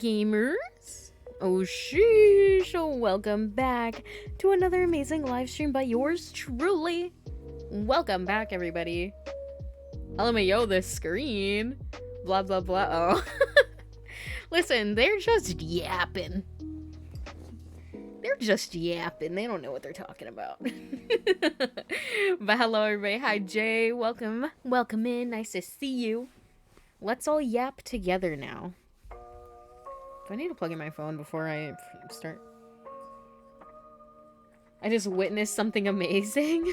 gamers? Oh sheesh, welcome back to another amazing live stream by yours truly. Welcome back, everybody. LMAO this screen. Blah blah blah. Oh. Listen, they're just yapping. They're just yapping. They don't know what they're talking about. But hello everybody. Hi Jay. Welcome. Welcome in. Nice to see you. Let's all yap together now. Do I need to plug in my phone before I start? I just witnessed something amazing.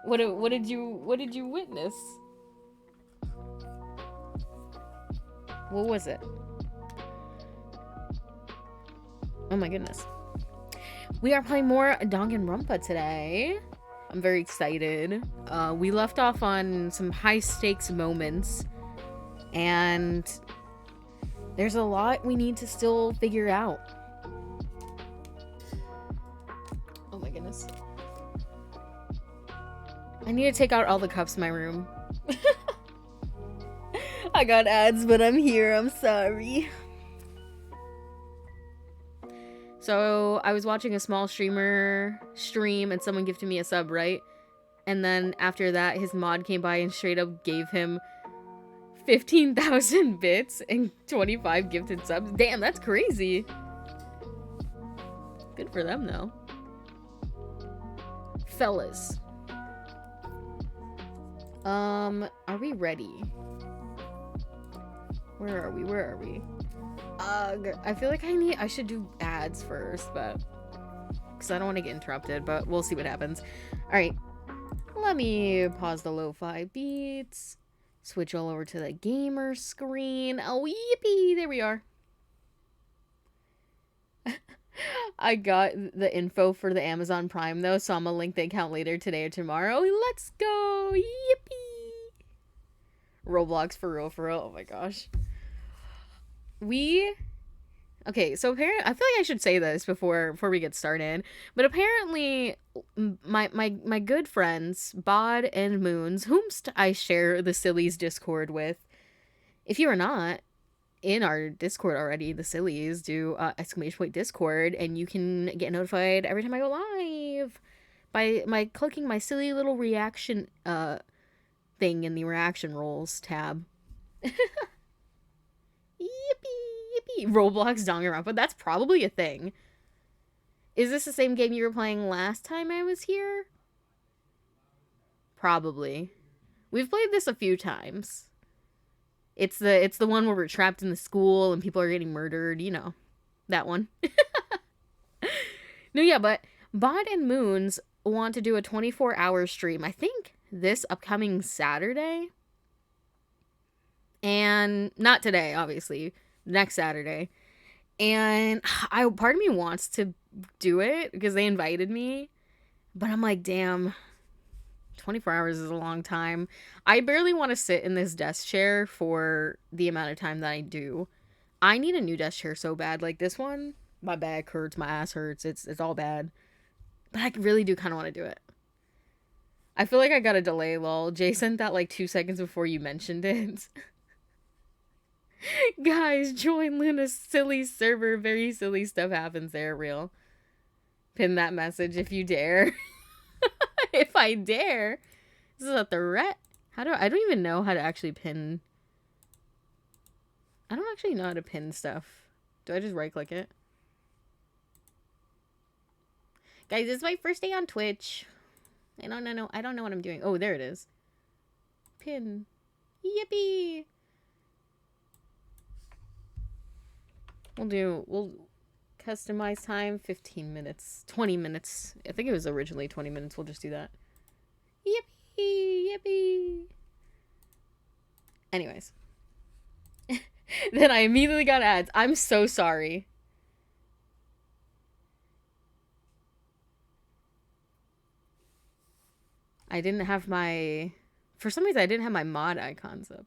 What did you witness? What was it? Oh my goodness. We are playing more Danganronpa today. I'm very excited. We left off on some high stakes moments, and there's a lot we need to still figure out. Oh my goodness. I need to take out all the cups in my room. I got ads, but I'm here. I'm sorry. So I was watching a small streamer stream and someone gifted me a sub, right? And then after that, his mod came by and straight up gave him 15,000 bits and 25 gifted subs. Damn, that's crazy. Good for them, though. Fellas. Are we ready? Where are we? I feel like I should do ads first, but because I don't want to get interrupted, but we'll see what happens. All right, let me pause the lo-fi beats, switch all over to the gamer screen. Oh, yippee, there we are. I got the info for the Amazon Prime though, so I'm gonna link the account later today or tomorrow. Let's go, yippee. Roblox for real. Oh my gosh. Okay, so apparently, I feel like I should say this before we get started, but apparently my good friends Bod and Moons, whom I share the Sillies Discord with. If you are not in our Discord already, the Sillies, do !Discord, and you can get notified every time I go live by clicking my silly little reaction thing in the reaction roles tab. Yippee! Roblox Danganronpa. That's probably a thing. Is this the same game you were playing last time I was here? Probably. We've played this a few times. It's the one where we're trapped in the school and people are getting murdered. You know, that one. No, yeah, but Bod and Moons want to do a 24-hour stream. I think this upcoming Saturday. And not today, obviously. Next Saturday. And part of me wants to do it because they invited me. But I'm like, damn, 24 hours is a long time. I barely want to sit in this desk chair for the amount of time that I do. I need a new desk chair so bad. Like this one, my back hurts, my ass hurts. It's all bad. But I really do kind of want to do it. I feel like I got a delay, lol. Jay sent that like 2 seconds before you mentioned it. Guys, join Luna's silly server. Very silly stuff happens there, real. Pin that message if you dare. If I dare. This is a threat. I don't even know how to actually pin. I don't actually know how to pin stuff. Do I just right click it? Guys, this is my first day on Twitch. I don't know what I'm doing. Oh, there it is. Pin. Yippee. We'll customize time 15 minutes, 20 minutes. I think it was originally 20 minutes. We'll just do that. Yippee. Anyways. Then I immediately got ads. I'm so sorry. For some reason I didn't have my mod icons up.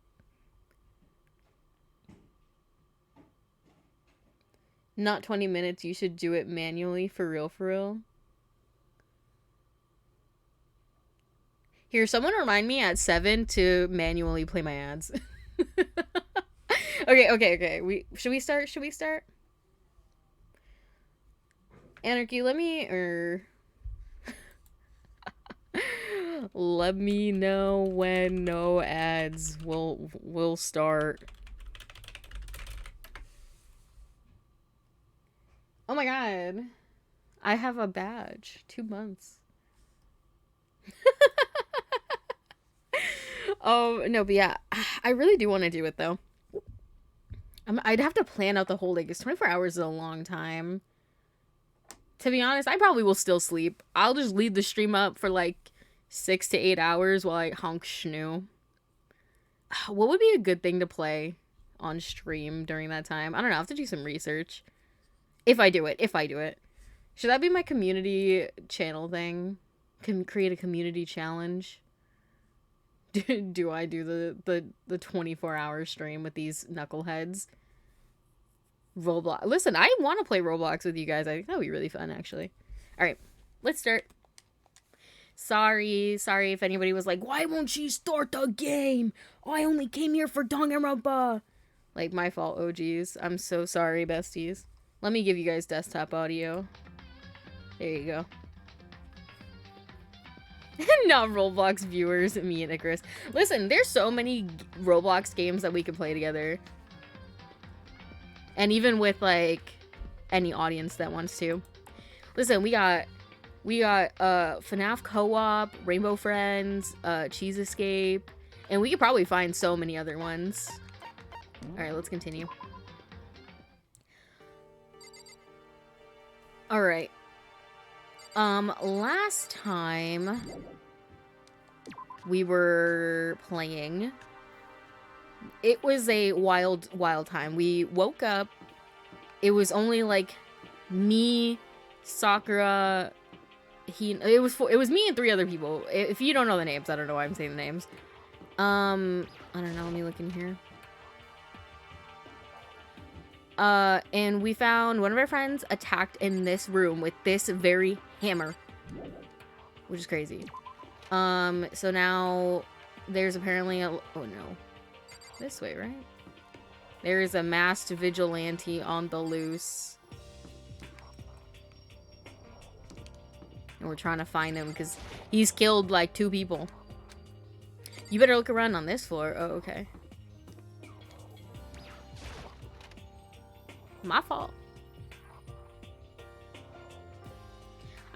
Not 20 minutes. You should do it manually. For real. Here, someone remind me at 7 to manually play my ads. Okay. Should we start? Anarchy, let me let me know when no ads will start. Oh my god. I have a badge. 2 months. Oh, no, but yeah. I really do want to do it, though. I'd have to plan out the whole day, because 24 hours is a long time. To be honest, I probably will still sleep. I'll just leave the stream up for, like, 6 to 8 hours while I honk schnoo. What would be a good thing to play on stream during that time? I don't know. I have to do some research. If I do it. Should that be my community channel thing? Create a community challenge? Do I do the 24-hour stream with these knuckleheads? Roblox. Listen, I want to play Roblox with you guys. I think that would be really fun, actually. All right, let's start. Sorry if anybody was like, why won't she start the game? I only came here for Danganronpa. Like, my fault, OGs. I'm so sorry, besties. Let me give you guys desktop audio. There you go. Not Roblox viewers, me and Icarus. Listen, there's so many Roblox games that we can play together. And even with, like, any audience that wants to. Listen, we got FNAF Co-op, Rainbow Friends, Cheese Escape, and we could probably find so many other ones. Alright, let's continue. Alright. Last time we were playing, it was a wild time. We woke up, it was only like me, Sakura, it was me and 3 other people. If you don't know the names, I don't know why I'm saying the names. I don't know, let me look in here. And we found one of our friends attacked in this room with this very hammer, which is crazy. So now there's apparently oh no, this way, right? There is a masked vigilante on the loose. And we're trying to find him because he's killed like 2 people. You better look around on this floor. Oh, okay. My fault.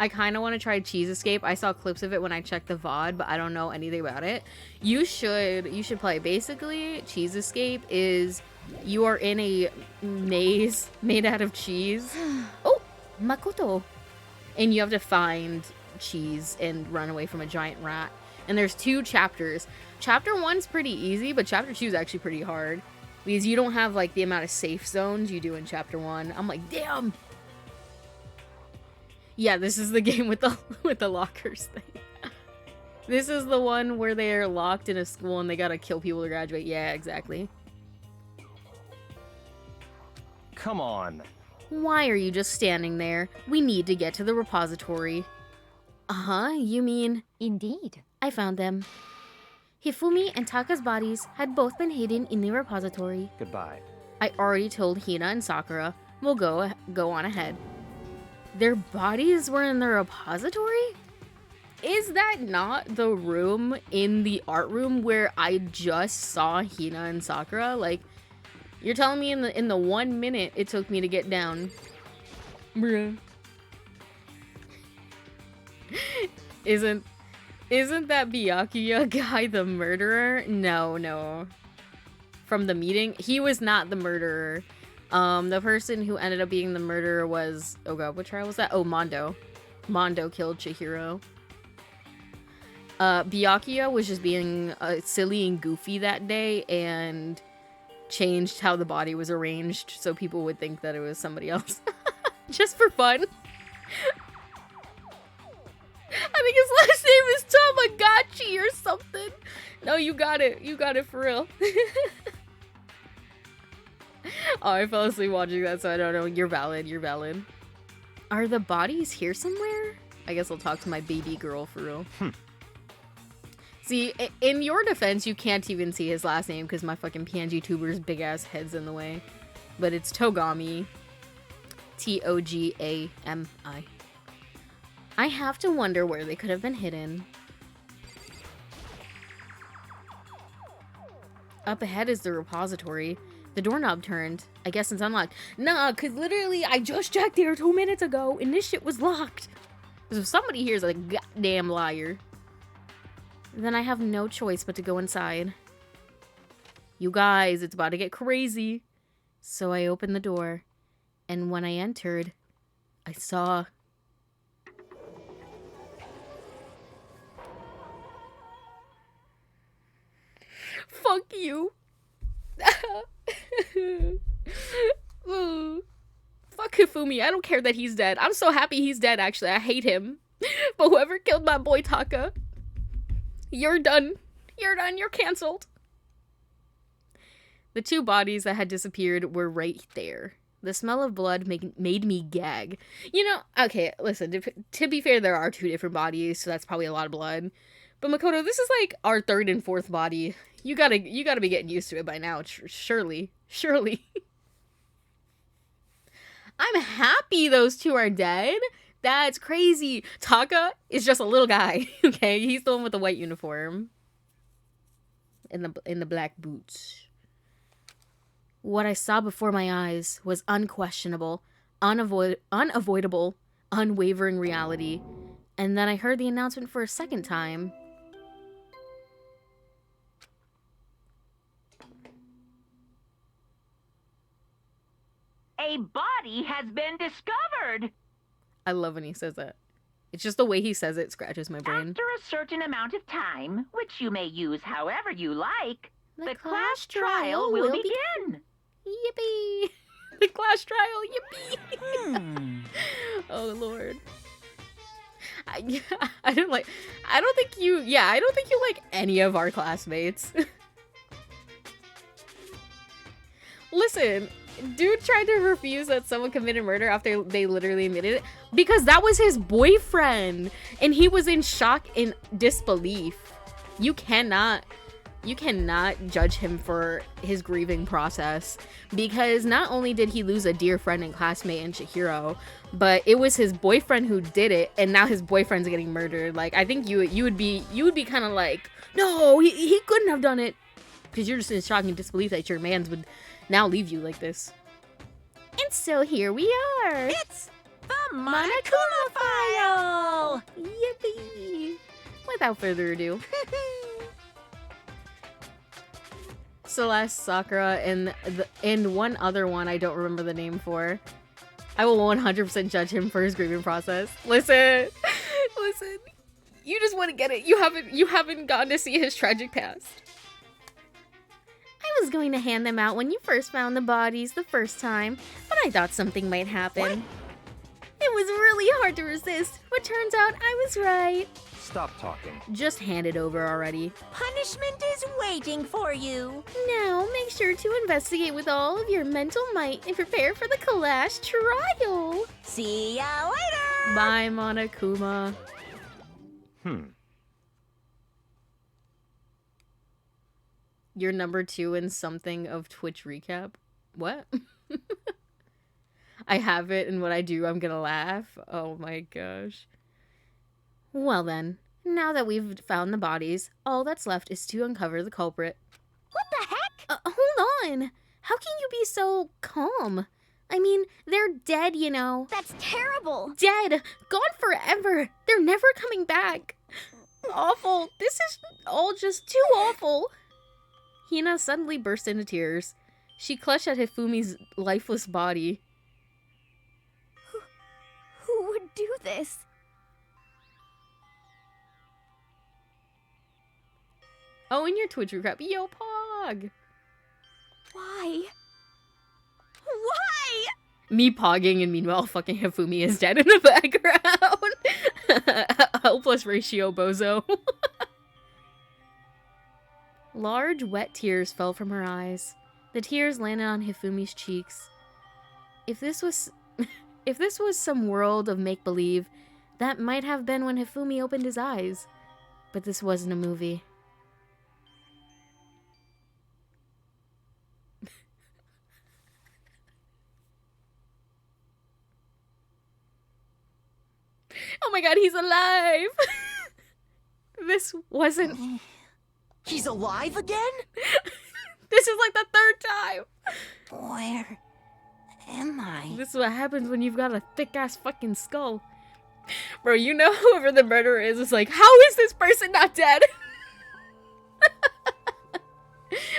I kind of want to try Cheese Escape. I saw clips of it when I checked the VOD, but I don't know anything about it. You should play. Basically, Cheese Escape is you are in a maze made out of cheese. Oh, Makoto. And you have to find cheese and run away from a giant rat. And there's 2 chapters. Chapter 1's pretty easy, but chapter 2 is actually pretty hard. Because you don't have, like, the amount of safe zones you do in Chapter 1. I'm like, damn! Yeah, this is the game with the lockers thing. This is the one where they're locked in a school and they gotta kill people to graduate. Yeah, exactly. Come on. Why are you just standing there? We need to get to the repository. Uh-huh, you mean... Indeed. I found them. Hifumi and Taka's bodies had both been hidden in the repository. Goodbye. I already told Hina and Sakura. We'll go on ahead. Their bodies were in the repository? Is that not the room in the art room where I just saw Hina and Sakura? Like, you're telling me in the 1 minute it took me to get down. Bruh. Isn't that Byakuya guy the murderer? No. From the meeting? He was not the murderer. The person who ended up being the murderer was... Oh god, what trial was that? Oh, Mondo. Mondo killed Chihiro. Byakuya was just being silly and goofy that day and changed how the body was arranged so people would think that it was somebody else. Just for fun. I think his last name is Tamagotchi or something. No, you got it. You got it for real. Oh, I fell asleep watching that, so I don't know. You're valid. You're valid. Are the bodies here somewhere? I guess I'll talk to my baby girl for real. See, in your defense, you can't even see his last name because my fucking PNG tuber's big-ass head's in the way. But it's Togami. Togami. I have to wonder where they could have been hidden. Up ahead is the repository. The doorknob turned. I guess it's unlocked. Nah, because literally I just checked there 2 minutes ago and this shit was locked. So if somebody here is a goddamn liar, then I have no choice but to go inside. You guys, it's about to get crazy. So I opened the door, and when I entered, I saw... Fuck you. Fuck Hifumi. I don't care that he's dead. I'm so happy he's dead, actually. I hate him. But whoever killed my boy Taka, you're done. You're done. You're canceled. The two bodies that had disappeared were right there. The smell of blood made me gag. You know, okay, listen, to be fair, there are two different bodies, so that's probably a lot of blood. But Makoto, this is like our third and fourth body. You gotta be getting used to it by now, surely. I'm happy those two are dead. That's crazy. Taka is just a little guy, okay? He's the one with the white uniform. In the black boots. What I saw before my eyes was unquestionable, unavoidable, unwavering reality. And then I heard the announcement for a second time. A body has been discovered! I love when he says that. It's just the way he says it scratches my brain. After a certain amount of time, which you may use however you like, the class class trial will begin! Yippee! The class trial, yippee! Oh, Lord. I don't think you like any of our classmates. Listen, dude tried to refuse that someone committed murder after they literally admitted it because that was his boyfriend and he was in shock and disbelief. You cannot judge him for his grieving process because not only did he lose a dear friend and classmate in Chihiro, but it was his boyfriend who did it, and now his boyfriend's getting murdered. Like, I think you would be kind of like, no, he couldn't have done it, because you're just in shock and disbelief that your man's would now leave you like this. And so here we are. It's the Monokuma file! Yippee! Without further ado. Celeste, Sakura, and one other one I don't remember the name for. I will 100% judge him for his grieving process. Listen, you just want to get it. You haven't gotten to see his tragic past. I was going to hand them out when you first found the bodies the first time, but I thought something might happen. What? It was really hard to resist, but turns out I was right. Stop talking. Just hand it over already. Punishment is waiting for you. Now, make sure to investigate with all of your mental might and prepare for the class trial. See ya later! Bye, Monokuma. You're number 2 in something of Twitch recap? What? I have it, and when I do, I'm gonna laugh. Oh my gosh. Well then, now that we've found the bodies, all that's left is to uncover the culprit. What the heck? Hold on. How can you be so calm? I mean, they're dead, you know. That's terrible. Dead. Gone forever. They're never coming back. Awful. This is all just too awful. Hina suddenly burst into tears. She clutched at Hifumi's lifeless body. Who would do this? Oh, in your Twitch recap. Yo, Pog! Why? Why? Me pogging, and meanwhile fucking Hifumi is dead in the background. Helpless ratio, bozo. Large, wet tears fell from her eyes. The tears landed on Hifumi's cheeks. If this was some world of make-believe, that might have been when Hifumi opened his eyes. But this wasn't a movie. Oh my god, he's alive! This wasn't... He's alive again? This is like the third time! Where am I? This is what happens when you've got a thick-ass fucking skull. Bro, you know whoever the murderer is like, how is this person not dead?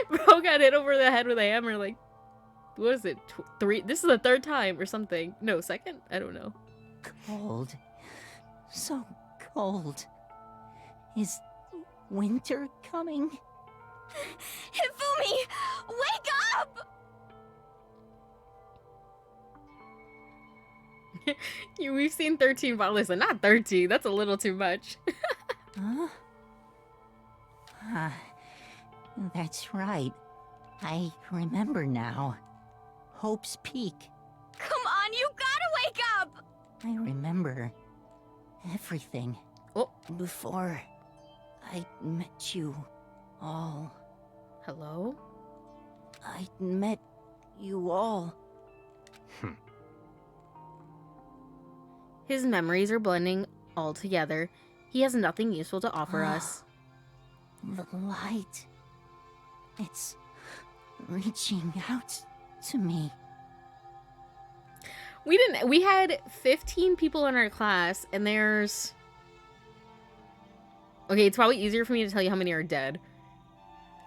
Bro got hit over the head with a hammer, like, what is it, three? This is the third time or something. No, second? I don't know. Cold. So cold. Is winter coming? Hifumi! Wake up! We've seen 13 violets, and not 13. That's a little too much. Huh? That's right. I remember now. Hope's Peak. Come on, you gotta wake up! I remember everything. Oh. Before I met you all. Hello? I met you all. His memories are blending all together. He has nothing useful to offer us. The light. It's reaching out to me. We had 15 people in our class, and there's... Okay, it's probably easier for me to tell you how many are dead.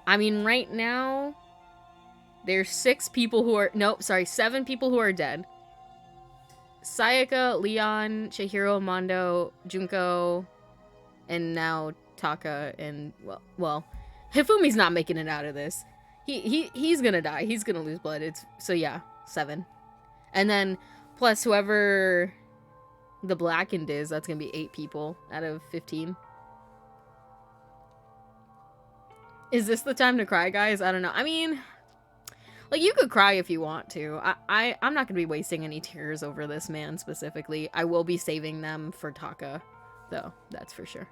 I mean, right now, there's 6 people who are... Nope, sorry, 7 people who are dead. Sayaka, Leon, Chihiro, Mondo, Junko, and now Taka, and, well, Hifumi's not making it out of this. He's gonna die. He's gonna lose blood. So yeah, 7. And then, plus whoever the blackened is, that's gonna be 8 people out of 15. Is this the time to cry, guys? I don't know. I mean, like, you could cry if you want to. I'm not gonna be wasting any tears over this man specifically. I will be saving them for Taka, though. That's for sure.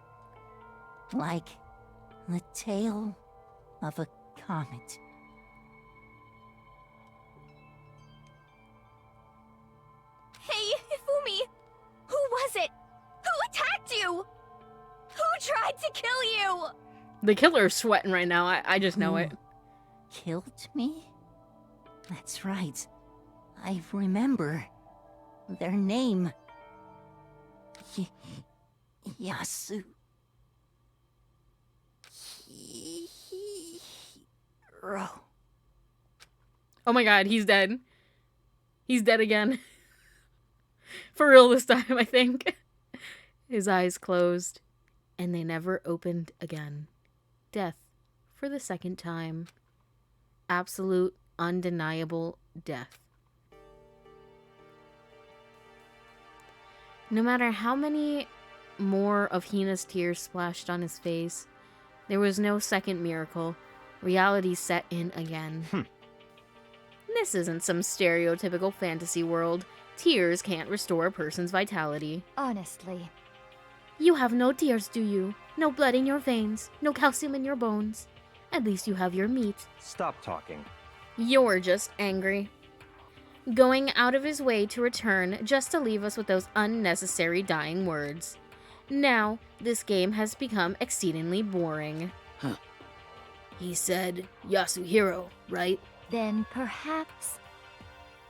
Like the tail of a comet. Hey, Hifumi! Who was it? Who attacked you? Who tried to kill you? The killer's sweating right now. I just know it. Killed me? That's right. I remember their name. Yasu. Hiro. Oh my god, he's dead. He's dead again. For real this time, I think. His eyes closed, and they never opened again. Death for the second time. Absolute, undeniable death. No matter how many more of Hina's tears splashed on his face, there was no second miracle. Reality set in again. This isn't some stereotypical fantasy world. Tears can't restore a person's vitality. Honestly. You have no tears, do you? No blood in your veins, no calcium in your bones. At least you have your meat. Stop talking. You're just angry. Going out of his way to return just to leave us with those unnecessary dying words. Now, this game has become exceedingly boring. Huh. He said Yasuhiro, right? Then perhaps...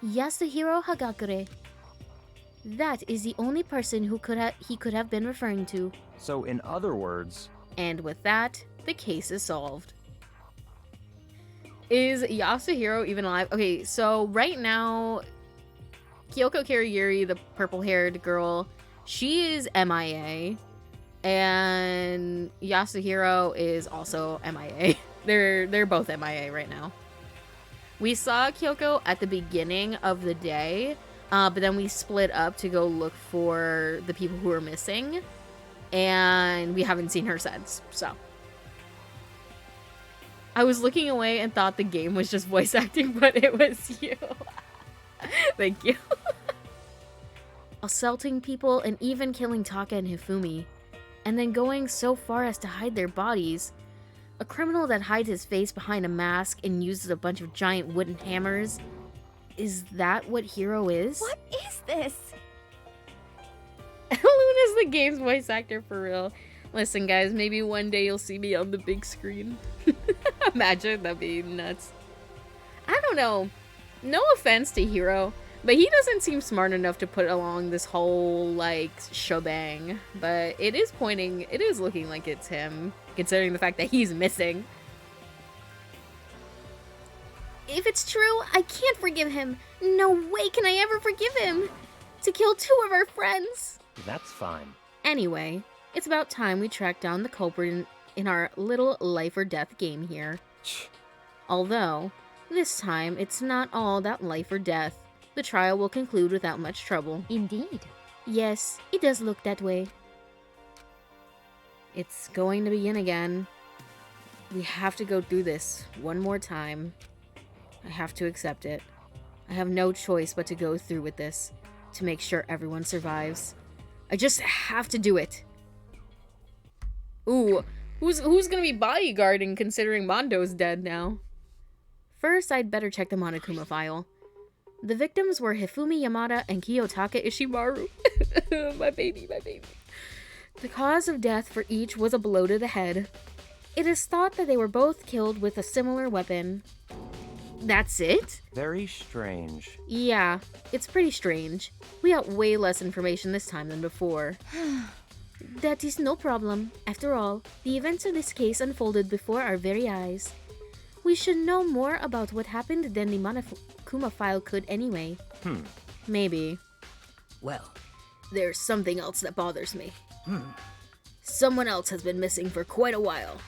Yasuhiro Hagakure. That is the only person who he could have been referring to. So in other words... And with that, the case is solved. Is Yasuhiro even alive? Okay, so right now, Kyoko Kirigiri, the purple-haired girl, she is MIA, and Yasuhiro is also MIA. They're both MIA right now. We saw Kyoko at the beginning of the day, but then we split up to go look for the people who are missing, and we haven't seen her since, so. I was looking away and thought the game was just voice acting, but it was you. Thank you. Assaulting people and even killing Taka and Hifumi, and then going so far as to hide their bodies. A criminal that hides his face behind a mask and uses a bunch of giant wooden hammers. Is that what Hiro is? What is this? Luna's is the game's voice actor for real. Listen, guys, maybe one day you'll see me on the big screen. Imagine, that'd be nuts. I don't know. No offense to Hiro, but he doesn't seem smart enough to put along this whole, like, shebang. But it is looking like it's him, considering the fact that he's missing. If it's true, I can't forgive him. No way can I ever forgive him. To kill 2 of our friends. That's fine. Anyway, it's about time we track down the culprit in our little life or death game here. Although, this time, it's not all that life or death. The trial will conclude without much trouble. Indeed. Yes, it does look that way. It's going to begin again. We have to go through this one more time. I have to accept it. I have no choice but to go through with this to make sure everyone survives. I just have to do it. Ooh, who's gonna be bodyguarding considering Mondo's dead now? First, I'd better check the Monokuma file. The victims were Hifumi Yamada and Kiyotaka Ishimaru. My baby, my baby. The cause of death for each was a blow to the head. It is thought that they were both killed with a similar weapon. That's it? Very strange. Yeah, it's pretty strange. We have way less information this time than before. That is no problem. After all, the events of this case unfolded before our very eyes. We should know more about what happened than the Monokuma file could anyway. Maybe. Well, There's something else that bothers me. Someone else has been missing for quite a while.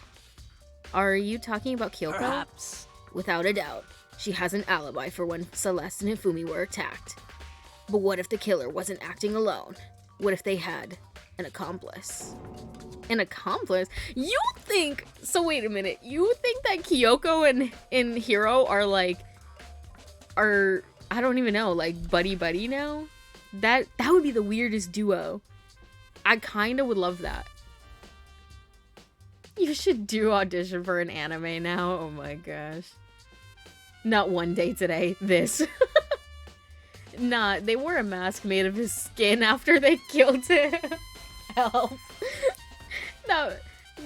Are you talking about Kyoko? perhaps. Without a doubt, she has an alibi for when Celeste and Hifumi were attacked. But what if the killer wasn't acting alone? What if they had an accomplice? An accomplice? You think... So wait a minute. You think that Kyoko and Hiro are like... I don't even know, like buddy-buddy now? That would be the weirdest duo. I kinda would love that. You should do audition for an anime now. Oh my gosh. Not one day today. This. Nah, they wore a mask made of his skin after they killed him. Help. No,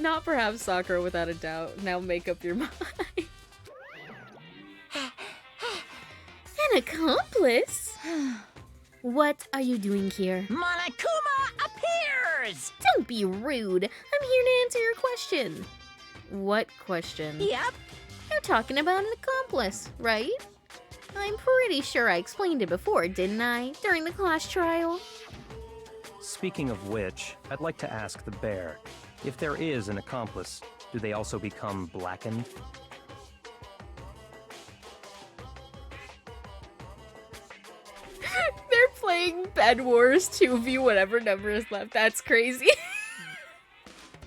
not perhaps Sakura without a doubt. Now make up your mind. An accomplice? What are you doing here? Monokuma appears! Don't be rude. I'm here to answer your question. What question? Yep. You're talking about an accomplice, right? I'm pretty sure I explained it before, didn't I? During the class trial? Speaking of which, I'd like to ask the bear, if there is an accomplice, do they also become blackened? They're playing Bed Wars 2v whatever number is left. That's crazy.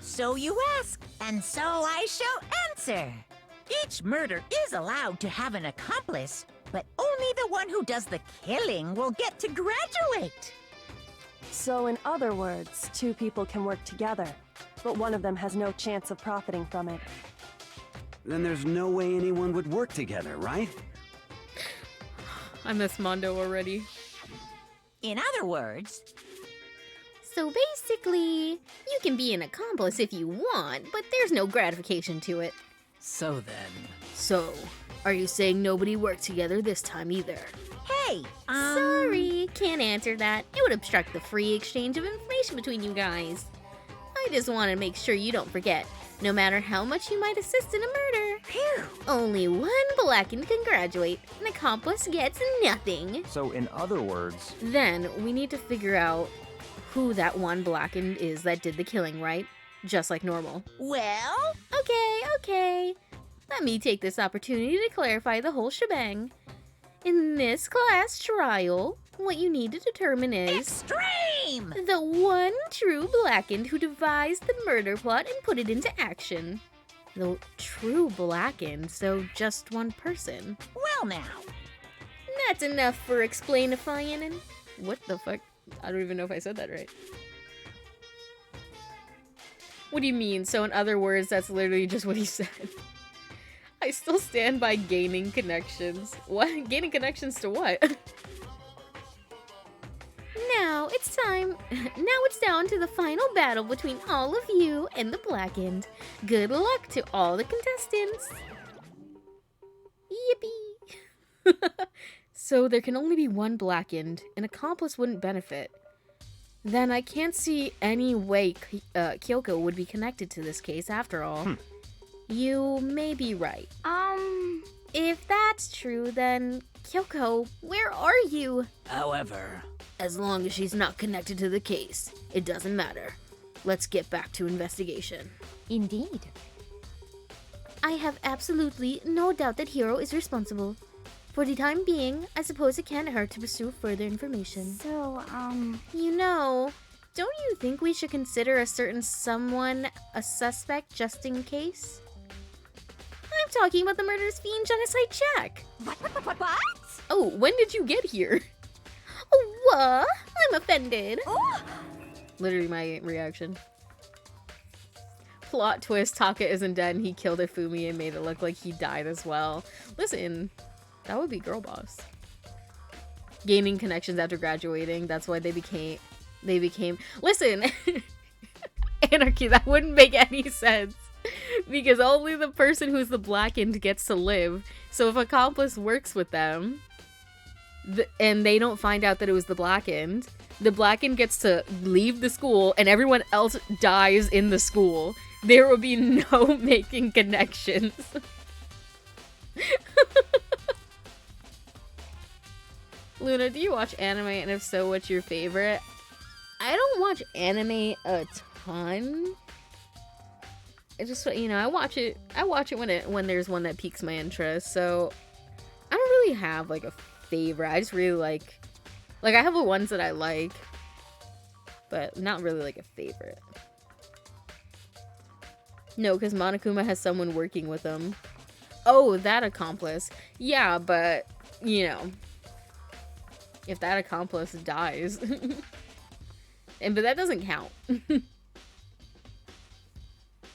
So you ask, and so I shall answer. Each murder is allowed to have an accomplice, but only the one who does the killing will get to graduate. So in other words, 2 people can work together, but one of them has no chance of profiting from it. Then there's no way anyone would work together, right? I miss Mondo already. In other words, So basically, you can be an accomplice if you want, but there's no gratification to it. So then. So, are you saying nobody worked together this time either? hey, Sorry, can't answer that. It would obstruct the free exchange of information between you guys. I just want to make sure you don't forget. No matter how much you might assist in a murder, Phew. only one blackened can graduate. An accomplice gets nothing. So in other words, Then, we need to figure out who that one blackened is that did the killing, right? Just like normal. Well, Okay. Let me take this opportunity to clarify the whole shebang. In this class trial, what you need to determine is extreme! the one true blackened who devised the murder plot and put it into action. The true blackened, so just one person. Well now, That's enough for explainifying. What the fuck? I don't even know if I said that right. What do you mean? So in other words, that's literally just what he said. I still stand by gaining connections. What? Gaining connections to what? Now, It's time. Now it's down to the final battle between all of you and the Blackened. Good luck to all the contestants. Yippee. So there can only be one Blackened. An accomplice wouldn't benefit. Then I can't see any way Kyoko would be connected to this case after all. You may be right. If that's true, then Kyoko, where are you? However, As long as she's not connected to the case, it doesn't matter. Let's get back to investigation. Indeed. I have absolutely no doubt that Hiro is responsible. For the time being, I suppose it can't hurt to pursue further information. So, You know, don't you think we should consider a certain someone a suspect just in case? I'm talking about the murderous fiend genocide check. what? Oh, when did you get here? What? I'm offended. Literally my reaction. Plot twist, Taka isn't dead and he killed Ifumi and made it look like he died as well. Listen, that would be girl boss. Gaining connections after graduating, that's why they became listen. Anarchy, that wouldn't make any sense. Because only the person who's the Blackened gets to live. So if Accomplice works with them, and they don't find out that it was the Blackened gets to leave the school and everyone else dies in the school. There will be no making connections. Luna, do you watch anime, and if so, what's your favorite? I don't watch anime a ton. It just, you know, I watch it when there's one that piques my interest. So I don't really have like a favorite. I just really like I have the ones that I like, but not really like a favorite. No, because Monokuma has someone working with him. Oh, that accomplice. Yeah, but you know, if that accomplice dies, but that doesn't count.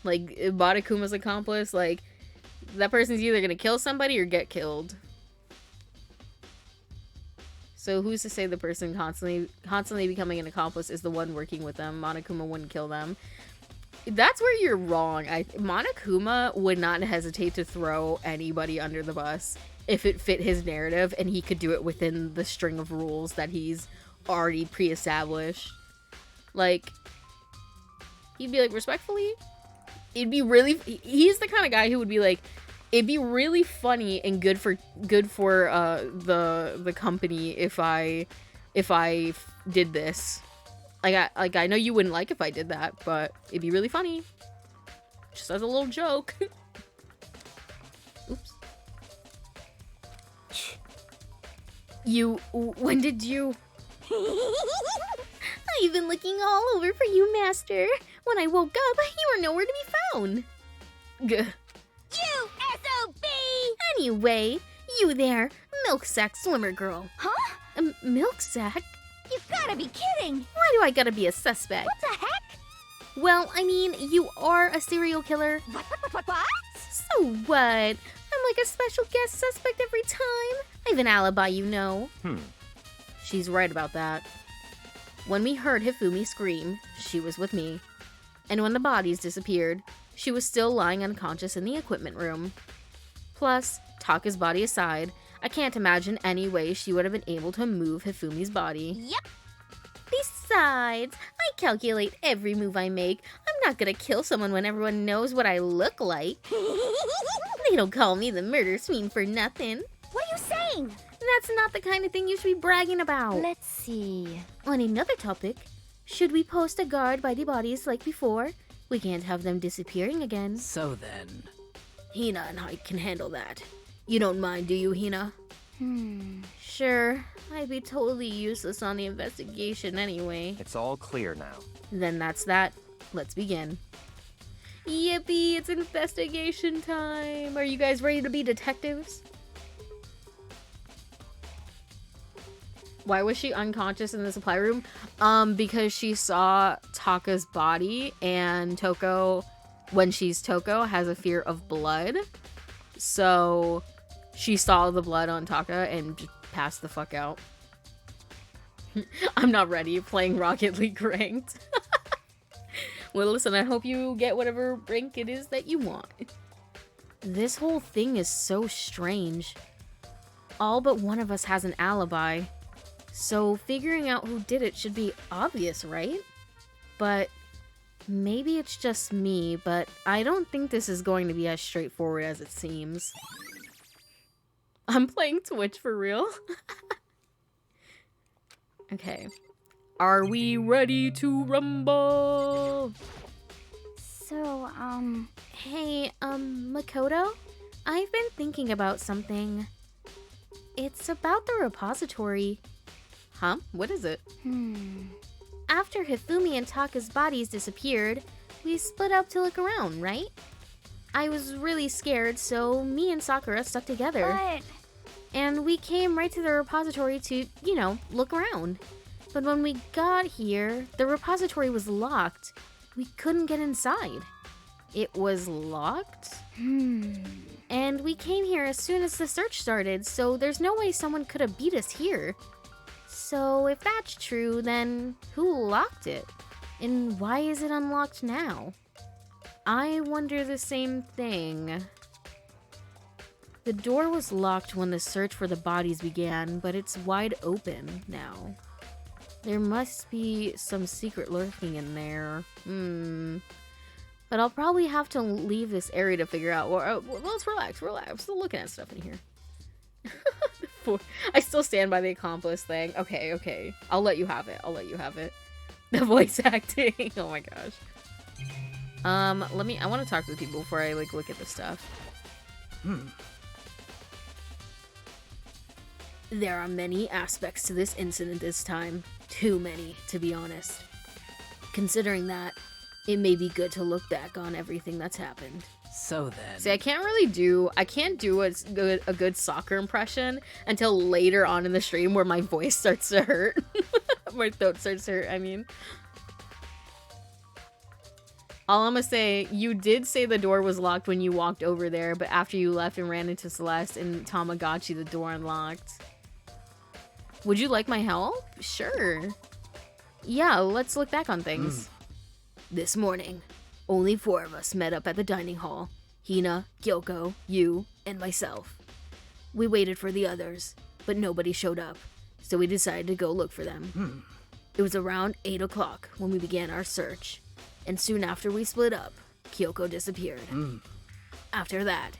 Like, Monokuma's accomplice, like, that person's either gonna kill somebody or get killed. So who's to say the person constantly becoming an accomplice is the one working with them? Monokuma wouldn't kill them. That's where you're wrong. Monokuma would not hesitate to throw anybody under the bus if it fit his narrative and he could do it within the string of rules that he's already pre-established. Like, he'd be like, respectfully, it'd be really, he's the kind of guy who would be like, it'd be really funny and good for the company if I did this. Like I know you wouldn't like if I did that, but it'd be really funny. Just as a little joke. Oops. When did you? I've been looking all over for you, Master. When I woke up, you were nowhere to be found. Gah. You SOB! Anyway, you there, milk sack swimmer girl. Huh? A milk sack? You've gotta be kidding! Why do I gotta be a suspect? What the heck? Well, I mean, you are a serial killer. What? So what? I'm like a special guest suspect every time. I have an alibi, you know. She's right about that. When we heard Hifumi scream, she was with me. And when the bodies disappeared, she was still lying unconscious in the equipment room. Plus, Taka's body aside, I can't imagine any way she would have been able to move Hifumi's body. Yep. Besides, I calculate every move I make. I'm not gonna kill someone when everyone knows what I look like. They don't call me the murder fiend for nothing. What are you saying? That's not the kind of thing you should be bragging about. Let's see. On another topic, should we post a guard by the bodies like before? We can't have them disappearing again. so then. Hina and I can handle that. You don't mind, do you, Hina? Sure, I'd be totally useless on the investigation anyway. It's all clear now. Then that's that. Let's begin. Yippee, it's investigation time. Are you guys ready to be detectives? Why was she unconscious in the supply room? Because she saw Taka's body, and Toko, when she's Toko, has a fear of blood. So she saw the blood on Taka and just passed the fuck out. I'm not ready playing Rocket League ranked. Well, listen, I hope you get whatever rank it is that you want. This whole thing is so strange. All but one of us has an alibi. So figuring out who did it should be obvious, right? But maybe it's just me, but I don't think this is going to be as straightforward as it seems. I'm playing Twitch for real. Okay. Are we ready to rumble? So, Hey, Makoto? I've been thinking about something. It's about the repository. Huh? What is it? After Hifumi and Taka's bodies disappeared, we split up to look around, right? I was really scared, so me and Sakura stuck together. but And we came right to the repository to, look around. But when we got here, the repository was locked. We couldn't get inside. It was locked? And we came here as soon as the search started, so there's no way someone could have beat us here. So if that's true, then who locked it? And why is it unlocked now? I wonder the same thing. The door was locked when the search for the bodies began, but it's wide open now. There must be some secret lurking in there. But I'll probably have to leave this area to figure out. Well, let's relax. I'm still looking at stuff in here. I still stand by the accomplice thing. Okay. I'll let you have it. The voice acting. Oh my gosh. I want to talk to the people before I look at the stuff. There are many aspects to this incident this time. Too many, to be honest. Considering that, it may be good to look back on everything that's happened. So then. See, I can't do a good soccer impression until later on in the stream where my voice starts to hurt. My throat starts to hurt, I mean. All I'm gonna say, you did say the door was locked when you walked over there, but after you left and ran into Celeste and Tamagotchi, the door unlocked. Would you like my help? Sure. Yeah, let's look back on things. This morning, only 4 of us met up at the dining hall. Hina, Kyoko, you, and myself. We waited for the others, but nobody showed up, so we decided to go look for them. It was around 8 o'clock when we began our search, and soon after we split up, Kyoko disappeared. After that,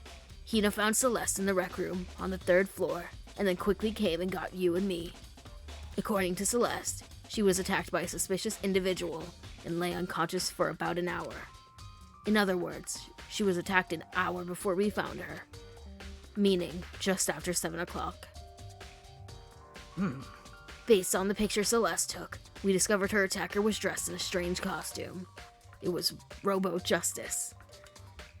Hina found Celeste in the rec room on the 3rd floor, and then quickly came and got you and me. According to Celeste, she was attacked by a suspicious individual and lay unconscious for about an hour. In other words, she was attacked an hour before we found her, meaning just after 7 o'clock. Based on the picture Celeste took, we discovered her attacker was dressed in a strange costume. It was Robo Justice.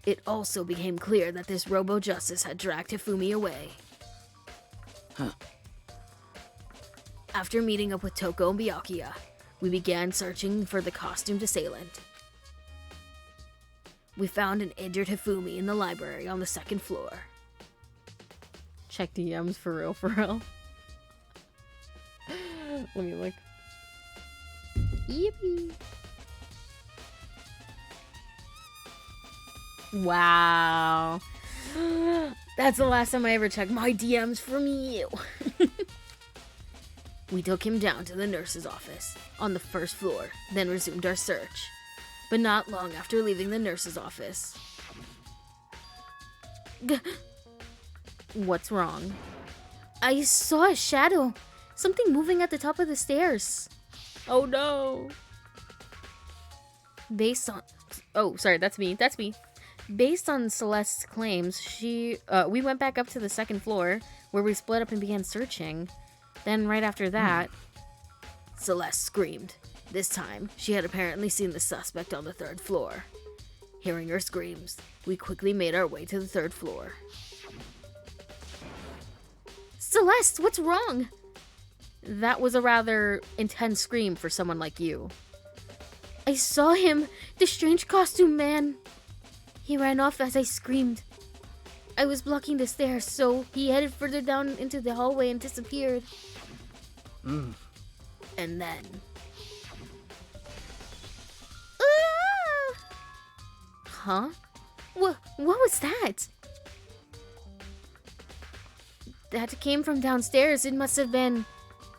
It also became clear that this Robo Justice had dragged Hifumi away. After meeting up with Toko and Byakuya, we began searching for the costumed assailant. We found an injured Hifumi in the library on the 2nd floor. Check DMs for real. Let me look. Yippee. Wow. That's the last time I ever checked my DMs from you. We took him down to the nurse's office on the 1st floor, then resumed our search. But not long after leaving the nurse's office. What's wrong? I saw a shadow. Something moving at the top of the stairs. Oh no. Oh, sorry, that's me. Based on Celeste's claims, we went back up to the 2nd floor, where we split up and began searching. Then right after that, Celeste screamed. This time, she had apparently seen the suspect on the 3rd floor. Hearing her screams, we quickly made our way to the 3rd floor. Celeste, what's wrong? That was a rather intense scream for someone like you. I saw him, the strange costume man. He ran off as I screamed. I was blocking the stairs, so he headed further down into the hallway and disappeared. And then... Huh? What was that? That came from downstairs. It must have been...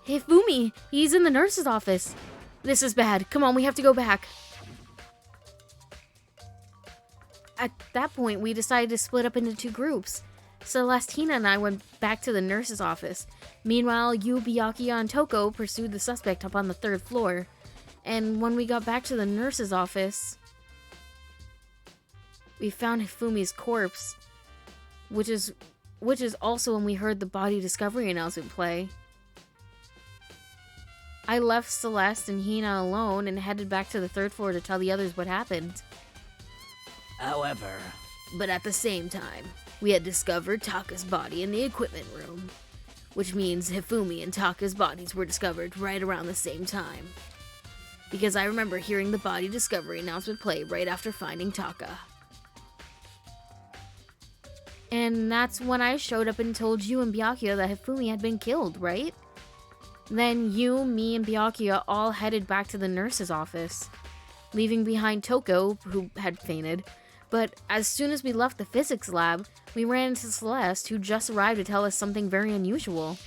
Hifumi! He's in the nurse's office. This is bad. Come on, we have to go back. At that point, we decided to split up into 2 groups. Celestina and I went back to the nurse's office. Meanwhile, Yu, Byakuya, and Toko pursued the suspect up on the 3rd floor. And when we got back to the nurse's office, we found Hifumi's corpse, which is also when we heard the body discovery announcement play. I left Celeste and Hina alone and headed back to the 3rd floor to tell the others what happened. However, But at the same time, we had discovered Taka's body in the equipment room, which means Hifumi and Taka's bodies were discovered right around the same time. Because I remember hearing the body discovery announcement play right after finding Taka. And that's when I showed up and told you and Byakuya that Hifumi had been killed, right? Then you, me, and Byakuya all headed back to the nurse's office, leaving behind Toko, who had fainted. But as soon as we left the physics lab, we ran into Celeste, who just arrived to tell us something very unusual.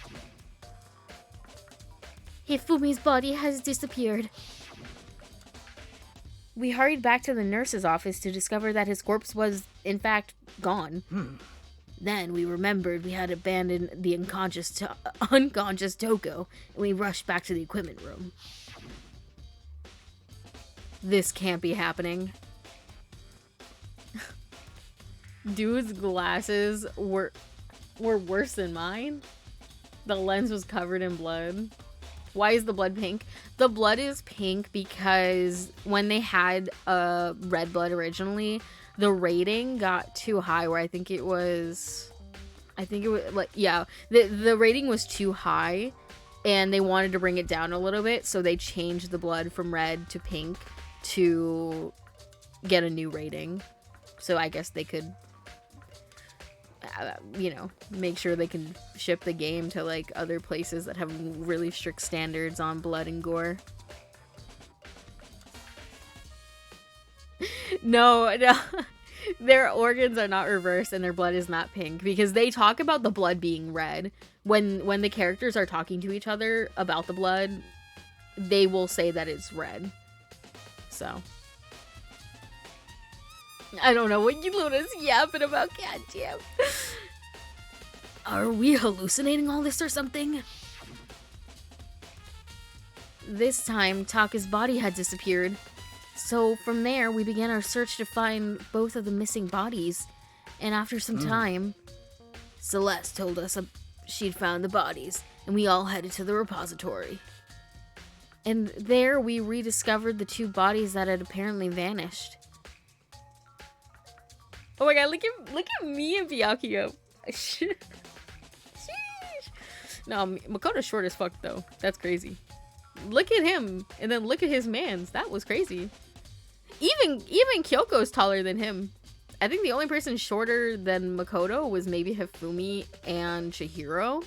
Hifumi's body has disappeared. We hurried back to the nurse's office to discover that his corpse was, in fact, gone. Then we remembered we had abandoned the unconscious Toko, and we rushed back to the equipment room. This can't be happening. Dude's glasses were worse than mine. The lens was covered in blood. Why is the blood pink? The blood is pink because when they had red blood originally, the rating got too high, where I think it was like, yeah, the rating was too high and they wanted to bring it down a little bit, so they changed the blood from red to pink to get a new rating. So I guess they could, make sure they can ship the game to like other places that have really strict standards on blood and gore. No, their organs are not reversed and their blood is not pink, because they talk about the blood being red. When the characters are talking to each other about the blood, they will say that it's red. So I don't know what Luna's yapping about, goddamn. Are we hallucinating all this or something? This time, Taka's body had disappeared. So from there, we began our search to find both of the missing bodies. And after some time, Celeste told us she'd found the bodies, and we all headed to the repository. And there, we rediscovered the 2 bodies that had apparently vanished. Oh my god, look at me and Byakuya. Sheesh. No, Makoto's short as fuck though. That's crazy. Look at him, and then look at his mans. That was crazy. Even Kyoko's taller than him. I think the only person shorter than Makoto was maybe Hifumi and Chihiro.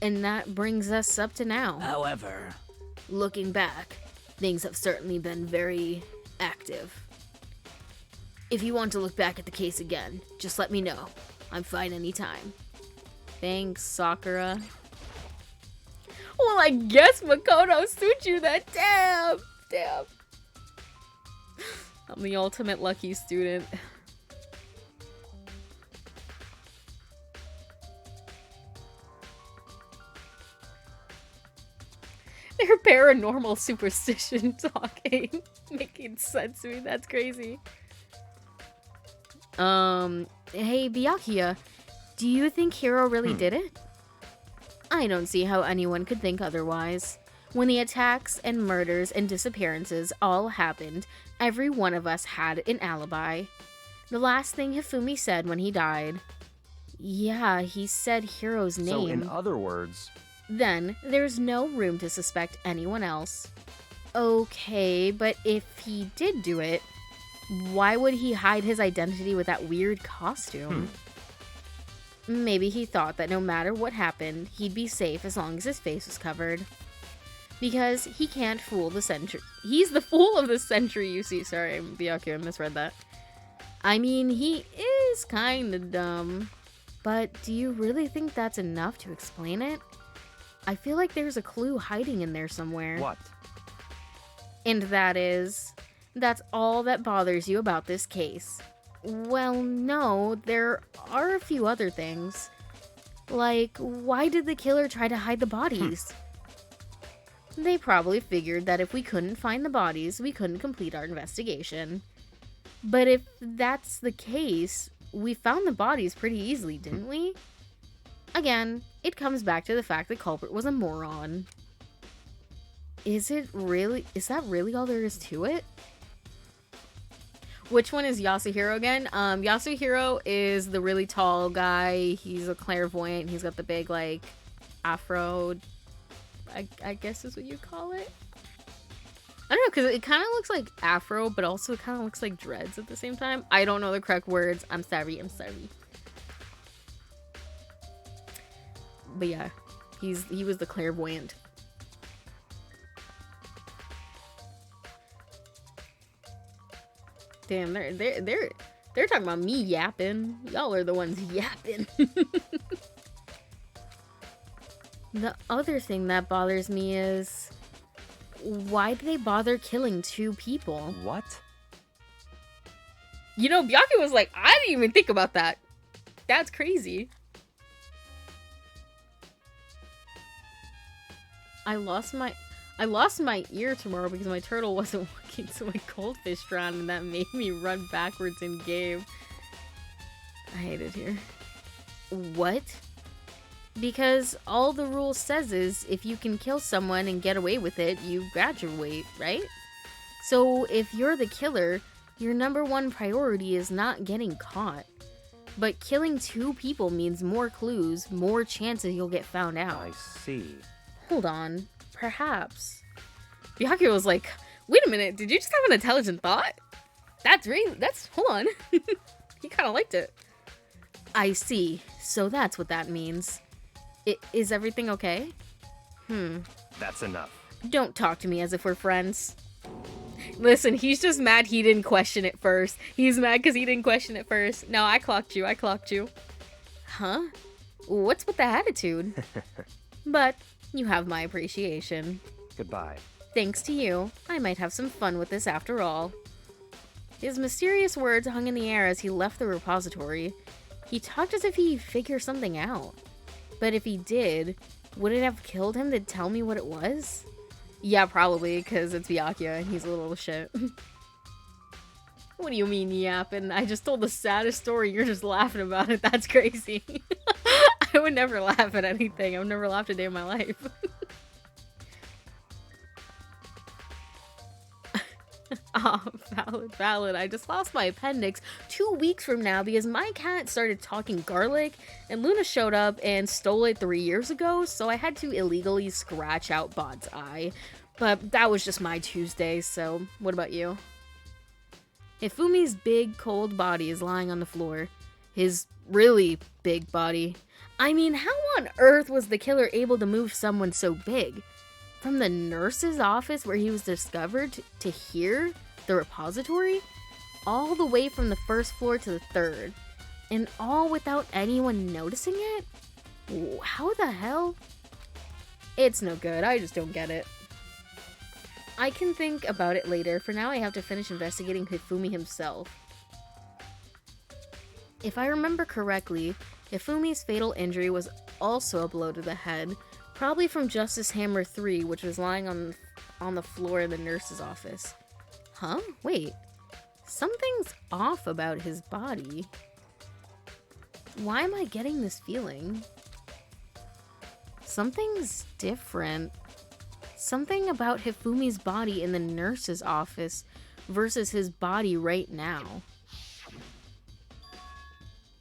And that brings us up to now. however, Looking back, things have certainly been very active. If you want to look back at the case again, just let me know. I'm fine anytime. Thanks, Sakura. Well, I guess Makoto suit you that. Damn. I'm the ultimate lucky student. They're paranormal superstition talking. Making sense to me. That's crazy. Hey, Byakuya, do you think Hiro really did it? I don't see how anyone could think otherwise. When the attacks and murders and disappearances all happened, every one of us had an alibi. The last thing Hifumi said when he died... Yeah, he said Hiro's name. So in other words... Then, there's no room to suspect anyone else. Okay, but if he did do it, why would he hide his identity with that weird costume? Maybe he thought that no matter what happened, he'd be safe as long as his face was covered. Because he can't fool the century. He's the fool of the century, you see. Sorry, Byakuya, I misread that. I mean, he is kinda dumb. But do you really think that's enough to explain it? I feel like there's a clue hiding in there somewhere. What? And that's all that bothers you about this case. Well, no, there are a few other things. Like, why did the killer try to hide the bodies? They probably figured that if we couldn't find the bodies, we couldn't complete our investigation. But if that's the case, we found the bodies pretty easily, didn't we? Again, it comes back to the fact the culprit was a moron. Is that really all there is to it? Which one is Yasuhiro again? Yasuhiro is the really tall guy. He's a clairvoyant. He's got the big, like, afro, I guess is what you call it. I don't know, because it kind of looks like afro, but also it kind of looks like dreads at the same time. I don't know the correct words. I'm sorry. But yeah, he was the clairvoyant. Damn, they're talking about me yapping. Y'all are the ones yapping. The other thing that bothers me is, why did they bother killing 2 people? What? You know, Byakuya was like, I didn't even think about that. That's crazy. I lost my ear tomorrow because my turtle wasn't working, so my goldfish drowned, and that made me run backwards in game. I hate it here. What? Because all the rule says is, if you can kill someone and get away with it, you graduate, right? So if you're the killer, your #1 priority is not getting caught. But killing 2 people means more clues, more chances you'll get found out. I see. Hold on. Perhaps. Byakuya was like, wait a minute, did you just have an intelligent thought? Hold on. He kind of liked it. I see. So that's what that means. Is everything okay? That's enough. Don't talk to me as if we're friends. Listen, he's just mad he didn't question it first. He's mad because he didn't question it first. No, I clocked you. Huh? What's with the attitude? But you have my appreciation. Goodbye. Thanks to you, I might have some fun with this after all. His mysterious words hung in the air as he left the repository. He talked as if he figured something out. But if he did, would it have killed him to tell me what it was? Yeah, probably, because it's Byakuya and he's a little shit. What do you mean yapping? I just told the saddest story, you're just laughing about it. That's crazy. I would never laugh at anything. I've never laughed a day in my life. Oh, valid. I just lost my appendix 2 weeks from now because my cat started talking garlic and Luna showed up and stole it 3 years ago, so I had to illegally scratch out Bod's eye. But that was just my Tuesday, so what about you? Hifumi's big, cold body is lying on the floor. His really big body. I mean, how on earth was the killer able to move someone so big? From the nurse's office where he was discovered to here, the repository, all the way from the 1st floor to the 3rd, and all without anyone noticing it? How the hell? It's no good, I just don't get it. I can think about it later. For now, I have to finish investigating Hifumi himself. If I remember correctly, Hifumi's fatal injury was also a blow to the head, probably from Justice Hammer 3, which was lying on the floor in the nurse's office. Huh? Wait. Something's off about his body. Why am I getting this feeling? Something's different. Something about Hifumi's body in the nurse's office versus his body right now.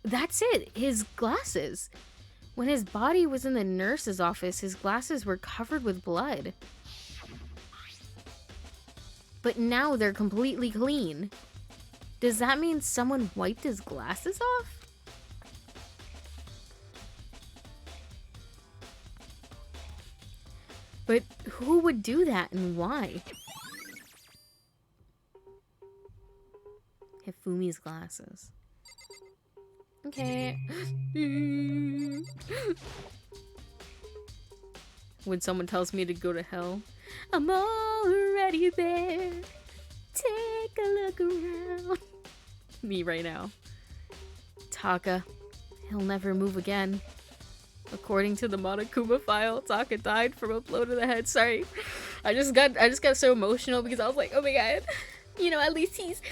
That's it! His glasses! When his body was in the nurse's office, his glasses were covered with blood. But now they're completely clean. Does that mean someone wiped his glasses off? But who would do that and why? Hifumi's glasses. Okay. When someone tells me to go to hell, I'm already there. Take a look around. Me right now. Taka. He'll never move again. According to the Monokuma file, Taka died from a blow to the head. Sorry. I just got so emotional because I was like, oh my god. You know, at least he's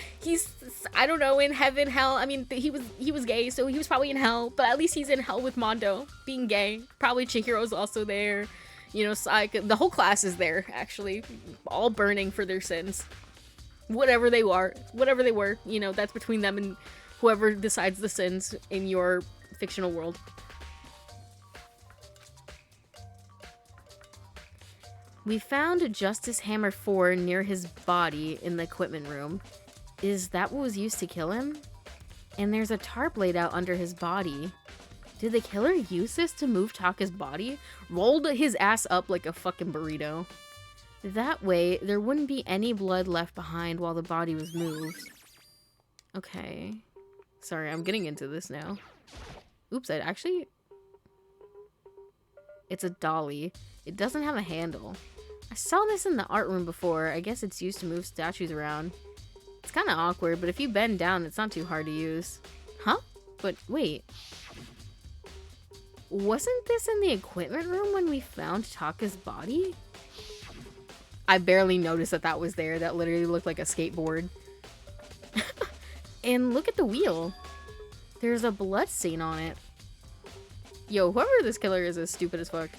I don't know, in heaven, hell. I mean, he was gay, so he was probably in hell, but at least he's in hell with Mondo being gay. Probably Chihiro's also there. You know, the whole class is there, actually, all burning for their sins. Whatever they were, you know, that's between them and whoever decides the sins in your fictional world. We found a Justice Hammer 4 near his body in the equipment room. Is that what was used to kill him? And there's a tarp laid out under his body. Did the killer use this to move Taka's body? Rolled his ass up like a fucking burrito. That way, there wouldn't be any blood left behind while the body was moved. Okay. Sorry, I'm getting into this now. Oops, it's a dolly. It doesn't have a handle. I saw this in the art room before. I guess it's used to move statues around. It's kind of awkward, but if you bend down, it's not too hard to use. Huh? But wait. Wasn't this in the equipment room when we found Taka's body? I barely noticed that was there. That literally looked like a skateboard. And look at the wheel. There's a blood stain on it. Yo, whoever this killer is stupid as fuck.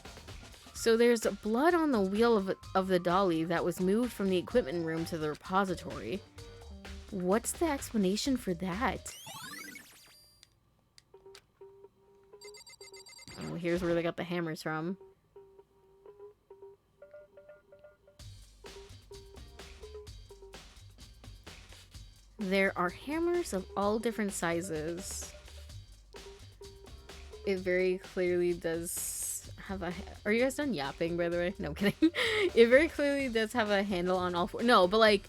So there's blood on the wheel of the dolly that was moved from the equipment room to the repository. What's the explanation for that? Oh, here's where they got the hammers from. There are hammers of all different sizes. It very clearly does have a... Are you guys done yapping, by the way? No, I'm kidding. It very clearly does have a handle on all four. No, but like...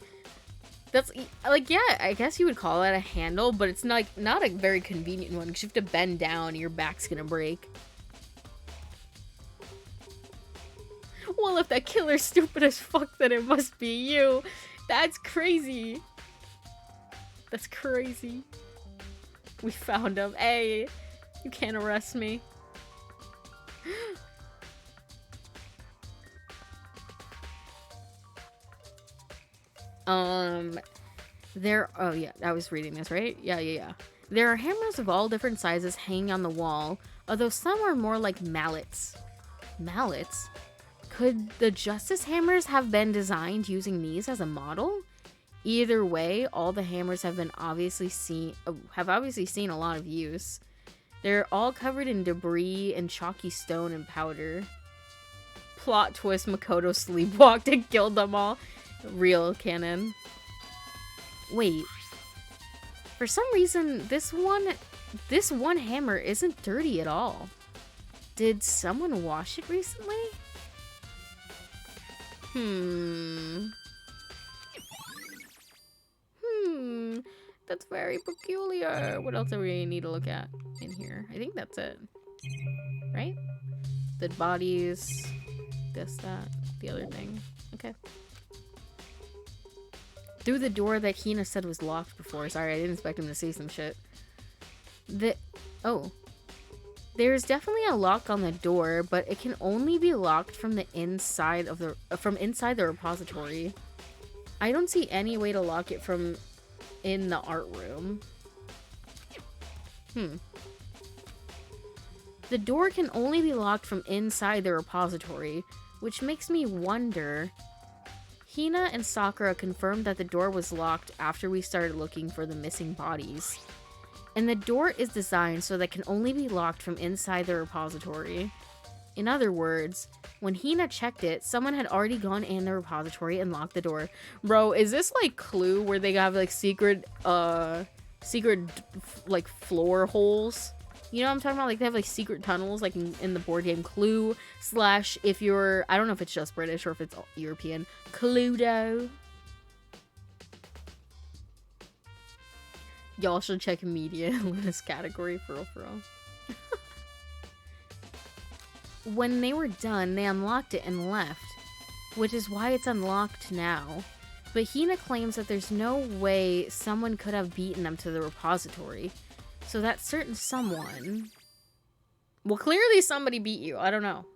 That's, like, yeah, I guess you would call it a handle, but it's not a very convenient one, because you have to bend down and your back's gonna break. Well, if that killer's stupid as fuck, then it must be you. That's crazy. That's crazy. We found him. Hey, you can't arrest me. Oh yeah, I was reading this, right? Yeah. There are hammers of all different sizes hanging on the wall, although some are more like mallets. Mallets? Could the Justice Hammers have been designed using these as a model? Either way, all the hammers have obviously seen a lot of use. They're all covered in debris and chalky stone and powder. Plot twist, Makoto sleepwalked and killed them all. Real canon. Wait. For some reason, this one hammer isn't dirty at all. Did someone wash it recently? That's very peculiar. What else do we need to look at in here? I think that's it. Right? The bodies, this, that, the other thing. Okay. Through the door that Hina said was locked before. Sorry, I didn't expect him to say some shit. There's definitely a lock on the door, but it can only be locked from the inside of inside the repository. I don't see any way to lock it from in the art room. The door can only be locked from inside the repository, which makes me wonder. Hina and Sakura confirmed that the door was locked after we started looking for the missing bodies. And the door is designed so that it can only be locked from inside the repository. In other words, when Hina checked it, someone had already gone in the repository and locked the door. Bro, is this like Clue where they have like secret like floor holes You know what I'm talking about? Like, they have, like, secret tunnels, like, in the board game Clue, / if you're, I don't know if it's just British or if it's European, Cluedo. Y'all should check media in this category, for real. When they were done, they unlocked it and left, which is why it's unlocked now. But Hina claims that there's no way someone could have beaten them to the repository. So that certain someone... Well, clearly somebody beat you. I don't know.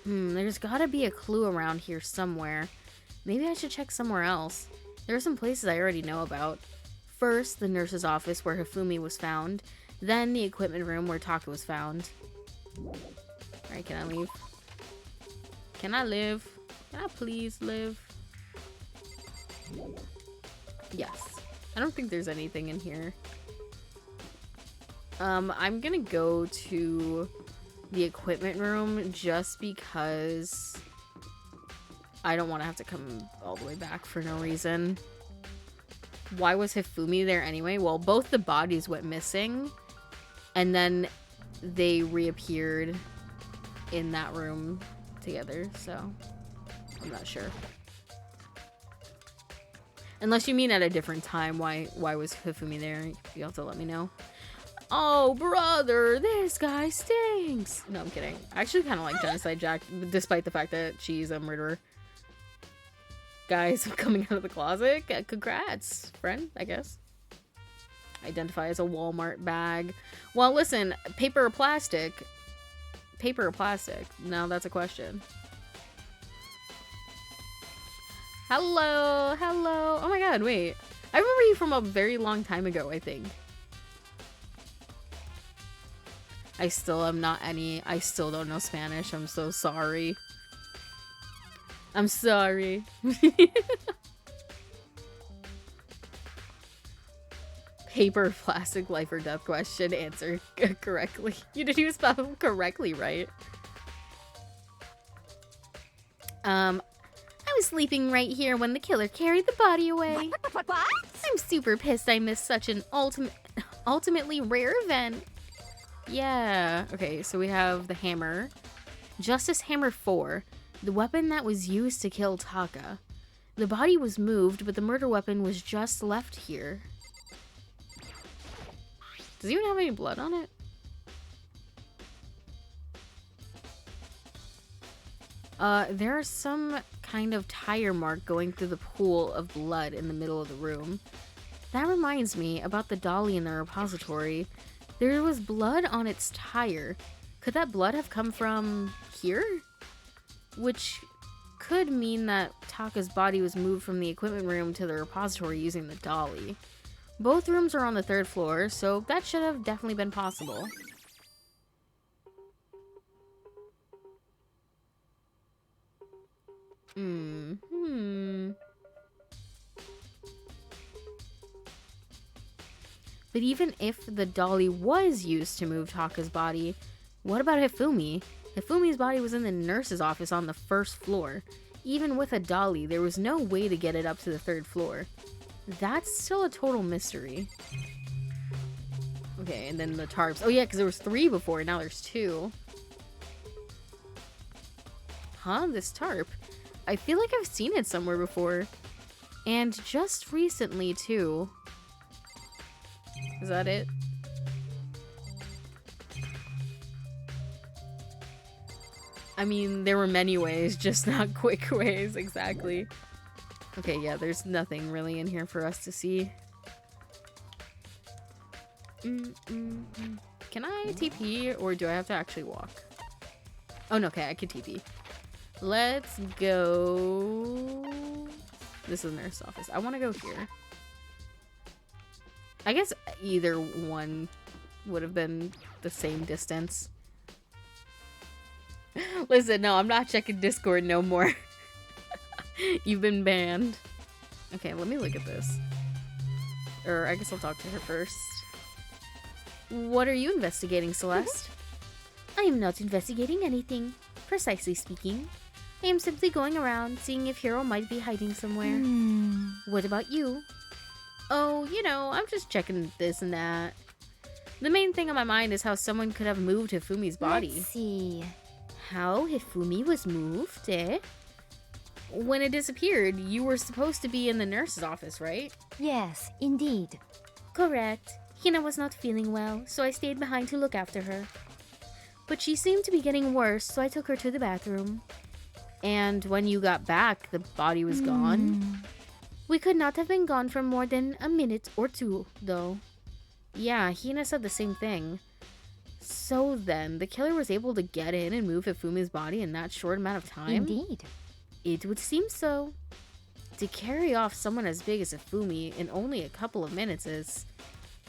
There's gotta be a clue around here somewhere. Maybe I should check somewhere else. There are some places I already know about. First, the nurse's office where Hifumi was found. Then the equipment room where Taka was found. Alright, can I leave? Can I live? Can I please live? Yes. I don't think there's anything in here. I'm gonna go to the equipment room just because I don't want to have to come all the way back for no reason. Why was Hifumi there anyway? Well, both the bodies went missing and then they reappeared in that room together, so I'm not sure. Unless you mean at a different time, why was Hifumi there? You have to let me know. Oh, brother, this guy stinks. No, I'm kidding. I actually kind of like Genocide Jack, despite the fact that she's a murderer. Guys coming out of the closet. Congrats, friend, I guess. Identify as a Walmart bag. Well, listen, paper or plastic? Paper or plastic? Now that's a question. Hello, hello. Oh my god, wait. I remember you from a very long time ago, I think. I still am not any. I still don't know Spanish. I'm so sorry. I'm sorry. Paper, plastic, life or death question. Answer correctly. You didn't even spell them correctly, right? I was sleeping right here when the killer carried the body away. What? I'm super pissed I missed such an ultimately rare event. Yeah. Okay, so we have the hammer. Justice Hammer 4. The weapon that was used to kill Taka. The body was moved, but the murder weapon was just left here. Does it even have any blood on it? There's some kind of tire mark going through the pool of blood in the middle of the room. That reminds me about the dolly in the repository. There was blood on its tire. Could that blood have come from here? Which could mean that Taka's body was moved from the equipment room to the repository using the dolly. Both rooms are on the 3rd floor, so that should have definitely been possible. But even if the dolly was used to move Taka's body, what about Hifumi? Hifumi's body was in the nurse's office on the 1st floor. Even with a dolly, there was no way to get it up to the 3rd floor. That's still a total mystery. Okay, and then the tarps. Oh yeah, because there was 3 before, now there's 2. Huh? This tarp? I feel like I've seen it somewhere before. And just recently, too. Is that it? I mean, there were many ways, just not quick ways, exactly. Okay, yeah, there's nothing really in here for us to see. Can I TP, or do I have to actually walk? Oh, no, okay, I can TP. Let's go... This is the nurse's office. I want to go here. I guess either one would have been the same distance. Listen, no, I'm not checking Discord no more. You've been banned. Okay, let me look at this. Or I guess I'll talk to her first. What are you investigating, Celeste? I am not investigating anything, precisely speaking. I am simply going around, seeing if Hiro might be hiding somewhere. What about you? Oh, you know, I'm just checking this and that. The main thing on my mind is how someone could have moved Hifumi's body. Let's see. How Hifumi was moved, eh? When it disappeared, you were supposed to be in the nurse's office, right? Yes, indeed. Correct. Hina was not feeling well, so I stayed behind to look after her. But she seemed to be getting worse, so I took her to the bathroom. And when you got back, the body was gone. We could not have been gone for more than a minute or two, though. Yeah, Hina said the same thing. So then, the killer was able to get in and move Hifumi's body in that short amount of time? Indeed. It would seem so. To carry off someone as big as Hifumi in only a couple of minutes is...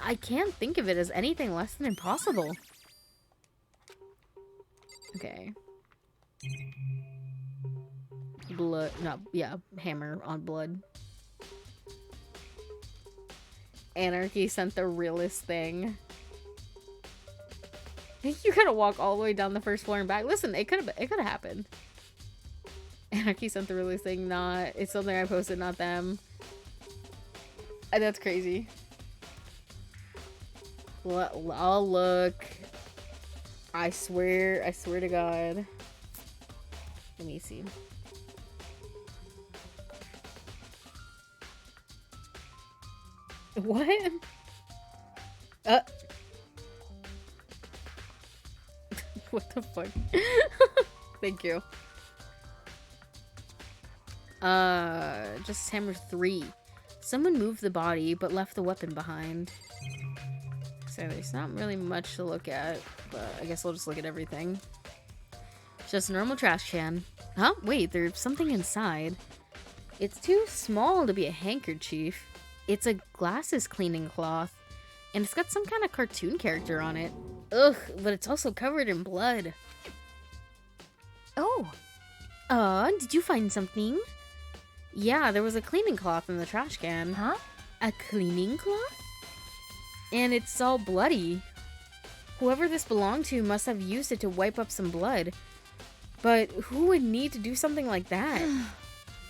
I can't think of it as anything less than impossible. Okay. Blood, no, yeah, hammer on blood. Anarchy sent the realest thing. You gotta walk all the way down the first floor and back. Listen, it could have happened. Anarchy sent the realest thing. Not, it's something I posted, not them. That's crazy. Well, I'll look. I swear to God. Let me see. What? What the fuck? Thank you. Just hammer 3. Someone moved the body, but left the weapon behind. So there's not really much to look at, but I guess we'll just look at everything. Just a normal trash can. Huh? Wait, there's something inside. It's too small to be a handkerchief. It's a glasses cleaning cloth, and it's got some kind of cartoon character on it. Ugh, but it's also covered in blood. Oh, Did you find something? Yeah, there was a cleaning cloth in the trash can. huh? A cleaning cloth? And it's all bloody. Whoever this belonged to must have used it to wipe up some blood. But who would need to do something like that?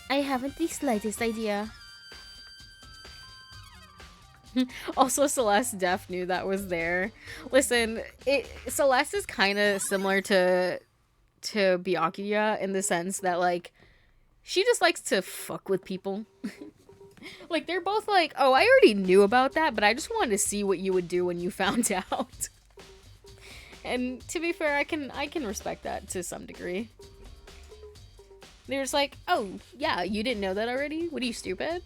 I haven't the slightest idea. Also, Celeste Def knew that was there. Listen, Celeste is kind of similar to Byakuya in the sense that, like, she just likes to fuck with people. Like, they're both like, oh, I already knew about that, but I just wanted to see what you would do when you found out. And to be fair, I can respect that to some degree. They're just like, oh, yeah, you didn't know that already? What are you, stupid?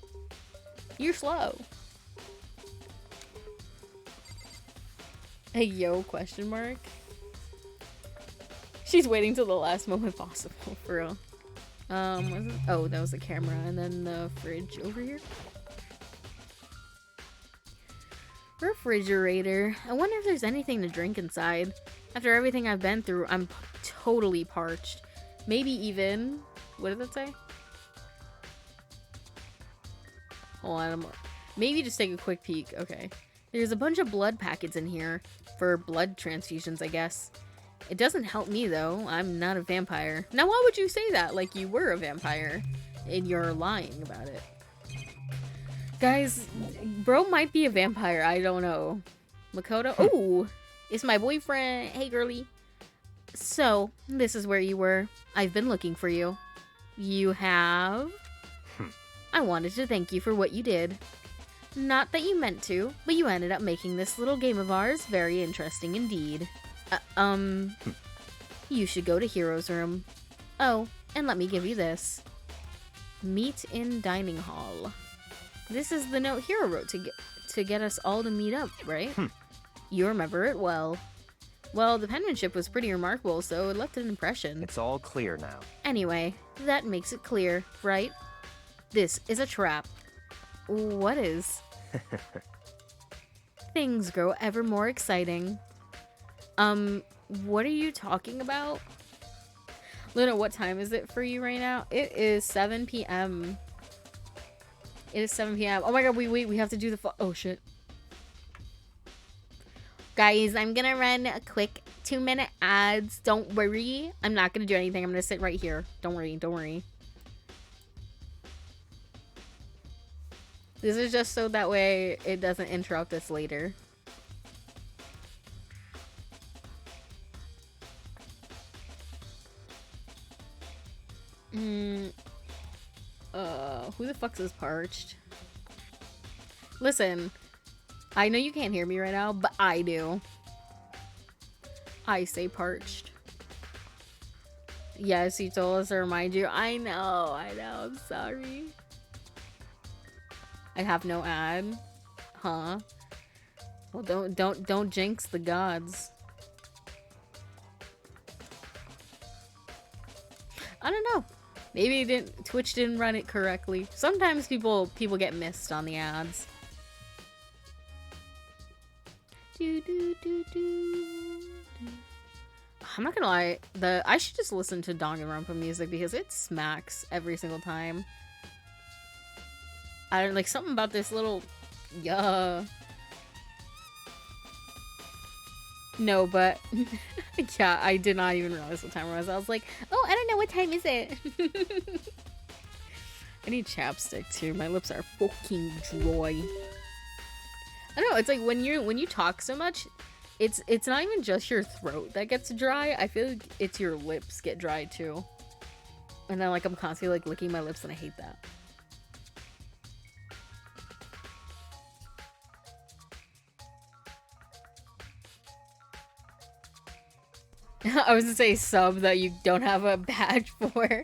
You're slow. Hey, yo, question mark? She's waiting till the last moment possible, for real. Was it? Oh, that was the camera, and then the fridge over here. Refrigerator. I wonder if there's anything to drink inside. After everything I've been through, I'm totally parched. Maybe even... What did that say? Hold on. Maybe just take a quick peek. Okay. There's a bunch of blood packets in here for blood transfusions, I guess. It doesn't help me, though. I'm not a vampire. Now, why would you say that like you were a vampire? And you're lying about it. Guys, bro might be a vampire. I don't know. Makoto? Oh, it's my boyfriend. Hey, girly. So, this is where you were. I've been looking for you. You have? I wanted to thank you for what you did. Not that you meant to, but you ended up making this little game of ours very interesting indeed. You should go to Hero's room. Oh, and let me give you this. Meet in dining hall. This is the note Hero wrote to get us all to meet up, right? You remember it well. Well, the penmanship was pretty remarkable, so it left an impression. It's all clear now. Anyway, that makes it clear, right? This is a trap. What is? Things grow ever more exciting. What are you talking about? Luna, what time is it for you right now? It is 7 p.m. It is 7 p.m. Oh my god, wait, we have to do the oh shit. Guys, I'm gonna run a quick 2-minute ads. Don't worry. I'm not gonna do anything. I'm gonna sit right here. Don't worry, don't worry. This is just so that way it doesn't interrupt us later. Who the fuck is parched? Listen, I know you can't hear me right now, but I do. I say parched. Yes, he told us to remind you. I know, I'm sorry. I have no ad. Huh? Well, don't jinx the gods. I don't know. Maybe Twitch didn't run it correctly. Sometimes people get missed on the ads. I'm not gonna lie, I should just listen to Danganronpa music because it smacks every single time. I don't like something about this little No, but yeah, I did not even realize what time it was. I was like, oh, I don't know what time is it. I need chapstick too. My lips are fucking dry. I don't know, it's like when you talk so much, it's not even just your throat that gets dry. I feel like it's your lips get dry too. And then like I'm constantly like licking my lips and I hate that. I was gonna say sub that you don't have a badge for.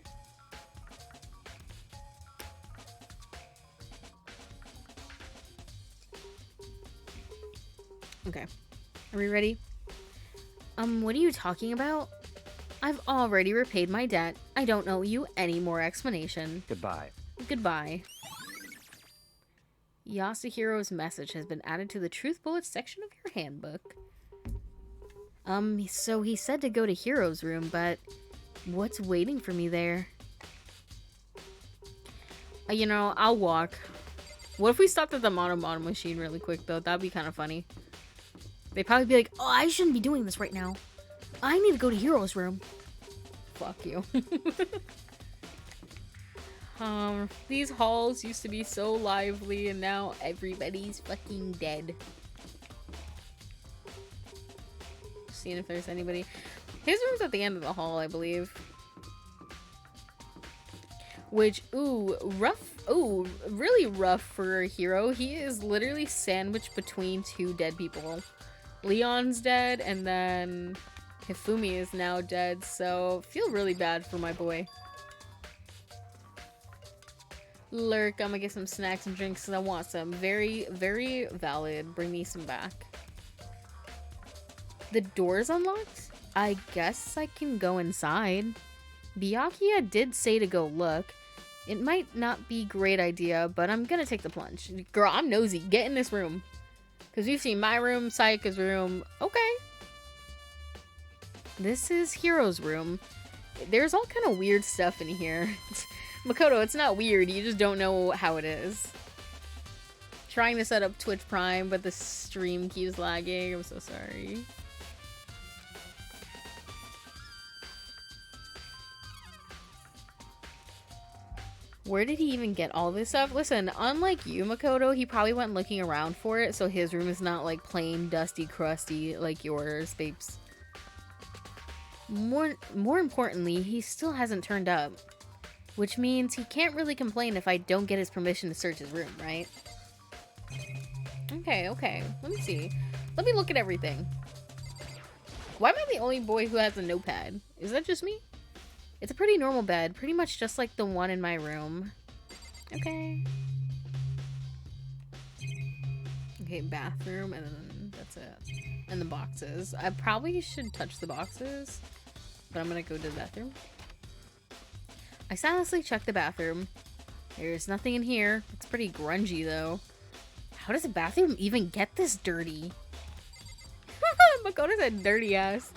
Okay. Are we ready? What are you talking about? I've already repaid my debt. I don't owe you any more explanation. Goodbye. Goodbye. Yasuhiro's message has been added to the Truth Bullets section of your handbook. So he said to go to Hiro's room, but what's waiting for me there? You know, I'll walk. What if we stopped at the mono machine really quick, though? That'd be kind of funny. They'd probably be like, oh, I shouldn't be doing this right now. I need to go to Hiro's room. Fuck you. These halls used to be so lively, and now everybody's fucking dead. Seeing if there's anybody. His room's at the end of the hall, I believe. Which, ooh, rough. Ooh, really rough for Hiro. He is literally sandwiched between two dead people. Leon's dead, and then Hifumi is now dead, so feel really bad for my boy. Lurk, I'm gonna get some snacks and drinks because I want some. Very, very valid. Bring me some back. The door's unlocked? I guess I can go inside. Byakuya did say to go look. It might not be a great idea, but I'm gonna take the plunge. Girl, I'm nosy. Get in this room. Because we've seen my room, Sayaka's room. Okay. This is Hiro's room. There's all kind of weird stuff in here. Makoto, it's not weird. You just don't know how it is. Trying to set up Twitch Prime, but the stream keeps lagging. I'm so sorry. Where did he even get all this stuff? Listen, unlike you, Makoto, he probably went looking around for it, so his room is not like plain, dusty, crusty like yours, babes. More importantly, he still hasn't turned up. Which means he can't really complain if I don't get his permission to search his room, right? Okay, okay. Let me see. Let me look at everything. Why am I the only boy who has a notepad? Is that just me? It's a pretty normal bed, pretty much just like the one in my room. Okay. Okay, bathroom, and then that's it. And the boxes. I probably should touch the boxes, but I'm gonna go to the bathroom. I silently checked the bathroom. There's nothing in here. It's pretty grungy, though. How does a bathroom even get this dirty? Makoto said dirty ass.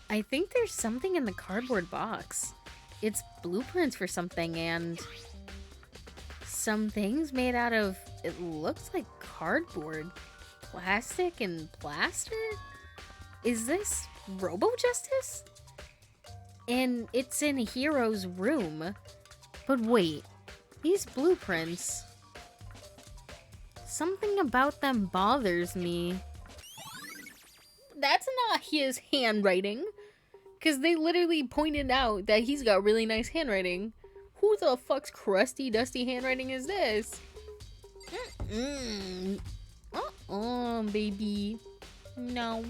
I think there's something in the cardboard box. It's blueprints for something and some things made out of, it looks like cardboard, plastic and plaster? Is this Robo-Justice? And it's in Hiro's room. But wait, These blueprints. Something about them bothers me. That's not his handwriting. Because they literally pointed out that he's got really nice handwriting. Who the fuck's crusty, dusty handwriting is this? Baby. No.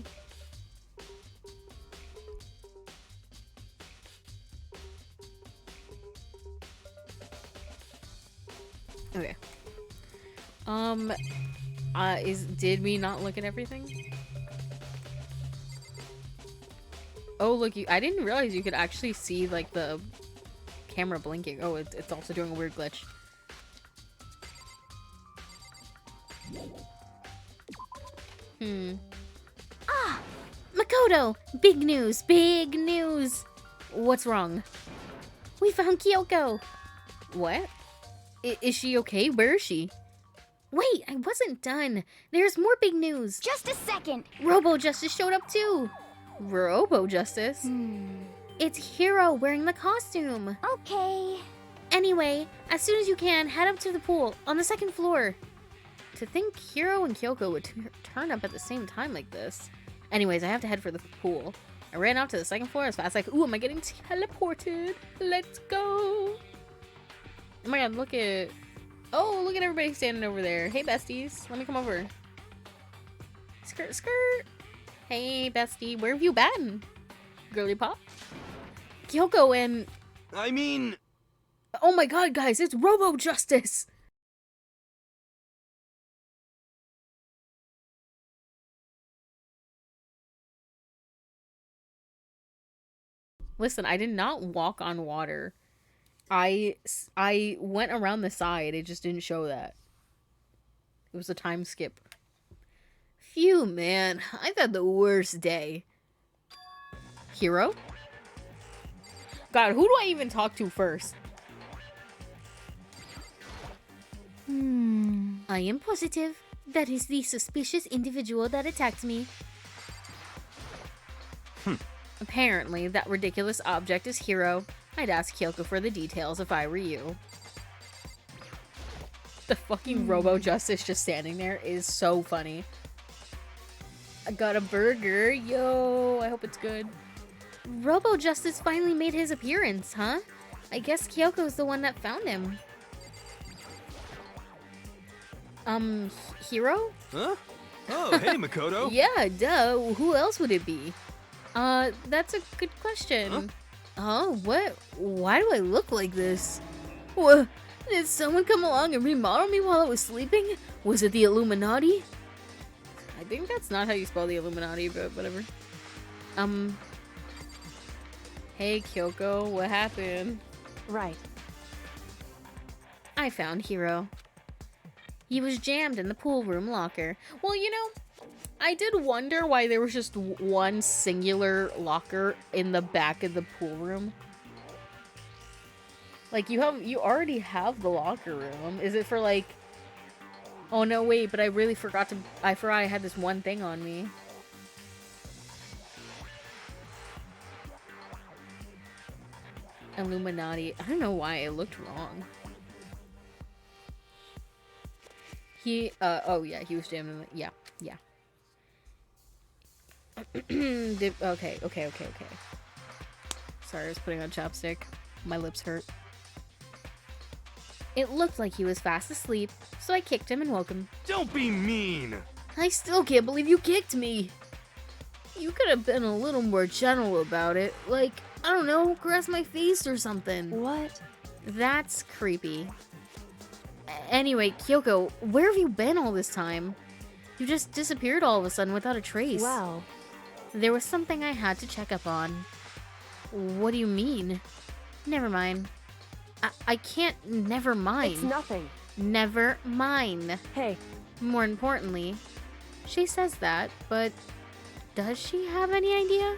Okay. Did we not look at everything? Oh, look, I didn't realize you could actually see, like, the camera blinking. Oh, it's also doing a weird glitch. Ah! Makoto! Big news! Big news! What's wrong? We found Kyoko! What? Is she okay? Where is she? Wait, I wasn't done. There's more big news. Just a second. Robo Justice showed up too. Robo Justice? It's Hiro wearing the costume. Okay. Anyway, as soon as you can, head up to the pool on the second floor. To think Hiro and Kyoko would turn up at the same time like this. Anyways, I have to head for the pool. I ran out to the second floor as fast as I could. Ooh, am I getting teleported? Let's go. Oh my god, look at... Oh, look at everybody standing over there. Hey, besties. Let me come over. Skirt, skirt. Hey, bestie. Where have you been? Girly pop? Kyoko and... I mean... Oh my god, guys. It's Robo Justice. Listen, I did not walk on water. I went around the side. It just didn't show that. It was a time skip. Phew, man. I've had the worst day. Hiro? God, who do I even talk to first? I am positive. That is the suspicious individual that attacked me. Apparently, that ridiculous object is Hiro. I'd ask Kyoko for the details if I were you. The fucking Robo Justice just standing there is so funny. I got a burger. Yo, I hope it's good. Robo Justice finally made his appearance, huh? I guess Kyoko's the one that found him. Hiro? Huh? Oh, hey, Makoto. Yeah, duh. Who else would it be? That's a good question. Oh, what? Why do I look like this? What? Did someone come along and remodel me while I was sleeping? Was it the Illuminati? I think that's not how you spell the Illuminati, but whatever. Hey, Kyoko, what happened? Right. I found Hiro. He was jammed in the pool room locker. Well, you know, I did wonder why there was just one singular locker in the back of the pool room. Like, you already have the locker room. Is it for, like... Oh, no, wait, but I really forgot I forgot I had this one thing on me. Illuminati. I don't know why it looked wrong. Oh yeah, he was jammed in the, yeah. Okay. Sorry, I was putting on chapstick. My lips hurt. It looked like he was fast asleep, so I kicked him and woke him. Don't be mean. I still can't believe you kicked me. You could have been a little more gentle about it. Like, I don't know, caress my face or something. What? That's creepy. Anyway, Kyoko, where have you been all this time? You just disappeared all of a sudden without a trace. Well, There was something I had to check up on. What do you mean? Never mind. I can't never mind. it's nothing. Never mind. Hey, More importantly, she says that, but does she have any idea?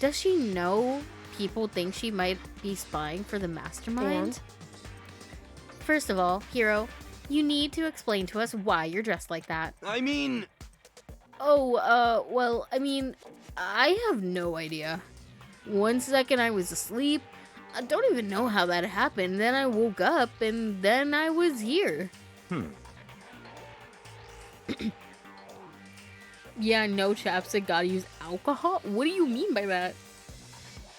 Does she know people think she might be spying for the mastermind? And? First of all, Hiro, you need to explain to us why you're dressed like that. I mean... Oh, well, I mean, I have no idea. One second I was asleep, I don't even know how that happened. Then I woke up and then I was here. Yeah, no chapstick, gotta use alcohol? What do you mean by that?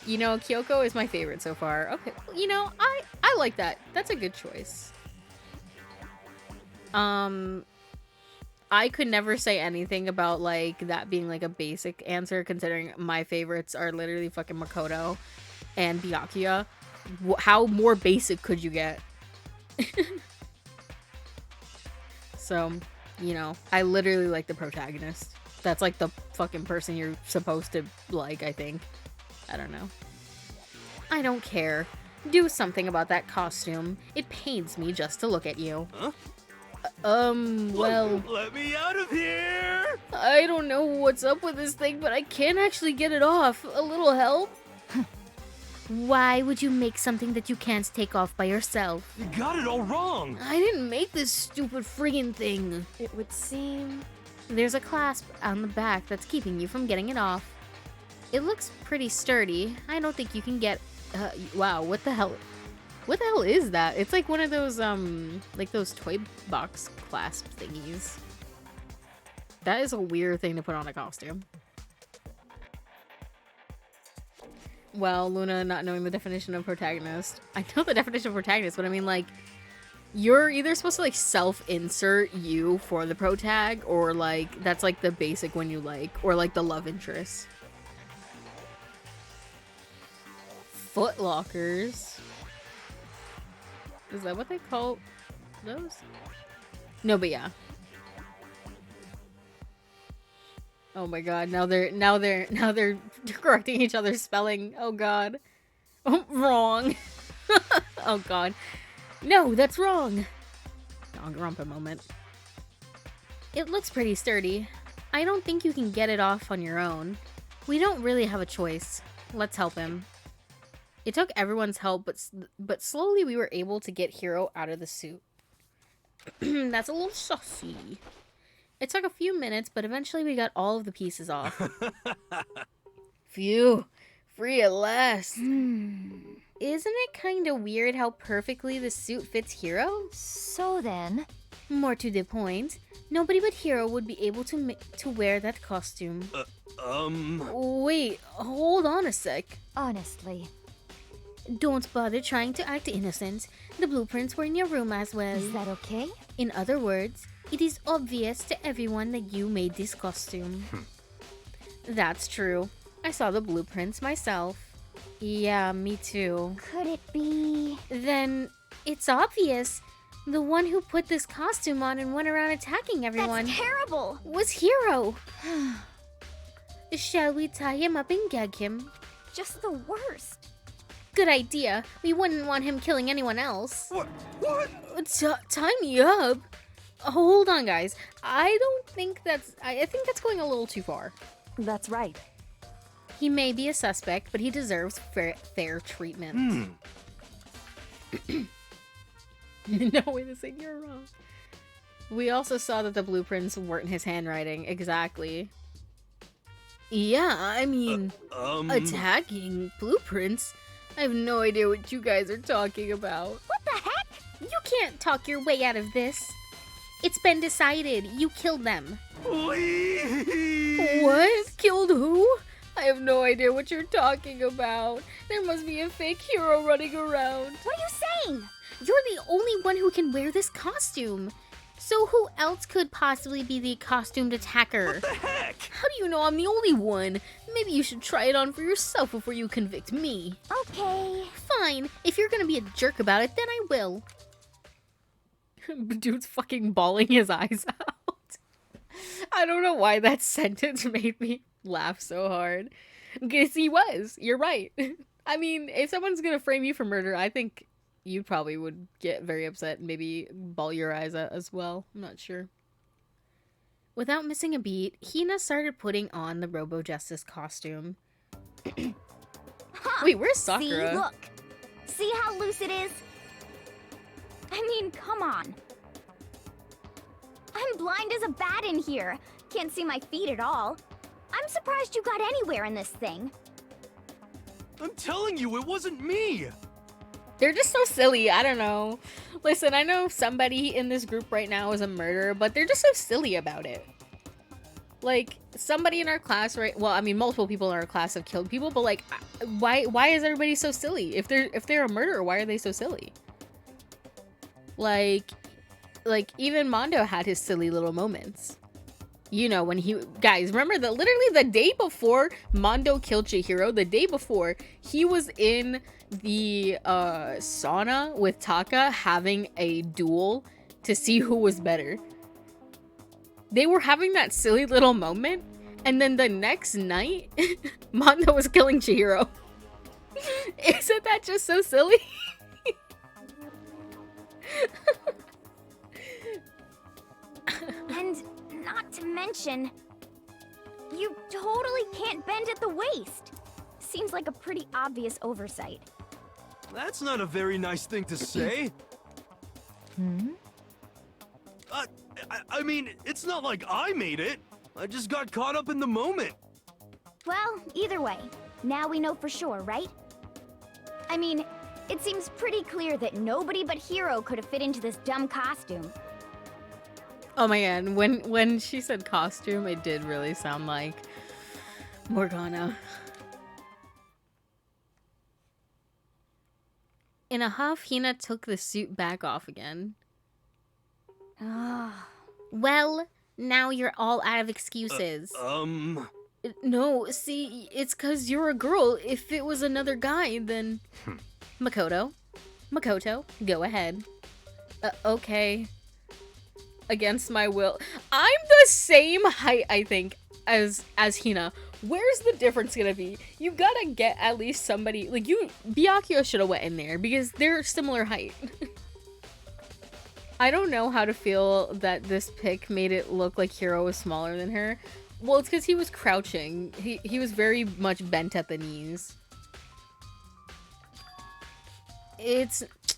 You know, Kyoko is my favorite so far. Okay, you know, I like that. That's a good choice. I could never say anything about, like, that being, like, a basic answer, considering my favorites are literally fucking Makoto and Byakuya. How more basic could you get? So, you know, I literally like the protagonist. That's, like, the fucking person you're supposed to like, I think. I don't know. I don't care. Do something about that costume. It pains me just to look at you. Huh? Well... Let me out of here! I don't know what's up with this thing, but I can't actually get it off. A little help? Why would you make something that you can't take off by yourself? You got it all wrong! I didn't make this stupid friggin' thing. It would seem... There's a clasp on the back that's keeping you from getting it off. It looks pretty sturdy. I don't think you can get... wow, what the hell? What the hell is that? It's like one of those, like those toy box clasp thingies. That is a weird thing to put on a costume. Well, Luna not knowing the definition of protagonist. I know the definition of protagonist, but I mean, like, you're either supposed to, like, self-insert you for the protag, or, like, that's, like, the basic one you like, or, like, the love interest. Footlockers. Is that what they call those? No, but yeah. Oh my god, now they're correcting each other's spelling. Oh god. Oh, wrong. Oh god. No, that's wrong. Danganronpa moment. It looks pretty sturdy. I don't think you can get it off on your own. We don't really have a choice. Let's help him. It took everyone's help, but slowly we were able to get Hiro out of the suit. That's a little saucy. It took a few minutes, but eventually we got all of the pieces off. Phew, free at last. Isn't it kind of weird how perfectly the suit fits Hiro? So then... More to the point, nobody but Hiro would be able to wear that costume. Wait, hold on a sec. Honestly. Don't bother trying to act innocent. The blueprints were in your room as well. Is that okay? In other words, it is obvious to everyone that you made this costume. That's true. I saw the blueprints myself. Yeah, me too. Could it be... Then it's obvious. The one who put this costume on and went around attacking everyone That's terrible! was Hiro. Shall we tie him up and gag him? Just the worst. Good idea. We wouldn't want him killing anyone else. What? Tie me up? Hold on, guys. I think that's going a little too far. That's right. He may be a suspect, but he deserves fair treatment. No way to say you're wrong. We also saw that the blueprints weren't his handwriting. Exactly. Yeah, I mean, attacking blueprints? I have no idea what you guys are talking about. What the heck? You can't talk your way out of this. It's been decided. You killed them. Please! What? Killed who? I have no idea what you're talking about. There must be a fake hero running around. What are you saying? You're the only one who can wear this costume. So who else could possibly be the costumed attacker? What the heck? How do you know I'm the only one? Maybe you should try it on for yourself before you convict me. Okay. Fine. If you're gonna be a jerk about it, then I will. Dude's fucking bawling his eyes out. I don't know why that sentence made me laugh so hard. Because he was. You're right. I mean, if someone's gonna frame you for murder, I think you probably would get very upset and maybe bawl your eyes out as well. I'm not sure. Without missing a beat, Hina started putting on the Robo Justice costume. Huh. Wait, where's Sakura? See, look. See how loose it is? I mean, come on. I'm blind as a bat in here. Can't see my feet at all. I'm surprised you got anywhere in this thing. I'm telling you, it wasn't me! They're just so silly. I don't know. Listen, I know somebody in this group right now is a murderer, but they're just so silly about it. Like, somebody in our class, right? Well, I mean, multiple people in our class have killed people, but like, why is everybody so silly? If they're a murderer, why are they so silly? Like even Mondo had his silly little moments. You know, when guys, remember that literally the day before Mondo killed Chihiro, the day before, he was in the sauna with Taka having a duel to see who was better. They were having that silly little moment, and then the next night, Mondo was killing Chihiro. Isn't that just so silly? And not to mention, you totally can't bend at the waist. Seems like a pretty obvious oversight. That's not a very nice thing to say. I mean, it's not like I made it. I just got caught up in the moment. Well, either way, now we know for sure, right? I mean, it seems pretty clear that nobody but Hiro could have fit into this dumb costume. Oh my god, when she said costume, it did really sound like Morgana. In a huff, Hina took the suit back off again. Well, now you're all out of excuses. No, see, it's cause you're a girl. If it was another guy, then... Makoto, go ahead. Okay. Against my will. I'm the same height, I think, as Hina. Where's the difference gonna be? You gotta get at least somebody... Like, Byakuya should have went in there, because they're similar height. I don't know how to feel that this pic made it look like Hiro was smaller than her. Well, it's because he was crouching. He was very much bent at the knees. Why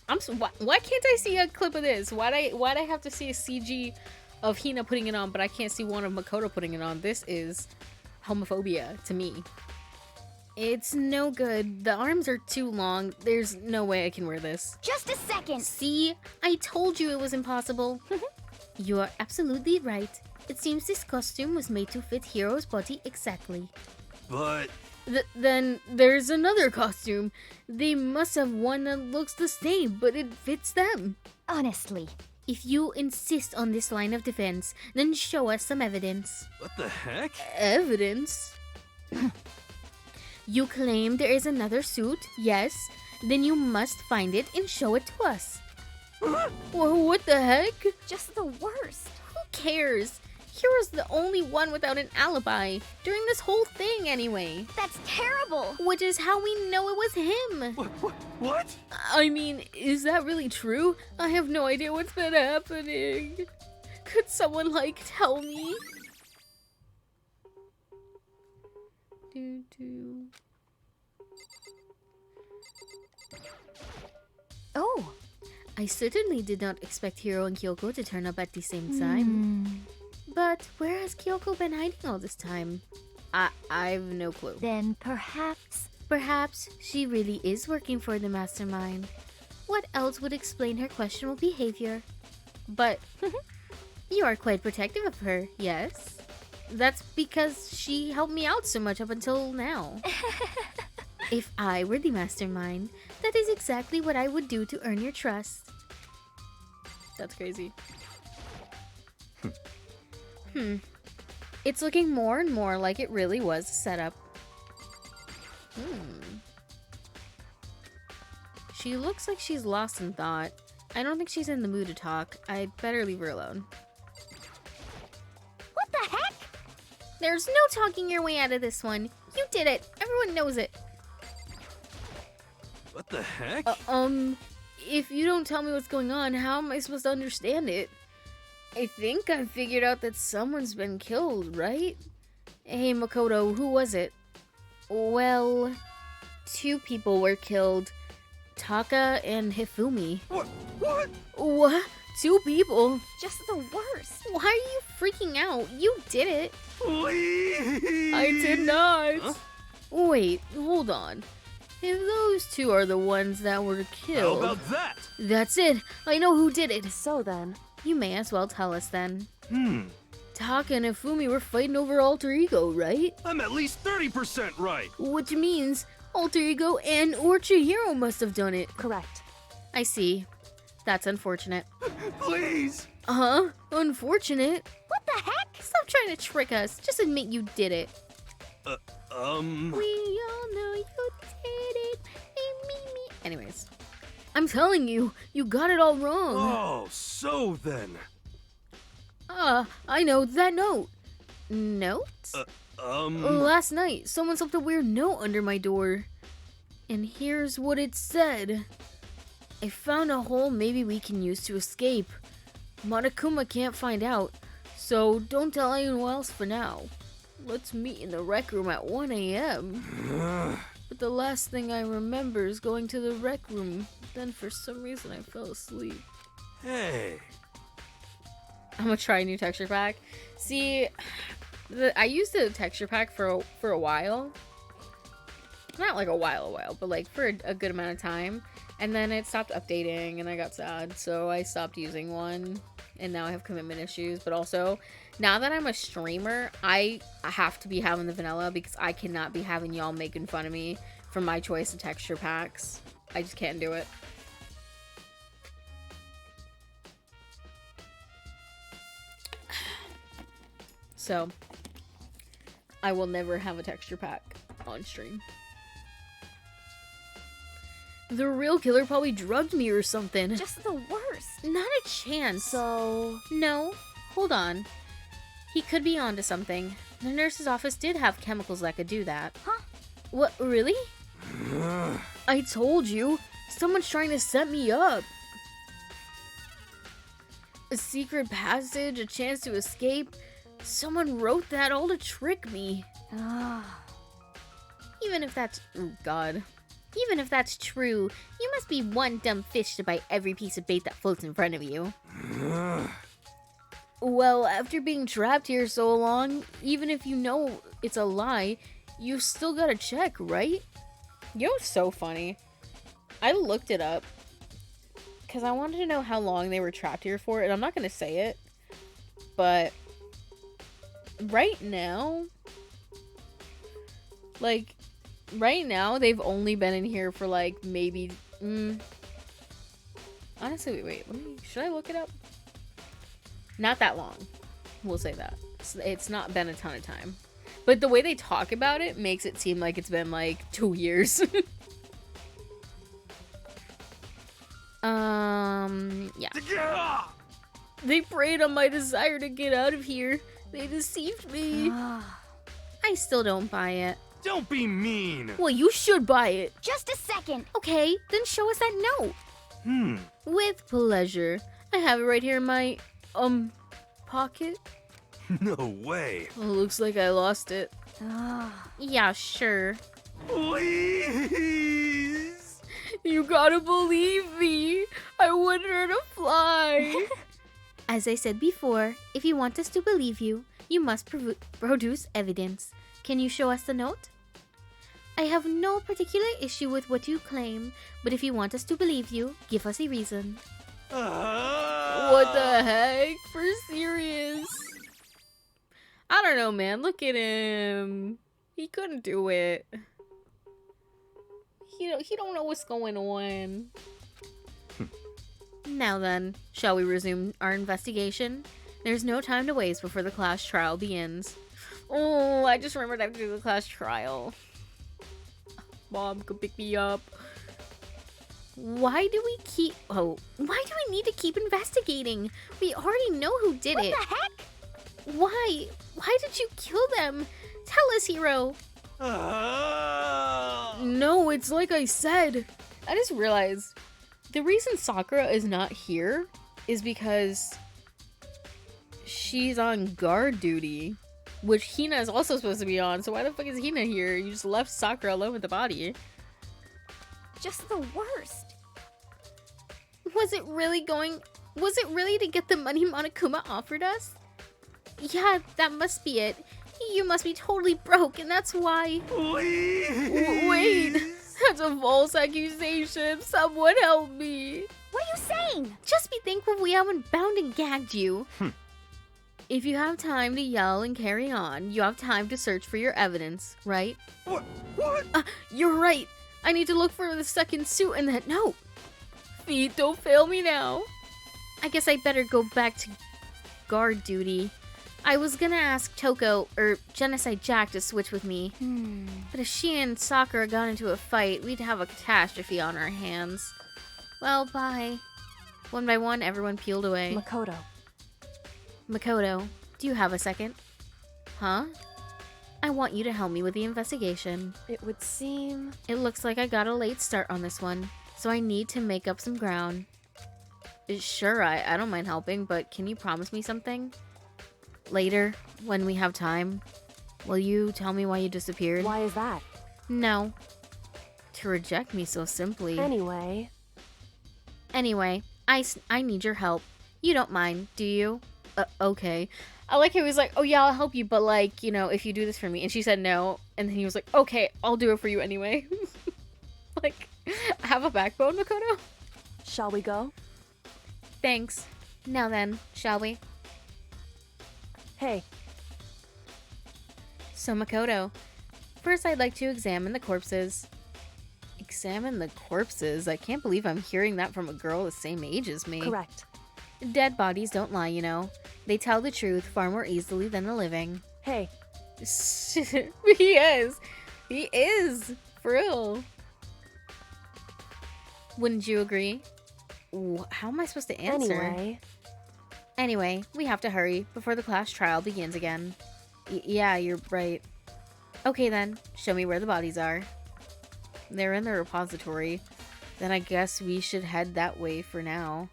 can't I see a clip of this? Why'd I have to see a CG of Hina putting it on, but I can't see one of Makoto putting it on? This is homophobia to me. It's no good. The arms are too long. There's no way I can wear this. Just a second! See? I told you it was impossible. You are absolutely right. It seems this costume was made to fit Hiro's body exactly. But... Then there's another costume. They must have one that looks the same, but it fits them. Honestly. If you insist on this line of defense, then show us some evidence. what the heck? Evidence? You claim there is another suit, yes? Then you must find it and show it to us. Well, what the heck? Just the worst. Who cares? Hiro's the only one without an alibi. During this whole thing, anyway. That's terrible! Which is how we know it was him. What? I mean, is that really true? I have no idea what's been happening. Could someone, like, tell me? Oh. I certainly did not expect Hiro and Kyoko to turn up at the same time. But where has Kyoko been hiding all this time? I've no clue. Then perhaps... Perhaps she really is working for the mastermind. What else would explain her questionable behavior? But you are quite protective of her, yes? That's because she helped me out so much up until now. If I were the mastermind, that is exactly what I would do to earn your trust. That's crazy. It's looking more and more like it really was a setup. She looks like she's lost in thought. I don't think she's in the mood to talk. I'd better leave her alone. What the heck? There's no talking your way out of this one. You did it. Everyone knows it. What the heck? If you don't tell me what's going on, how am I supposed to understand it? I think I figured out that someone's been killed, right? Hey, Makoto, who was it? Well, 2 people were killed. Taka and Hifumi. What? What? 2 people? Just the worst. Why are you freaking out? You did it. Please! I did not. Huh? Wait, hold on. If those two are the ones that were How killed, about that? that's it. I know who did it. So then, You may as well tell us then. Hmm. Taka and Ifumi were fighting over alter ego, right? I'm at least 30% right. Which means alter ego and or Chihiro must have done it. correct. I see. That's unfortunate. Please. Huh? Unfortunate? What the heck? Stop trying to trick us. Just admit you did it. We all know you did it. Me. Anyways. I'm telling you, you got it all wrong. Oh, so then. I know that note. Note? Last night, someone slipped a weird note under my door. And here's what it said. I found a hole maybe we can use to escape. Monokuma can't find out, so don't tell anyone else for now. Let's meet in the rec room at 1 a.m. But the last thing I remember is going to the rec room. Then for some reason I fell asleep. Hey. I'm gonna try a new texture pack. See, I used the texture pack for a while. Not like a while, but like for a good amount of time. And then it stopped updating and I got sad. So I stopped using one. And now I have commitment issues. But also, now that I'm a streamer, I have to be having the vanilla because I cannot be having y'all making fun of me for my choice of texture packs. I just can't do it. So, I will never have a texture pack on stream. The real killer probably drugged me or something. Just the worst. Not a chance. So, No, hold on. He could be onto something. The nurse's office did have chemicals that could do that. Huh? What, really? I told you. Someone's trying to set me up. A secret passage, a chance to escape. Someone wrote that all to trick me. Even if that's... Oh, God. Even if that's true, you must be one dumb fish to bite every piece of bait that floats in front of you. Well, after being trapped here so long, even if you know it's a lie, you still gotta check, right? You know what's so funny? I looked it up because I wanted to know how long they were trapped here for, and I'm not gonna say it, but right now, they've only been in here for like maybe honestly, wait, should I look it up? Not that long, we'll say that. It's not been a ton of time, but the way they talk about it makes it seem like it's been like 2 years. Yeah. They preyed on my desire to get out of here. They deceived me. I still don't buy it. Don't be mean. Well, you should buy it. Just a second. Okay, then show us that note. With pleasure. I have it right here in my, pocket. No way. Looks like I lost it. Yeah, sure. Please. You gotta believe me. I wouldn't hurt a fly. As I said before, if you want us to believe you, you must produce evidence. Can you show us the note? I have no particular issue with what you claim, but if you want us to believe you, give us a reason. What the heck? For serious? I don't know, man. Look at him. He couldn't do it. He don't know what's going on. Now then, shall we resume our investigation? There's no time to waste before the class trial begins. Oh, I just remembered I have to do the class trial. Mom could pick me up. Why do we need to keep investigating? We already know who did it. What the heck? Why? Why did you kill them? Tell us, Hiro. No, it's like I said. I just realized the reason Sakura is not here is because she's on guard duty, which Hina is also supposed to be on. So why the fuck is Hina here? You just left Sakura alone with the body. Just the worst. Was it really to get the money Monokuma offered us? Yeah, that must be it. You must be totally broke, and that's why. Please. Wait, That's a false accusation. Someone help me. What are you saying? Just be thankful we haven't bound and gagged you. If you have time to yell and carry on, you have time to search for your evidence, right? What? What? You're right. I need to look for the second suit in that note. Feet, don't fail me now. I guess I better go back to guard duty. I was gonna ask Toko or Genocide Jack to switch with me. But if she and Sakura got into a fight, we'd have a catastrophe on our hands. Well, bye. One by one, everyone peeled away. Makoto. Makoto, do you have a second? Huh? I want you to help me with the investigation. It would seem... It looks like I got a late start on this one, so I need to make up some ground. Sure, I don't mind helping, but can you promise me something? Later, when we have time, will you tell me why you disappeared? Why is that? No. To reject me so simply. Anyway, I need your help. You don't mind, do you? Okay. I like how he was like, oh yeah, I'll help you, but like, you know, if you do this for me. And she said no. And then he was like, okay, I'll do it for you anyway. Like, have a backbone, Makoto? shall we go? Thanks. Now then, shall we? Hey, So, Makoto, first I'd like to examine the corpses. Examine the corpses? I can't believe I'm hearing that from a girl the same age as me. correct. Dead bodies don't lie, you know. They tell the truth far more easily than the living. Hey, He is. He is. For real. Wouldn't you agree? How am I supposed to answer? Anyway, we have to hurry before the class trial begins again. Yeah, you're right. Okay then, show me where the bodies are. They're in the repository. Then I guess we should head that way for now.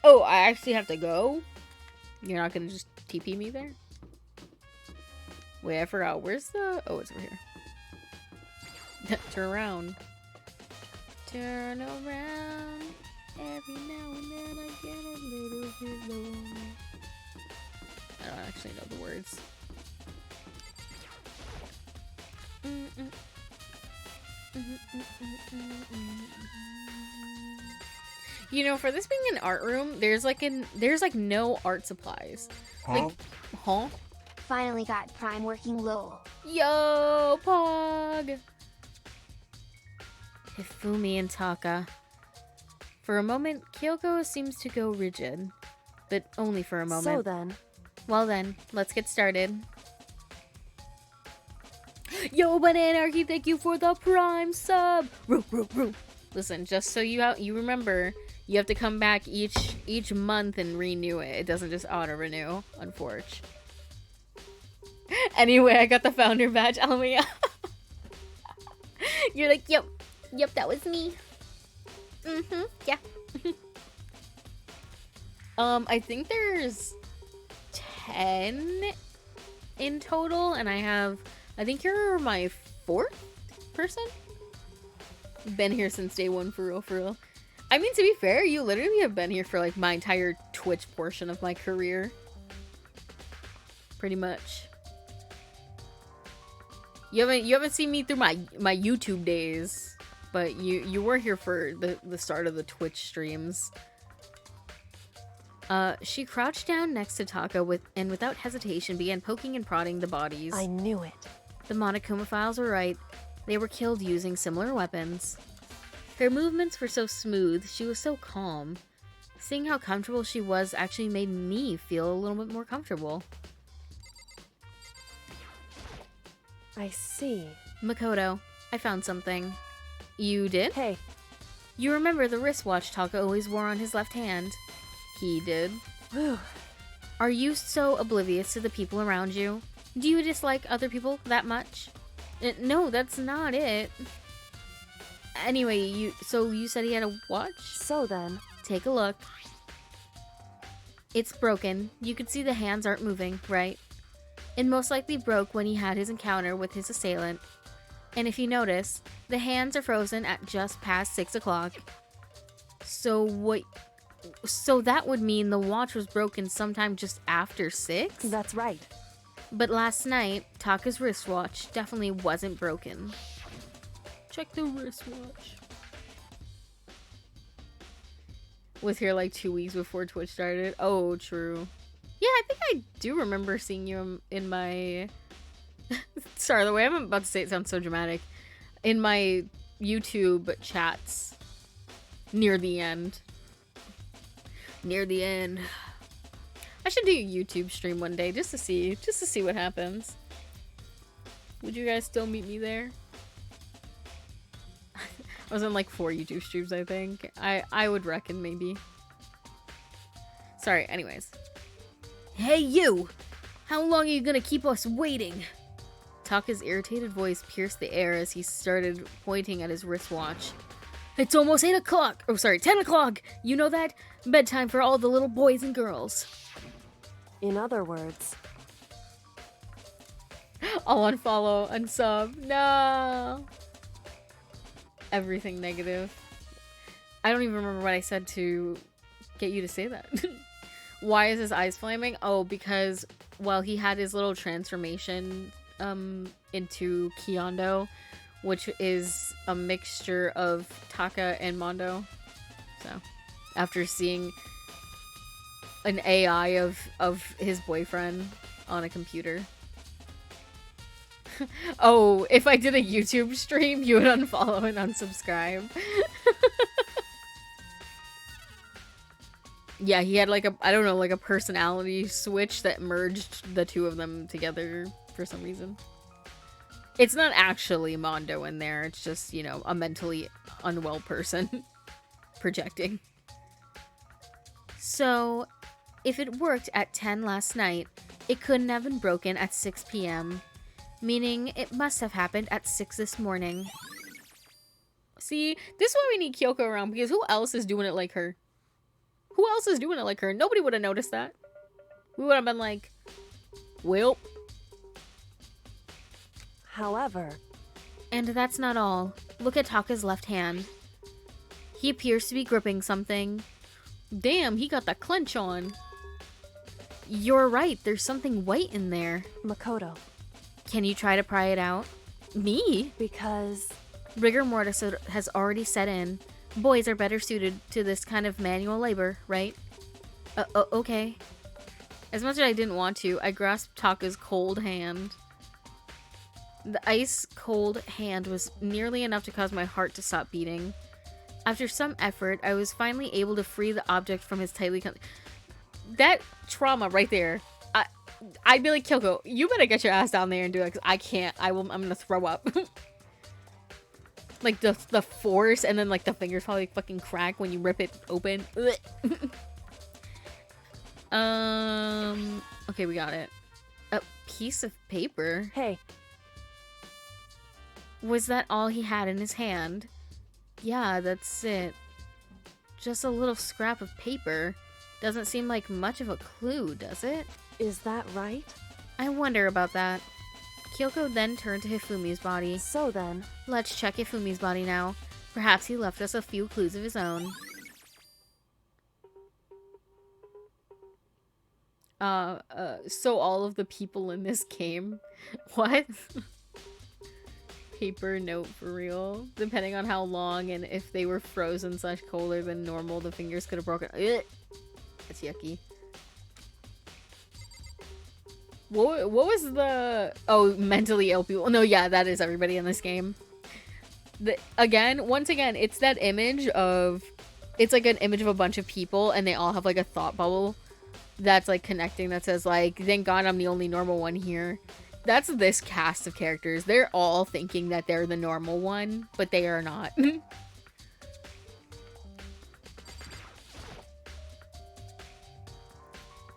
Oh, I actually have to go? You're not gonna just TP me there? Wait, I forgot. Where's the... Oh, it's over here. Turn around. Turn around. Every now and then I get a little bit low. I don't actually know the words. You know, for this being an art room, there's like no art supplies. Like, huh? Finally got Prime working low. Yo, Pog! Hifumi and Taka. For a moment, Kyoko seems to go rigid. But only for a moment. so then, Well then, let's get started. Yo, Bananarchy, thank you for the Prime sub! Roo, roo, roo. Listen, just so you remember, you have to come back each month and renew it. It doesn't just auto-renew, unfortunately. Anyway, I got the founder badge. Almia. You're like, yep, that was me. Yeah. I think there's 10 in total, and I think you're my 4th person. Been here since day one, for real. I mean, to be fair, you literally have been here for like my entire Twitch portion of my career. Pretty much. You haven't seen me through my YouTube days, but you were here for the start of the Twitch streams. She crouched down next to Taka and without hesitation began poking and prodding the bodies. I knew it. The Monokuma files were right. They were killed using similar weapons. Her movements were so smooth, she was so calm. Seeing how comfortable she was actually made me feel a little bit more comfortable. I see. Makoto, I found something. You did? Hey, You remember the wristwatch Taka always wore on his left hand? He did. whew. Are you so oblivious to the people around you? Do you dislike other people that much? No, that's not it. Anyway, you said he had a watch? So then, Take a look. It's broken. You can see the hands aren't moving, right? It most likely broke when he had his encounter with his assailant. And if you notice, the hands are frozen at just past 6 o'clock. So that would mean the watch was broken sometime just after 6? that's right. But last night, Taka's wristwatch definitely wasn't broken. Check the wristwatch. Was here like 2 weeks before Twitch started. Oh, true. Yeah, I think I do remember seeing you in my... Sorry, the way I'm about to say it sounds so dramatic. In my YouTube chats. Near the end. Near the end. I should do a YouTube stream one day just to see what happens. Would you guys still meet me there? I was in like 4 YouTube streams, I think. I would reckon maybe. Sorry, anyways. Hey you! How long are you gonna keep us waiting? Taka's irritated voice pierced the air as he started pointing at his wristwatch. It's almost 8 o'clock! Oh, sorry, 10 o'clock! You know that? Bedtime for all the little boys and girls. In other words, I'll unfollow, unsub. No! Everything negative. I don't even remember what I said to get you to say that. Why is his eyes flaming? Oh, because, well, he had his little transformation into Kyondo, which is a mixture of Taka and Mondo. So, after seeing an AI of his boyfriend on a computer. Oh, if I did a YouTube stream, you would unfollow and unsubscribe. Yeah, he had like a, I don't know, like a personality switch that merged the two of them together for some reason. It's not actually Mondo in there, it's just, you know, a mentally unwell person projecting. So, if it worked at 10 last night, it couldn't have been broken at 6 p.m., meaning it must have happened at 6 this morning. See, this is why we need Kyoko around, because who else is doing it like her? Who else is doing it like her? Nobody would have noticed that. We would have been like, well. however, And that's not all. Look at Taka's left hand. He appears to be gripping something. Damn, he got the clench on. You're right, there's something white in there. Makoto, Can you try to pry it out? Me? because Rigor mortis has already set in. Boys are better suited to this kind of manual labor, right? Okay. As much as I didn't want to, I grasped Taka's cold hand. The ice-cold hand was nearly enough to cause my heart to stop beating. After some effort, I was finally able to free the object from his tightly... That trauma right there. I'd be like, Kyoko, you better get your ass down there and do it, because I can't. I'm gonna throw up. Like, the force, and then, like, the fingers probably fucking crack when you rip it open. Okay, we got it. A piece of paper? hey, Was that all he had in his hand? Yeah, that's it. Just a little scrap of paper. Doesn't seem like much of a clue, does it? is that right? I wonder about that. Kyoko then turned to Hifumi's body. So then, Let's check Hifumi's body now. Perhaps he left us a few clues of his own. So all of the people in this game... What? Paper note for real. Depending on how long and if they were frozen / colder than normal, the fingers could have broken. Ugh. That's yucky. What was the... Oh, mentally ill people. No, yeah, that is everybody in this game. Once again, it's that image of... It's like an image of a bunch of people, and they all have like a thought bubble that's like connecting that says like, thank God I'm the only normal one here. That's this cast of characters. They're all thinking that they're the normal one, but they are not.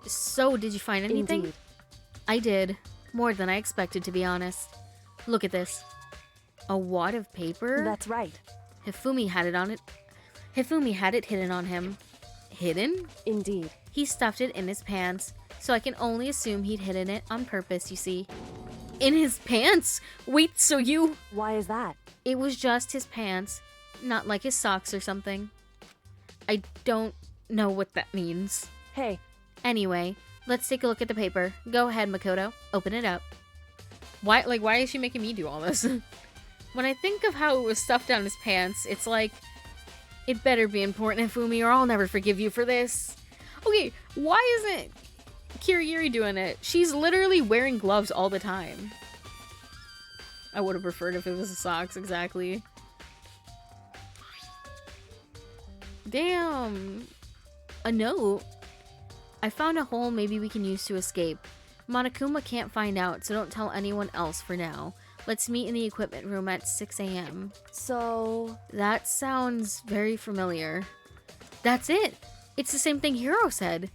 So, did you find anything? indeed. I did. More than I expected, to be honest. Look at this. A wad of paper? That's right. Hifumi had it on it. Hifumi had it hidden on him. Hidden? Indeed. He stuffed it in his pants, so I can only assume he'd hidden it on purpose, you see. In his pants? Wait, so you... Why is that? It was just his pants, not like his socks or something. I don't know what that means. Hey, Anyway, let's take a look at the paper. Go ahead, Makoto. Open it up. Why is she making me do all this? When I think of how it was stuffed down his pants, it's like, it better be important, Ifumi, or I'll never forgive you for this. Okay, why isn't Kirigiri doing it? She's literally wearing gloves all the time. I would have preferred if it was the socks, exactly. Damn. A note. I found a hole maybe we can use to escape. Monokuma can't find out, so don't tell anyone else for now. Let's meet in the equipment room at 6 a.m. So... That sounds very familiar. That's it! It's the same thing Hiro said.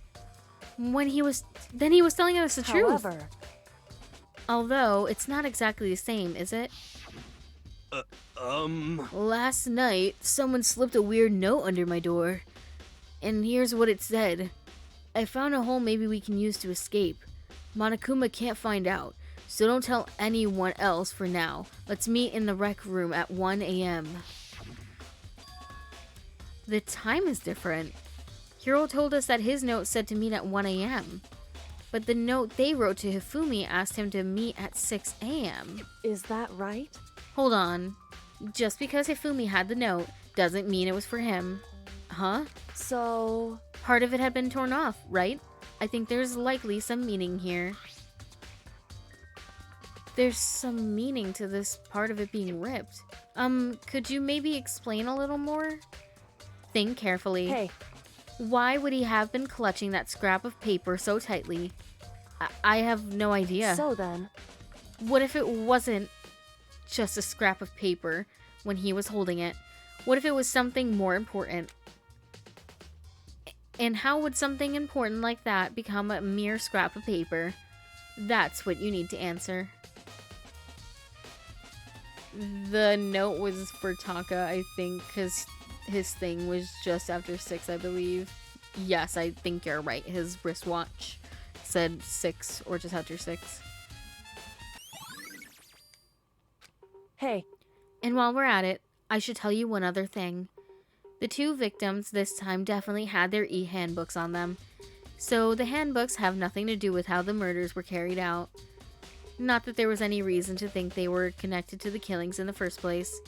Then he was telling us the truth. However... Although, it's not exactly the same, is it? Last night, someone slipped a weird note under my door. And here's what it said. I found a hole maybe we can use to escape. Monokuma can't find out, so don't tell anyone else for now. Let's meet in the rec room at 1 a.m. The time is different. Hiro told us that his note said to meet at 1 a.m. But the note they wrote to Hifumi asked him to meet at 6 a.m. Is that right? Hold on. Just because Hifumi had the note doesn't mean it was for him. Huh? So... Part of it had been torn off, right? I think there's likely some meaning here. There's some meaning to this part of it being ripped. Could you maybe explain a little more? Think carefully. Hey. Why would he have been clutching that scrap of paper so tightly? I have no idea. So then... What if it wasn't just a scrap of paper when he was holding it? What if it was something more important? And how would something important like that become a mere scrap of paper? That's what you need to answer. The note was for Taka, I think, because his thing was just after 6, I believe. Yes, I think you're right. His wristwatch said 6 or just after 6. Hey. And while we're at it, I should tell you one other thing. The 2 victims this time definitely had their e-handbooks on them. So the handbooks have nothing to do with how the murders were carried out. Not that there was any reason to think they were connected to the killings in the first place.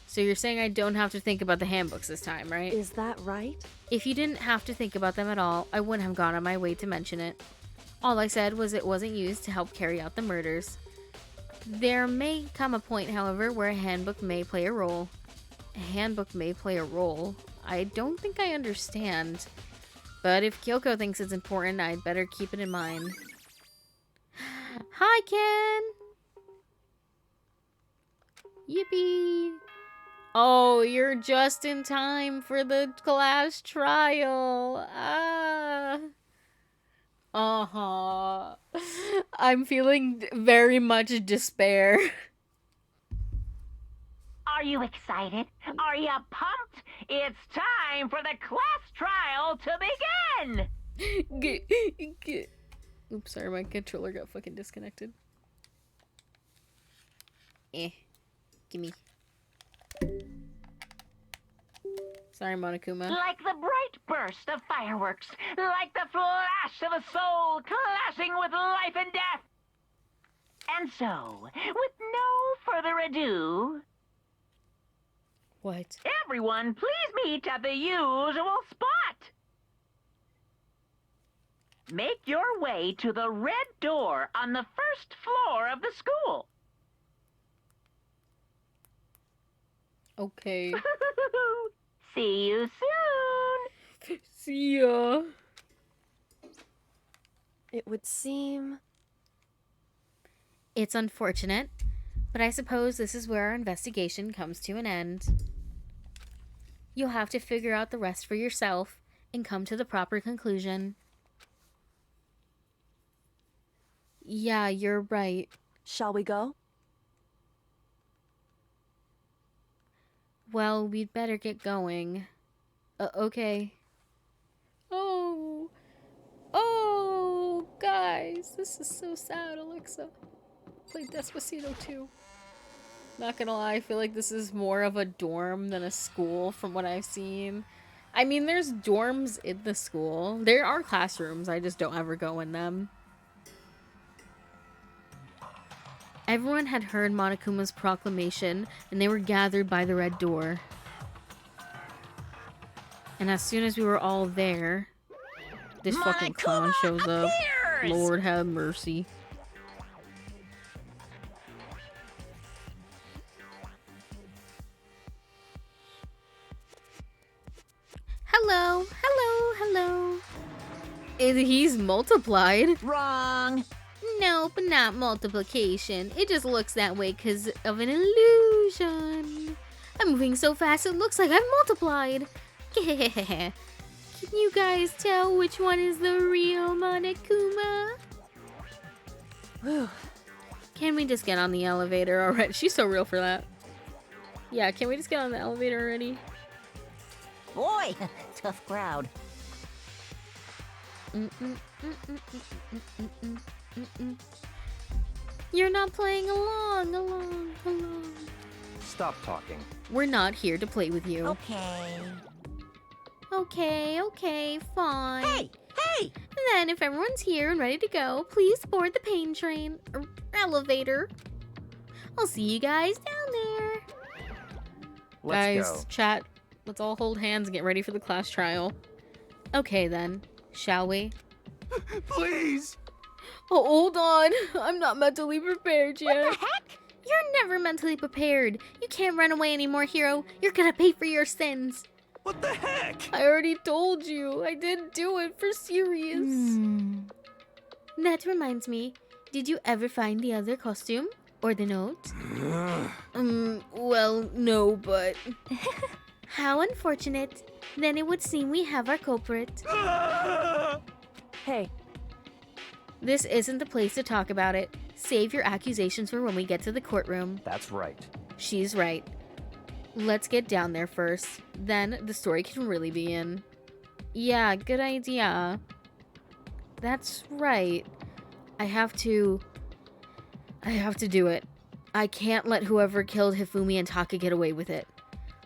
So you're saying I don't have to think about the handbooks this time, right? Is that right? If you didn't have to think about them at all, I wouldn't have gone on my way to mention it. All I said was it wasn't used to help carry out the murders. There may come a point, however, where a handbook may play a role. A handbook may play a role. I don't think I understand. But if Kyoko thinks it's important, I'd better keep it in mind. Hi, Ken! Yippee! Oh, you're just in time for the class trial. Uh-huh. I'm feeling very much despair. Are you excited? Are you pumped? It's time for the class trial to begin! Oops, sorry, my controller got fucking disconnected. Gimme. Sorry, Monokuma. Like the bright burst of fireworks, like the flash of a soul clashing with life and death. And so, with no further ado... What? Everyone, please meet at the usual spot. Make your way to the red door on the first floor of the school. Okay. See you soon. See ya. It would seem... It's unfortunate, but I suppose this is where our investigation comes to an end. You'll have to figure out the rest for yourself and come to the proper conclusion. Yeah, you're right. Shall we go? Well, we'd better get going. Okay. Oh, guys, this is so sad, Alexa. Play Despacito too. Not gonna lie, I feel like this is more of a dorm than a school from what I've seen. I mean, there's dorms in the school. There are classrooms, I just don't ever go in them. Everyone had heard Monokuma's proclamation, and they were gathered by the red door. And as soon as we were all there, this fucking clown shows up. appears! Lord have mercy. Hello, hello, hello. He's multiplied. Wrong. Nope, not multiplication. It just looks that way because of an illusion. I'm moving so fast it looks like I've multiplied. Can you guys tell which one is the real Monokuma? Can we just get on the elevator already? She's so real for that. Yeah, can we just get on the elevator already? Boy, tough crowd. You're not playing along. Stop talking. We're not here to play with you. Okay. Okay, fine. Hey! Then if everyone's here and ready to go, please board the pain train or elevator. I'll see you guys down there. Let's Guys, go. chat, let's all hold hands and get ready for the class trial. Okay then, shall we? Please! Oh, hold on. I'm not mentally prepared yet. What the heck? You're never mentally prepared. You can't run away anymore, hero. You're gonna pay for your sins. What the heck? I already told you. I didn't do it for serious. That reminds me. Did you ever find the other costume? Or the note? Well, no, but... How unfortunate. Then it would seem we have our culprit. Hey, This isn't the place to talk about it. Save your accusations for when we get to the courtroom. That's right. She's right. Let's get down there first. Then the story can really begin. Yeah, good idea. That's right. I have to do it. I can't let whoever killed Hifumi and Taka get away with it.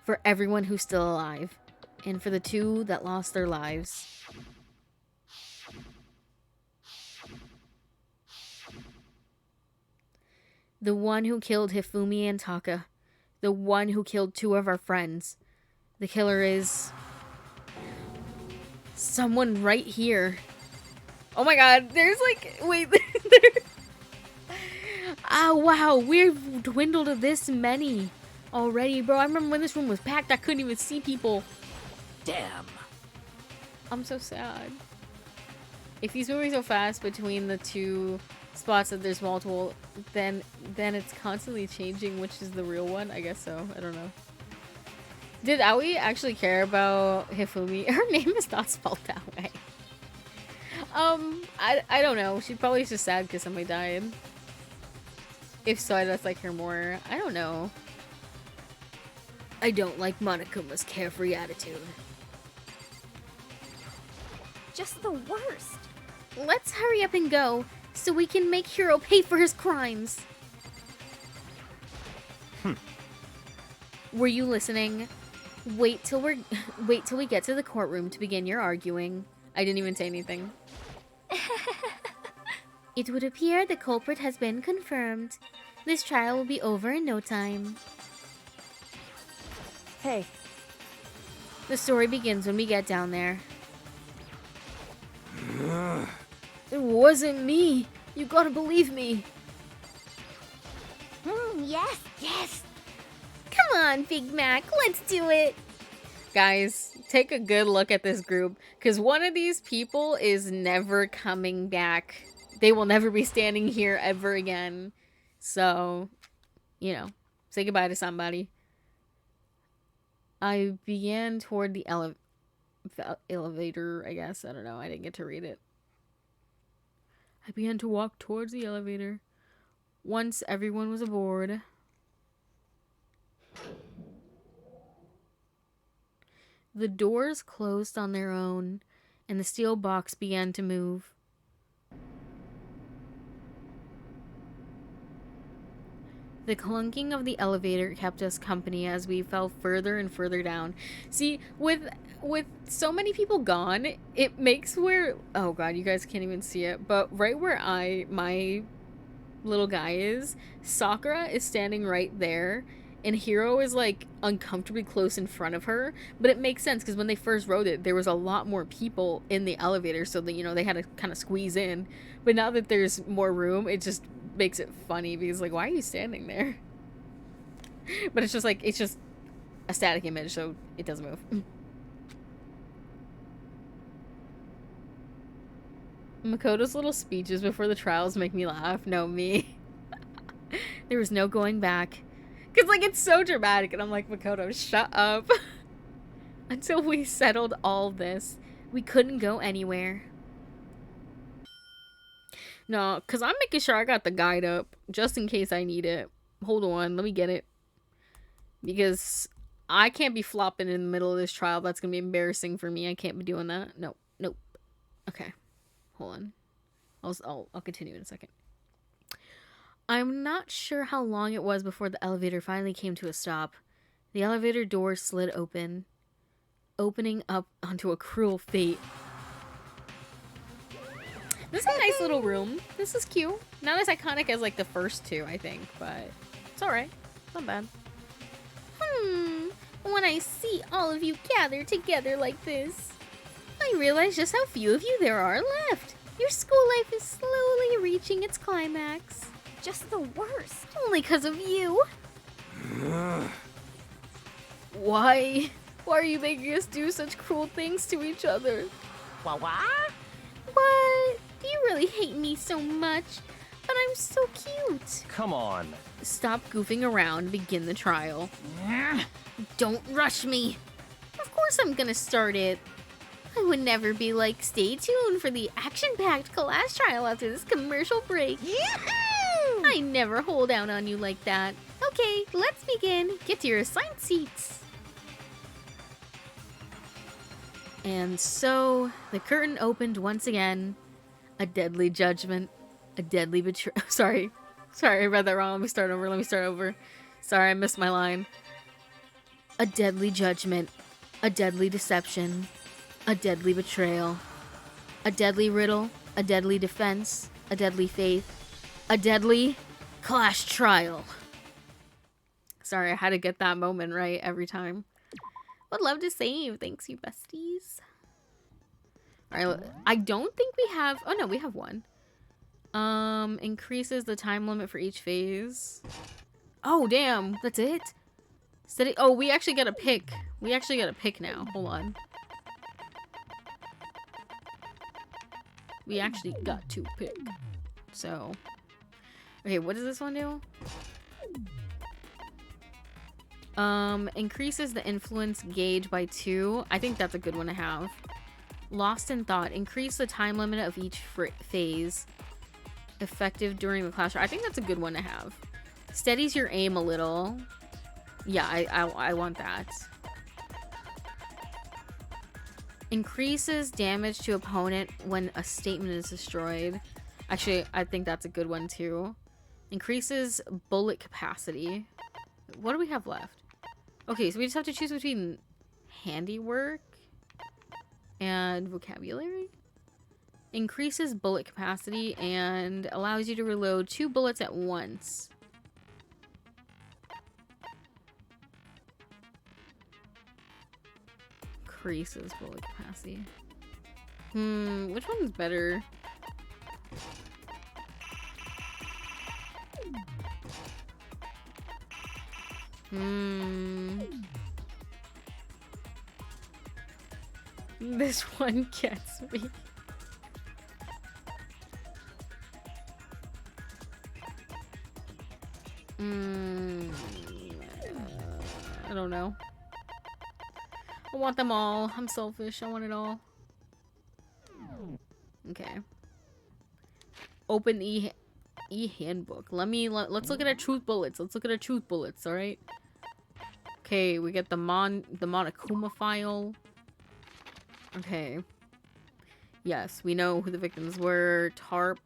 For everyone who's still alive. And for the two that lost their lives. The one who killed Hifumi and Taka. The one who killed two of our friends. The killer is... someone right here. Oh my god, there's like... wait, Ah, wow, we've dwindled to this many already, bro. I remember when this room was packed, I couldn't even see people. Damn. I'm so sad. If he's moving so fast between the two spots that there's multiple, then it's constantly changing which is the real one. I guess so. I don't know. Did Aoi actually care about Hifumi? Her name is not spelled that way. I don't know. She probably is just sad because somebody died. If so, I'd just like her more. I don't know. I don't like Monokuma's carefree attitude. Just the worst. Let's hurry up and go, so we can make Hiro pay for his crimes. Were you listening? Wait till we get to the courtroom to begin your arguing. I didn't even say anything. It would appear the culprit has been confirmed. This trial will be over in no time. hey, The story begins when we get down there. It wasn't me. You gotta believe me. Yes. Come on, Big Mac, let's do it. Guys, take a good look at this group, because one of these people is never coming back. They will never be standing here ever again. So, you know, say goodbye to somebody. I began toward the elevator, I guess. I don't know. I didn't get to read it. I began to walk towards the elevator. Once everyone was aboard. The doors closed on their own, and the steel box began to move. The clunking of the elevator kept us company as we fell further and further down. See, with so many people gone, it makes where... oh god, you guys can't even see it. But right where my little guy is, Sakura is standing right there, and Hiro is like uncomfortably close in front of her. But it makes sense because when they first wrote it, there was a lot more people in the elevator, so that, you know, they had to kind of squeeze in. But now that there's more room, it just makes it funny because, like, why are you standing there? But it's just like, it's just a static image, so it doesn't move. Makoto's little speeches before the trials make me laugh. No, me. There was no going back. Because, like, it's so dramatic, and I'm like, Makoto, shut up. Until we settled all this, we couldn't go anywhere. No, because I'm making sure I got the guide up, just in case I need it. Hold on, let me get it. Because I can't be flopping in the middle of this trial. That's going to be embarrassing for me. I can't be doing that. Nope, nope. Okay, hold on. I'll continue in a second. I'm not sure how long it was before the elevator finally came to a stop. The elevator door slid open, opening up onto a cruel fate. This is a nice little room. This is cute. Not as iconic as like the first two, I think, but it's alright. Not bad. When I see all of you gathered together like this, I realize just how few of you there are left. Your school life is slowly reaching its climax. Just the worst. Only because of you. Why? Why are you making us do such cruel things to each other? What? What? You really hate me so much, but I'm so cute. Come on. Stop goofing around and begin the trial. Don't rush me. Of course I'm gonna start it. I would never be like, stay tuned for the action-packed class trial after this commercial break. Yahoo! I never hold out on you like that. Okay, let's begin. Get to your assigned seats. And so, the curtain opened once again. A deadly judgment. A deadly betrayal. Sorry, I read that wrong. Let me start over. Sorry, I missed my line. A deadly judgment. A deadly deception. A deadly betrayal. A deadly riddle. A deadly defense. A deadly faith. A deadly clash trial. Sorry, I had to get that moment right every time. Would love to save. Thanks, you besties. Alright, I don't think we have... Oh, no, we have one. Increases the time limit for each phase. Oh, damn. That's it? Steady... Oh, we actually got a pick. We actually got a pick now. Hold on. We actually got to pick. So... Okay, what does this one do? Increases the influence gauge by 2. I think that's a good one to have. Lost in thought. Increase the time limit of each phase. Effective during the class. I think that's a good one to have. Steadies your aim a little. Yeah, I want that. Increases damage to opponent when a statement is destroyed. Actually, I think that's a good one too. Increases bullet capacity. What do we have left? Okay, so we just have to choose between handiwork and vocabulary. Increases bullet capacity and allows you to reload 2 bullets at once. Increases bullet capacity. Which one's better? This one gets me. I don't know. I want them all. I'm selfish. I want it all. Okay. Open e-handbook. Let's look at our truth bullets. Let's look at our truth bullets, alright? Okay, we get the Monokuma file. Okay. Yes, we know who the victims were. Tarp.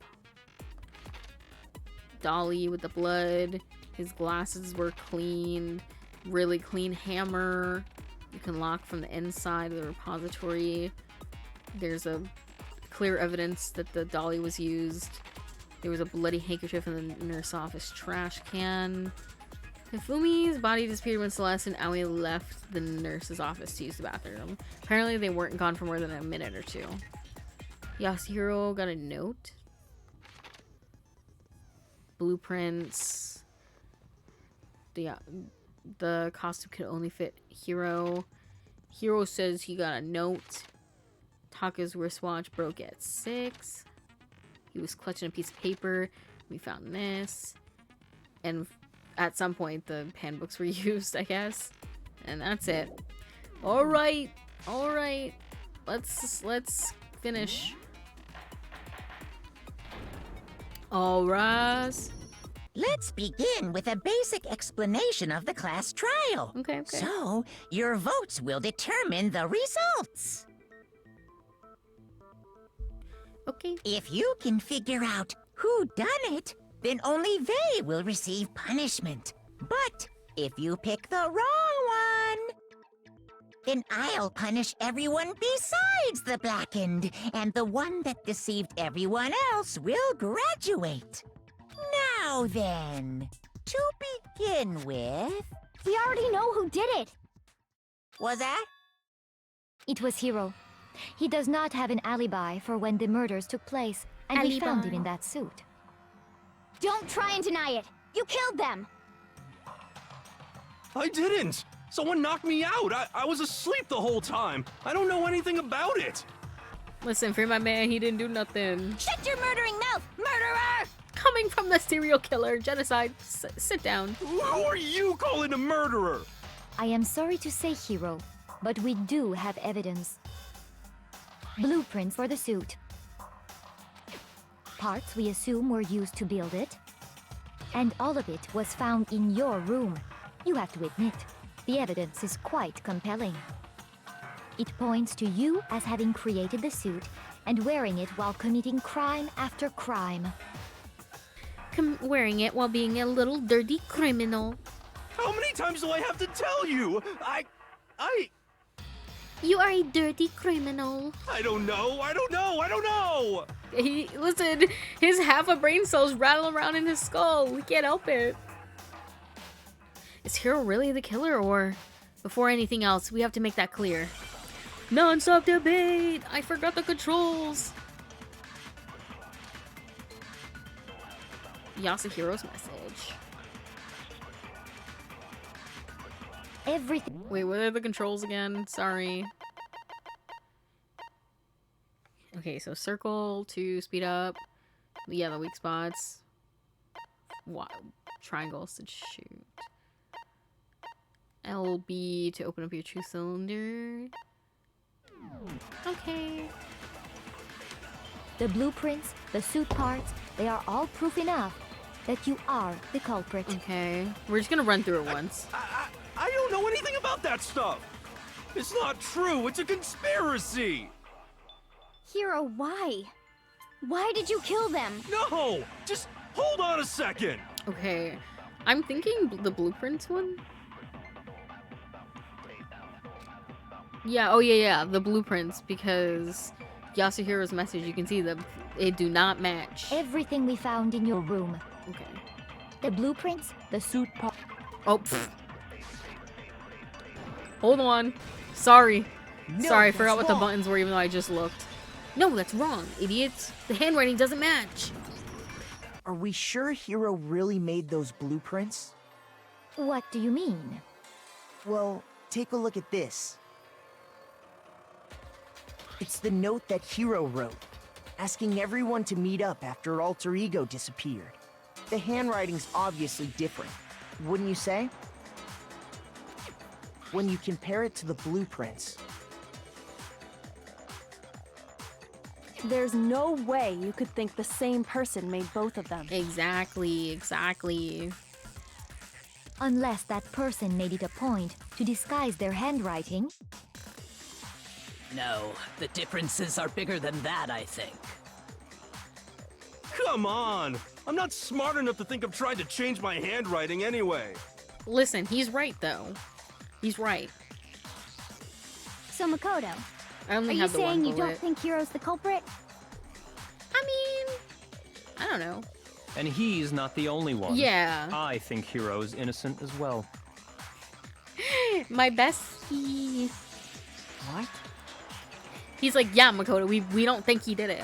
Dolly with the blood. His glasses were cleaned. Really clean hammer. You can lock from the inside of the repository. There's a clear evidence that the dolly was used. There was a bloody handkerchief in the nurse office trash can. Hifumi's body disappeared when Celeste and Aoi left the nurse's office to use the bathroom. Apparently they weren't gone for more than a minute or two. Yasuhiro got a note. Blueprints. The costume could only fit Hiro. Hiro says he got a note. Taka's wristwatch broke at 6. He was clutching a piece of paper. We found this. And at some point, the handbooks were used, I guess. And that's it. Alright. Alright. Let's finish. Alright. Let's begin with a basic explanation of the class trial. Okay. So, your votes will determine the results. Okay. If you can figure out who done it, then only they will receive punishment. But if you pick the wrong one, then I'll punish everyone besides the blackened, and the one that deceived everyone else will graduate. Now then, to begin with... We already know who did it. Was that? It was Hiro. He does not have an alibi for when the murders took place, and we found him in that suit. Don't try and deny it! You killed them! I didn't! Someone knocked me out! I was asleep the whole time! I don't know anything about it! Listen, free my man, he didn't do nothing. Shut your murdering mouth, murderer! Coming from the serial killer, genocide, sit down. Who are you calling a murderer? I am sorry to say, Hiro, but we do have evidence. Blueprints for the suit. Parts we assume were used to build it. And all of it was found in your room. You have to admit, the evidence is quite compelling. It points to you as having created the suit and wearing it while committing crime after crime. Wearing it while being a little dirty criminal. How many times do I have to tell you? You are a dirty criminal. I don't know! Listen, his half a brain cells rattle around in his skull. We can't help it. Is Hiro really the killer, or... Before anything else, we have to make that clear. Non-stop debate! I forgot the controls! Yasuhiro's message. Everything. Wait, what are the controls again? Sorry. Okay, so circle to speed up. Yeah, the weak spots. Triangles to shoot. LB to open up your true cylinder. Okay. The blueprints, the suit parts, they are all proof enough that you are the culprit. Okay. We're just gonna run through it once. I don't know anything about that stuff! It's not true! It's a conspiracy! Hiro, why? Why did you kill them? No! Just hold on a second! Okay. I'm thinking the blueprints one? Yeah, oh yeah, the blueprints, because Yasuhiro's message, you can see that they do not match. Everything we found in your room. Okay. The blueprints, the suit part. Oh, pfft. Hold on. Sorry. No, Sorry, I forgot what that's the wrong. buttons were even though I just looked. No, that's wrong, idiots. The handwriting doesn't match. Are we sure Hiro really made those blueprints? What do you mean? Well, take a look at this. It's the note that Hiro wrote, asking everyone to meet up after Alter Ego disappeared. The handwriting's obviously different, wouldn't you say? When you compare it to the blueprints. There's no way you could think the same person made both of them. Exactly. Unless that person made it a point to disguise their handwriting. No, the differences are bigger than that, I think. Come on! I'm not smart enough to think of trying to change my handwriting anyway. Listen, he's right though. He's right. So Makoto, I only are you have the one saying you bullet. don't think Hiro's the culprit? I mean, I don't know. And he's not the only one. Yeah. I think Hiro's innocent as well. My bestie. What? He's like, yeah, Makoto, we don't think he did it.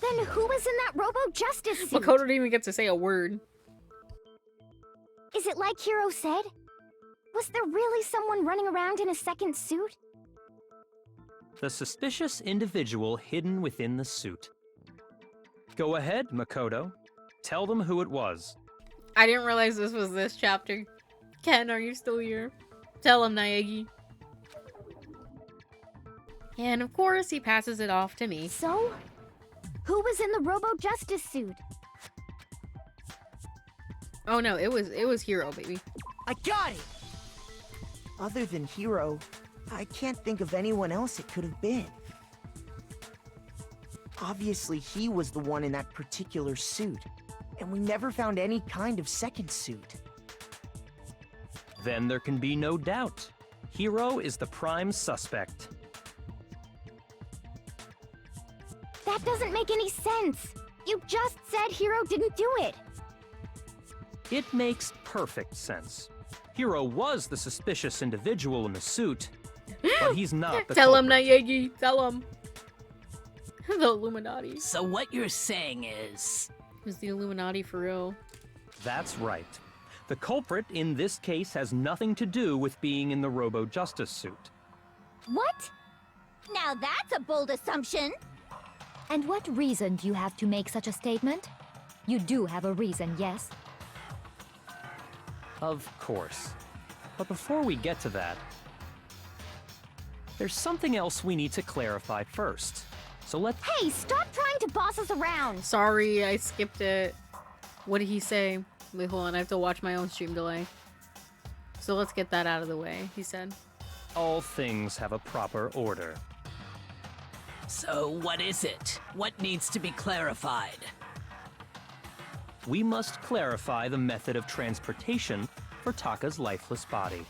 Then who was in that robo-justice suit? Makoto didn't even get to say a word. Is it like Hiro said? Was there really someone running around in a second suit? The suspicious individual hidden within the suit. Go ahead, Makoto. Tell them who it was. I didn't realize this was this chapter. Ken, are you still here? Tell him, Naegi. And of course, he passes it off to me. So, who was in the robo-justice suit? Oh no, it was Hiro, baby. I got it! Other than Hiro, I can't think of anyone else it could have been. Obviously, he was the one in that particular suit, and we never found any kind of second suit. Then there can be no doubt. Hiro is the prime suspect. That doesn't make any sense. You just said Hiro didn't do it. It makes perfect sense. Hiro was the suspicious individual in the suit, but he's not the Tell him, culprit. Naegi. Tell him. The Illuminati. So what you're saying is... It was the Illuminati for real. That's right. The culprit in this case has nothing to do with being in the robo-justice suit. What? Now that's a bold assumption. And what reason do you have to make such a statement? You do have a reason, yes? Of course. But before we get to that, there's something else we need to clarify first. So let's... Hey, stop trying to boss us around! Sorry, I skipped it. What did he say? Wait, hold on, I have to watch my own stream delay. So let's get that out of the way, he said. All things have a proper order. So what is it? What needs to be clarified? We must clarify the method of transportation for Taka's lifeless body.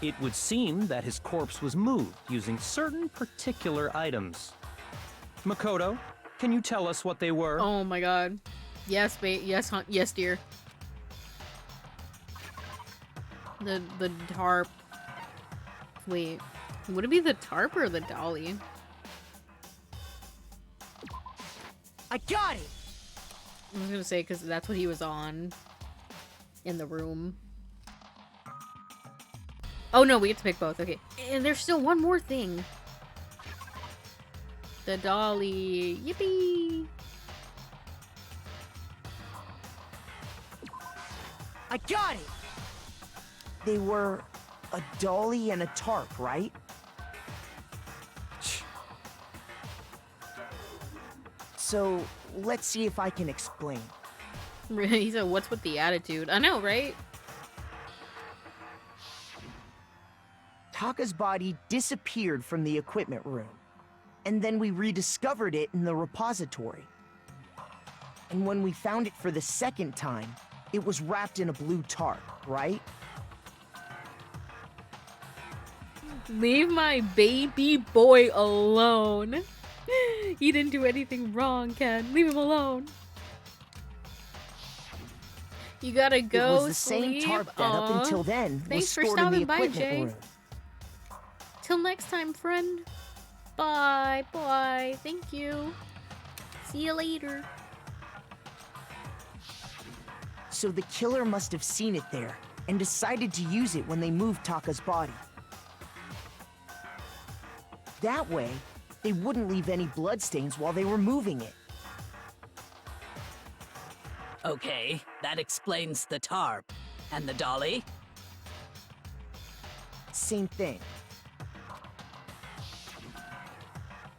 It would seem that his corpse was moved using certain particular items. Makoto, can you tell us what they were? Oh my god. Yes, babe. Yes, yes, dear. The tarp. Wait, would it be the tarp or the dolly? I got it! I was gonna say, because that's what he was on in the room. Oh no, we get to pick both. Okay. And there's still one more thing. The dolly. Yippee! I got it! They were a dolly and a tarp, right? So, let's see if I can explain. He said, what's with the attitude? I know, right? Taka's body disappeared from the equipment room, and then we rediscovered it in the repository. And when we found it for the second time, it was wrapped in a blue tarp, right? Leave my baby boy alone. He didn't do anything wrong, Ken. Leave him alone. You gotta go. It was the same tarp that up until then was Thanks for stored in the stopping by, equipment Jay. room. Till next time, friend. Bye. Bye. Thank you. See you later. So the killer must have seen it there and decided to use it when they moved Taka's body. That way, they wouldn't leave any bloodstains while they were moving it. Okay, that explains the tarp. And the dolly? Same thing.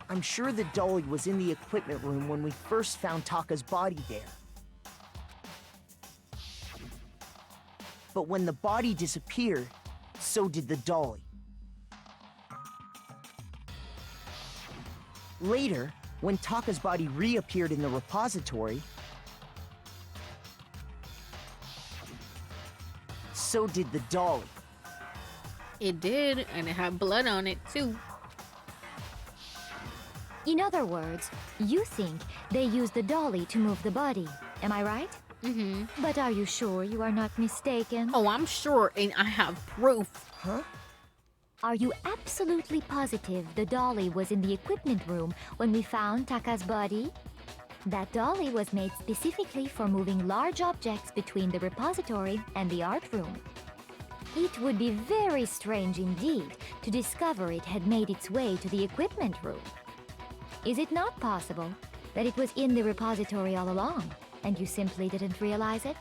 I'm sure the dolly was in the equipment room when we first found Taka's body there. But when the body disappeared, so did the dolly. Later, when Taka's body reappeared in the repository, so did the dolly. It did, and it had blood on it too. In other words, you think they used the dolly to move the body. Am I right? Mm-hmm. But are you sure you are not mistaken? Oh, I'm sure, and I have proof. Huh? Are you absolutely positive the dolly was in the equipment room when we found Taka's body? That dolly was made specifically for moving large objects between the repository and the art room. It would be very strange indeed to discover it had made its way to the equipment room. Is it not possible that it was in the repository all along, and you simply didn't realize it?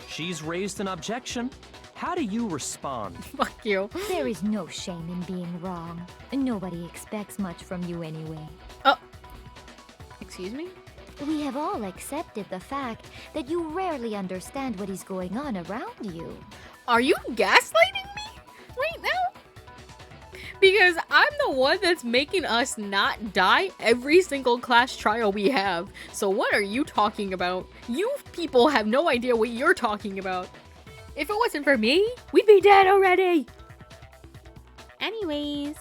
She's raised an objection. How do you respond? Fuck you. There is no shame in being wrong. Nobody expects much from you anyway. Oh. Excuse me? We have all accepted the fact that you rarely understand what is going on around you. Are you gaslighting me right now? Because I'm the one that's making us not die every single class trial we have. So what are you talking about? You people have no idea what you're talking about. If it wasn't for me, we'd be dead already. Anyways.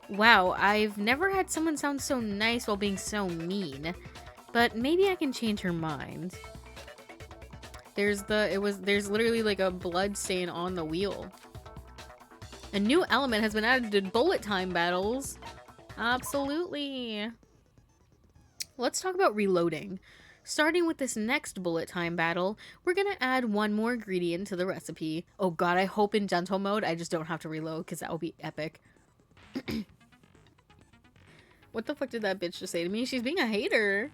Wow, I've never had someone sound so nice while being so mean. But maybe I can change her mind. There's literally like a blood stain on the wheel. A new element has been added to bullet time battles. Absolutely. Let's talk about reloading. Starting with this next bullet time battle, we're gonna add one more ingredient to the recipe. Oh god, I hope in gentle mode I just don't have to reload, because that will be epic. What the fuck did that bitch just say to me? She's being a hater.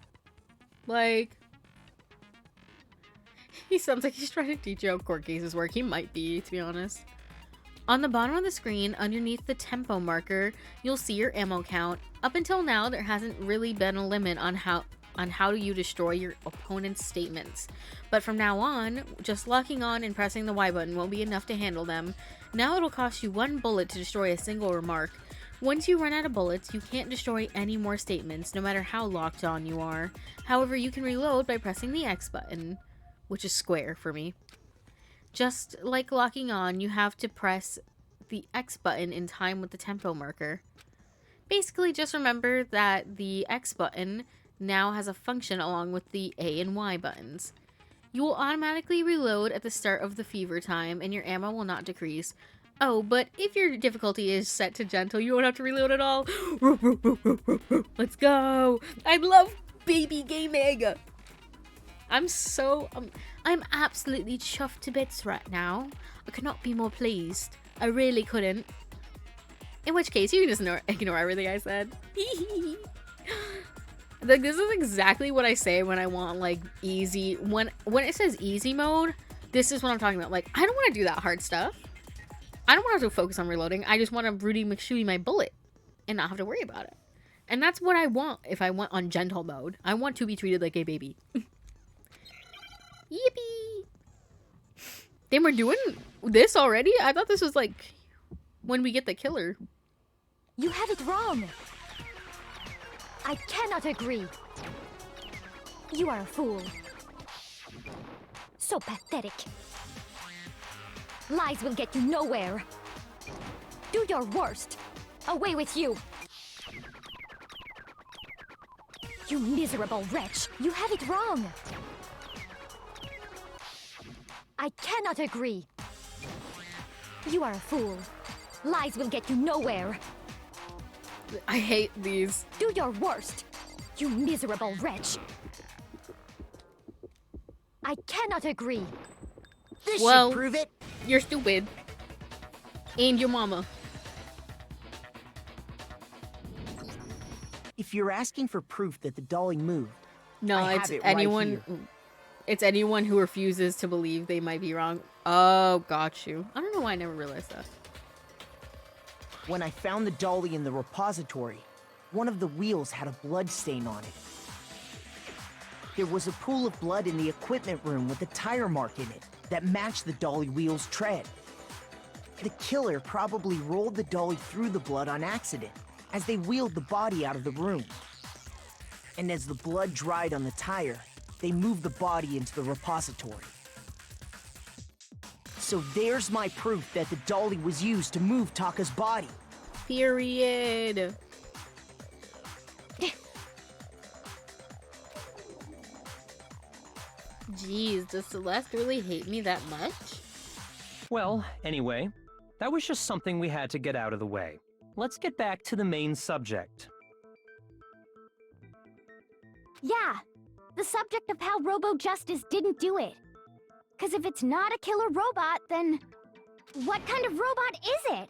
Like... He sounds like he's trying to teach you how court cases work. He might be, to be honest. On the bottom of the screen, underneath the tempo marker, you'll see your ammo count. Up until now, there hasn't really been a limit on how you destroy your opponent's statements. But from now on, just locking on and pressing the Y button won't be enough to handle them. Now it'll cost you 1 bullet to destroy a single remark. Once you run out of bullets, you can't destroy any more statements, no matter how locked on you are. However, you can reload by pressing the X button, which is square for me. Just like locking on, you have to press the X button in time with the tempo marker. Basically, just remember that the X button now has a function along with the A and Y buttons. You will automatically reload at the start of the fever time, and your ammo will not decrease. Oh, but if your difficulty is set to gentle, you won't have to reload at all. Let's go! I love baby gaming! I'm absolutely chuffed to bits right now. I could not be more pleased. I really couldn't. In which case, you can just ignore everything I said. Like, this is exactly what I say when I want, like, easy... When it says easy mode, this is what I'm talking about. Like, I don't want to do that hard stuff. I don't want to have to focus on reloading. I just want to Rudy McShooty my bullet and not have to worry about it. And that's what I want if I went on gentle mode. I want to be treated like a baby. Yippee! Then we're doing this already? I thought this was, like, when we get the killer. You have it wrong. I cannot agree. You are a fool. So pathetic. Lies will get you nowhere. Do your worst. Away with you. You miserable wretch. You have it wrong. I cannot agree. You are a fool. Lies will get you nowhere. I hate these. Do your worst. You miserable wretch. I cannot agree. This Well, should prove it. You're stupid. And your mama. If you're asking for proof that the dolly moved, No, I it's have it right anyone. here. It's anyone who refuses to believe they might be wrong. Oh, got you. I don't know why I never realized that. When I found the dolly in the repository, one of the wheels had a blood stain on it. There was a pool of blood in the equipment room with a tire mark in it that matched the dolly wheel's tread. The killer probably rolled the dolly through the blood on accident as they wheeled the body out of the room. And as the blood dried on the tire, they moved the body into the repository. So there's my proof that the dolly was used to move Taka's body. Period. Jeez, does Celeste really hate me that much? Well, anyway, that was just something we had to get out of the way. Let's get back to the main subject. Yeah, the subject of how Robo-Justice didn't do it. Because if it's not a killer robot, then what kind of robot is it?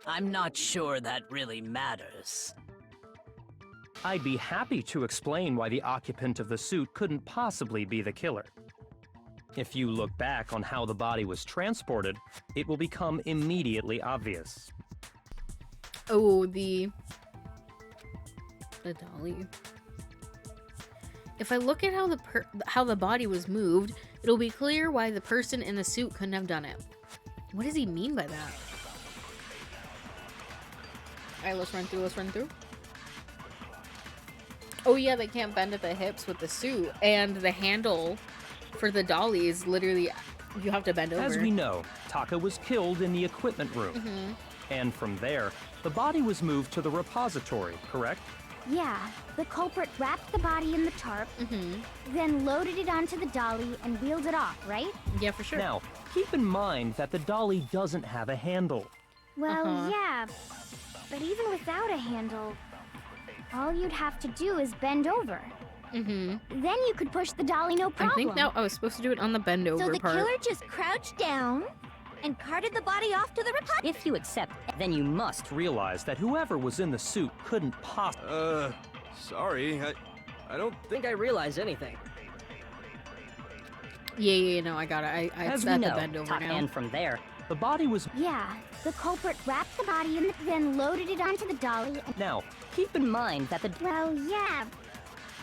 I'm not sure that really matters. I'd be happy to explain why the occupant of the suit couldn't possibly be the killer. If you look back on how the body was transported, it will become immediately obvious. Oh, the dolly. If I look at how the body was moved, it'll be clear why the person in the suit couldn't have done it. What does he mean by that? Alright, let's run through. Oh yeah, they can't bend at the hips with the suit, and the handle for the dolly is literally, you have to bend over. As we know, Taka was killed in the equipment room. And from there, the body was moved to the repository, correct? Yeah, the culprit wrapped the body in the tarp, then loaded it onto the dolly and wheeled it off, right? Yeah, for sure. Now, keep in mind that the dolly doesn't have a handle. Well, yeah, but even without a handle, all you'd have to do is bend over. Then you could push the dolly no problem. I think now I was supposed to do it on the bend over So the part. killer just crouched down and carted the body off to the repository. If you accept, then you must Realize that whoever was in the suit couldn't possibly... Sorry, I don't think I realize anything. Yeah, no, I got it. I As we set know, the bend over now. and from there, The body was... Yeah, the culprit wrapped the body in then loaded it onto the dolly and... Now, keep in mind that the... Well, yeah,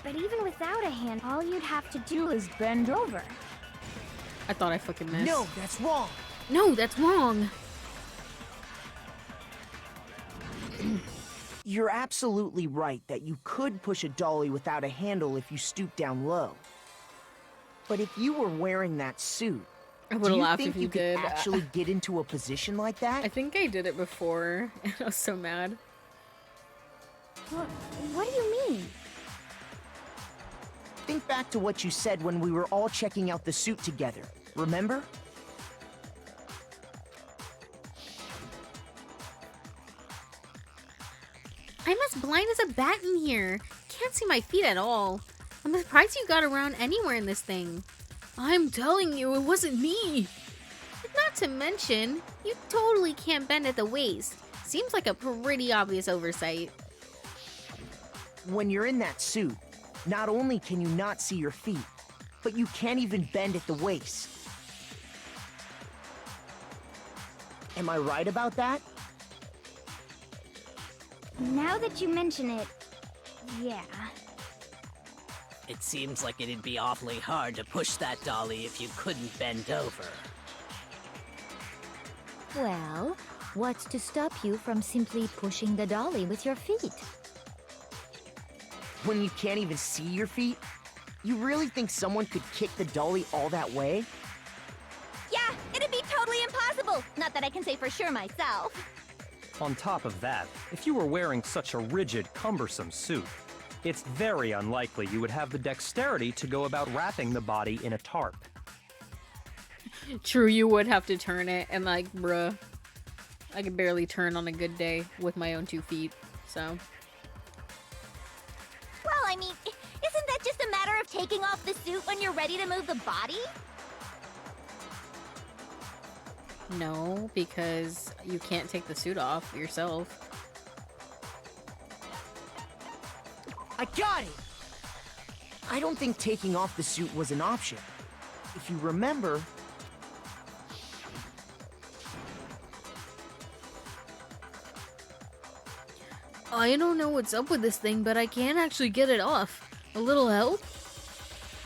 but even without a hand, all you'd have to do is bend over. I thought I fucking missed. No, that's wrong. No, that's wrong. You're absolutely right that you could push a dolly without a handle if you stoop down low. But if you were wearing that suit, I do would have you laughed think if you you could did. actually get into a position like that? I think I did it before, and I was so mad. What do you mean? Think back to what you said when we were all checking out the suit together. Remember? I'm as blind as a bat in here. Can't see my feet at all. I'm surprised you got around anywhere in this thing. I'm telling you, it wasn't me. Not to mention, you totally can't bend at the waist. Seems like a pretty obvious oversight. When you're in that suit, not only can you not see your feet, but you can't even bend at the waist. Am I right about that? Now that you mention it, yeah. It seems like it'd be awfully hard to push that dolly if you couldn't bend over. Well, what's to stop you from simply pushing the dolly with your feet? When you can't even see your feet? You really think someone could kick the dolly all that way? Yeah, it'd be totally impossible. Not that I can say for sure myself. on top of that, if you were wearing such a rigid, cumbersome suit, it's very unlikely you would have the dexterity to go about wrapping the body in a tarp. True, you would have to turn it, and like, bruh, I can barely turn on a good day with my own 2 feet, so. Well, I mean, isn't that just a matter of taking off the suit when you're ready to move the body? No, because you can't take the suit off yourself. I got it! I don't think taking off the suit was an option. If you remember... I don't know what's up with this thing, but I can't actually get it off. A little help?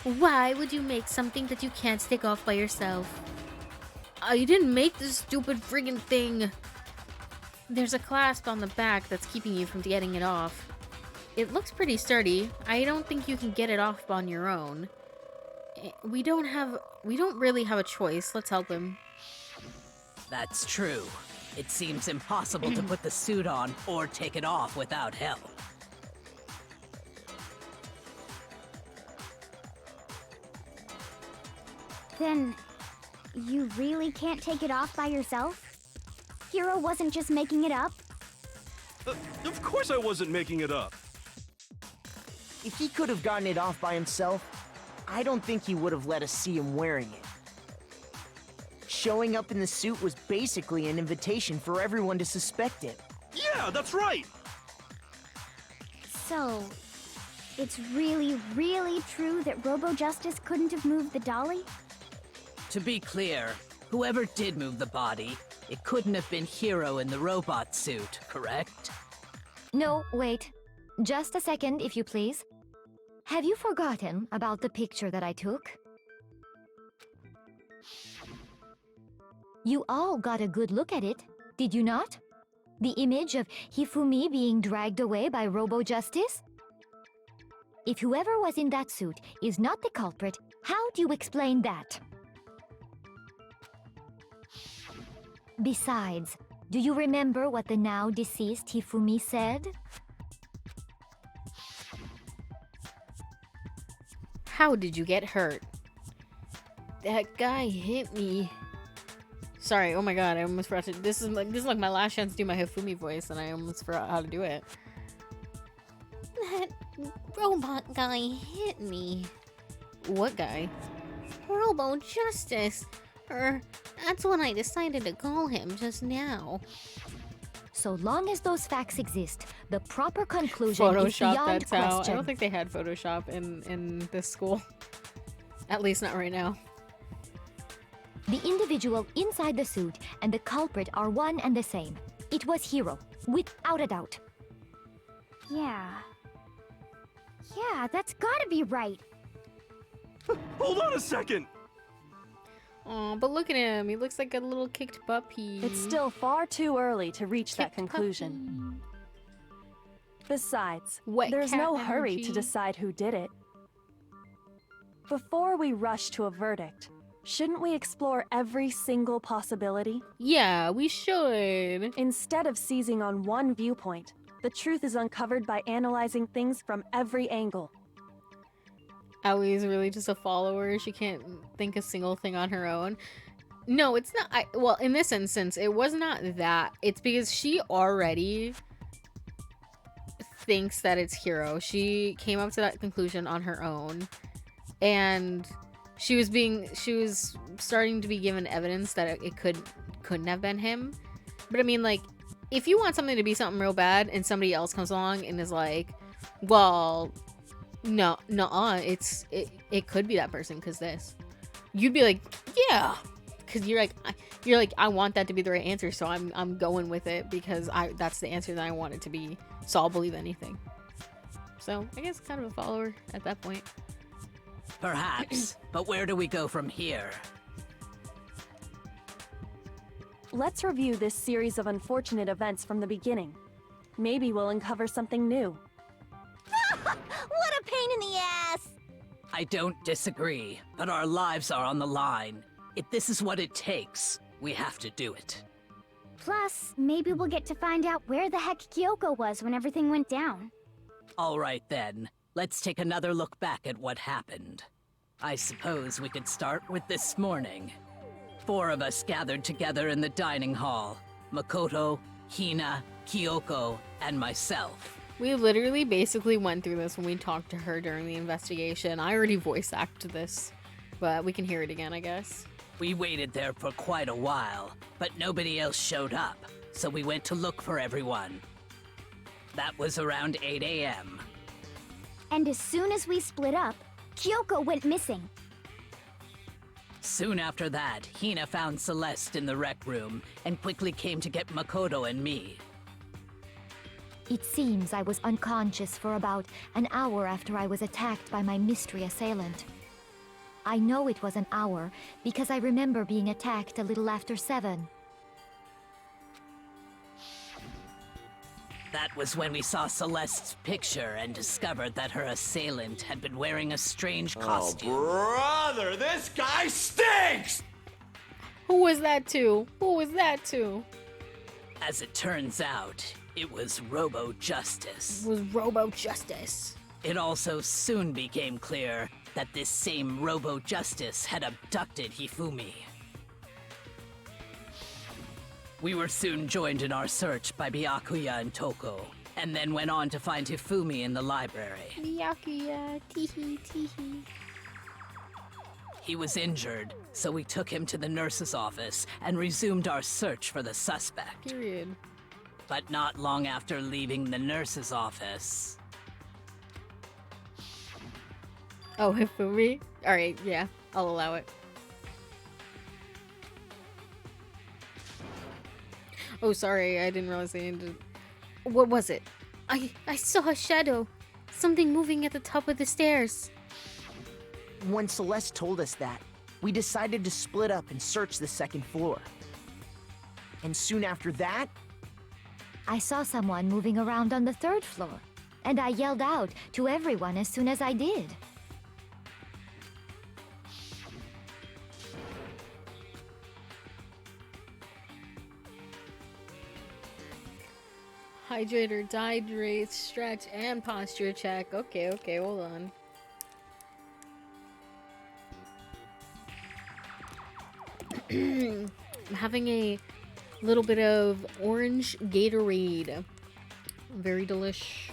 Why would you make something that you can't take off by yourself? I didn't make this stupid friggin' thing. There's a clasp on the back that's keeping you from getting it off. It looks pretty sturdy. I don't think you can get it off on your own. We don't really have a choice. Let's help him. That's true. It seems impossible to put the suit on or take it off without help. Then, you really can't take it off by yourself? Hiro wasn't just making it up? Of course I wasn't making it up. If he could have gotten it off by himself, I don't think he would have let us see him wearing it. Showing up in the suit was basically an invitation for everyone to suspect it. Yeah, that's right! So, it's really, really true that Robo-Justice couldn't have moved the dolly? To be clear, whoever did move the body, it couldn't have been Hiro in the robot suit, correct? No, wait. Just a second, if you please. Have you forgotten about the picture that I took? You all got a good look at it, did you not? The image of Hifumi being dragged away by Robo-Justice? If whoever was in that suit is not the culprit, how do you explain that? Besides, do you remember what the now deceased Hifumi said? How did you get hurt? That guy hit me. Sorry, oh my god, I almost forgot to. This is like my last chance to do my Hifumi voice, and I almost forgot how to do it. That robot guy hit me. What guy? Robo-Justice. That's what I decided to call him just now. So long as those facts exist, the proper conclusion is Photoshop, beyond that's how. question. I don't think they had Photoshop in this school. At least not right now. The individual inside the suit and the culprit are one and the same. It was Hiro, without a doubt. Yeah. Yeah, that's gotta be right. Hold on a second! Oh, but look at him. He looks like a little kicked puppy. It's still far too early to reach that conclusion. Besides, Wet there's cat no hurry energy. to decide who did it. Before we rush to a verdict, shouldn't we explore every single possibility? Yeah, we should. Instead of seizing on one viewpoint, the truth is uncovered by analyzing things from every angle. Allie's really just a follower. She can't think a single thing on her own. No, it's not. Well, in this instance, it was not that. It's because she already thinks that it's Hiro. She came up to that conclusion on her own. And she was starting to be given evidence that it couldn't have been him. But I mean, like, if you want something to be something real bad and somebody else comes along and is like, well, no, it could be that person because this, you'd be like, yeah, because you're like, I want that to be the right answer, so I'm going with it because that's the answer that I want it to be, so I'll believe anything. So I guess kind of a follower at that point. Perhaps, but where do we go from here? Let's review this series of unfortunate events from the beginning. Maybe we'll uncover something new. What a pain in the ass! I don't disagree, but our lives are on the line. If this is what it takes, we have to do it. Plus, maybe we'll get to find out where the heck Kyoko was when everything went down. All right then, let's take another look back at what happened. I suppose we could start with this morning. 4 of us gathered together in the dining hall. Makoto, Hina, Kyoko, and myself. We literally basically went through this when we talked to her during the investigation. I already voice acted this, but we can hear it again, I guess. We waited there for quite a while, but nobody else showed up, so we went to look for everyone. That was around 8 a.m. And as soon as we split up, Kyoko went missing. Soon after that, Hina found Celeste in the rec room and quickly came to get Makoto and me. It seems I was unconscious for about an hour after I was attacked by my mystery assailant. I know it was an hour because I remember being attacked a little after 7. That was when we saw Celeste's picture and discovered that her assailant had been wearing a strange costume. Oh, brother, this guy stinks! Who was that to? Who was that to? As it turns out, it was Robo-Justice. It was Robo-Justice. It also soon became clear that this same Robo-Justice had abducted Hifumi. We were soon joined in our search by Byakuya and Toko, and then went on to find Hifumi in the library. Byakuya, teehee, teehee. He was injured, so we took him to the nurse's office and resumed our search for the suspect. Period. But not long after leaving the nurse's office... Oh, Hifumi? Alright, yeah, I'll allow it. Oh, sorry, I didn't realize they ended. What was it? I saw a shadow. Something moving at the top of the stairs. When Celeste told us that, we decided to split up and search the second floor. And soon after that, I saw someone moving around on the third floor, and I yelled out to everyone as soon as I did. Hydrate or dehydrate, stretch, and posture check. Okay, hold on. I'm having a little bit of orange Gatorade. Very delish.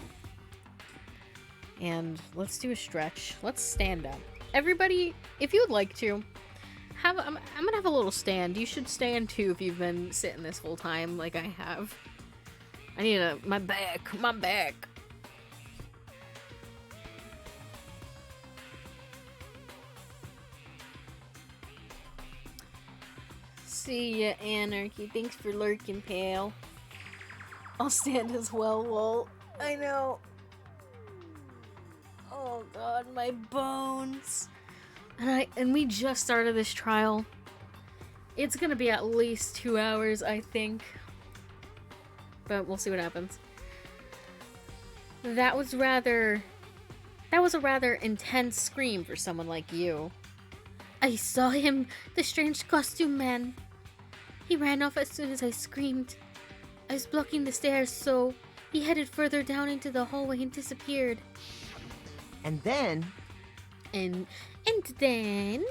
And let's do a stretch. Let's stand up. Everybody, if you would like to, I'm gonna have a little stand. You should stand too if you've been sitting this whole time like I have. I need my back. See ya, Anarchy. Thanks for lurking, pal. I'll stand as well, lol. I know. Oh god, my bones. And we just started this trial. It's gonna be at least 2 hours, I think. But we'll see what happens. That was a rather intense scream for someone like you. I saw him, the strange costume man. He ran off as soon as I screamed. I was blocking the stairs, so he headed further down into the hallway and disappeared. and then... And then...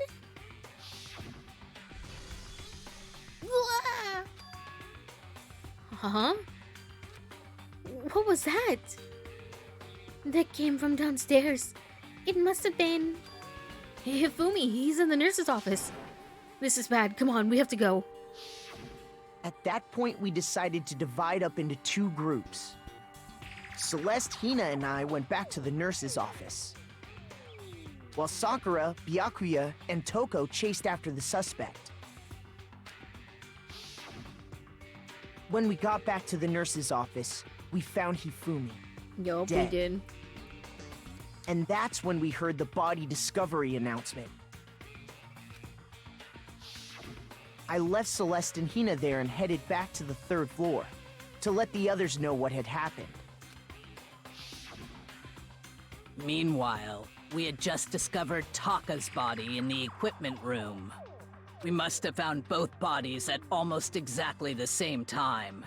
Huh? What was that? That came from downstairs. It must have been... Hey, Hifumi, he's in the nurse's office. This is bad. Come on, we have to go. At that point, we decided to divide up into 2 groups. Celeste, Hina, and I went back to the nurse's office, while Sakura, Byakuya, and Toko chased after the suspect. When we got back to the nurse's office, we found Hifumi. Yup, dead. we did. And that's when we heard the body discovery announcement. I left Celeste and Hina there and headed back to the 3rd floor to let the others know what had happened. Meanwhile, we had just discovered Taka's body in the equipment room. We must have found both bodies at almost exactly the same time,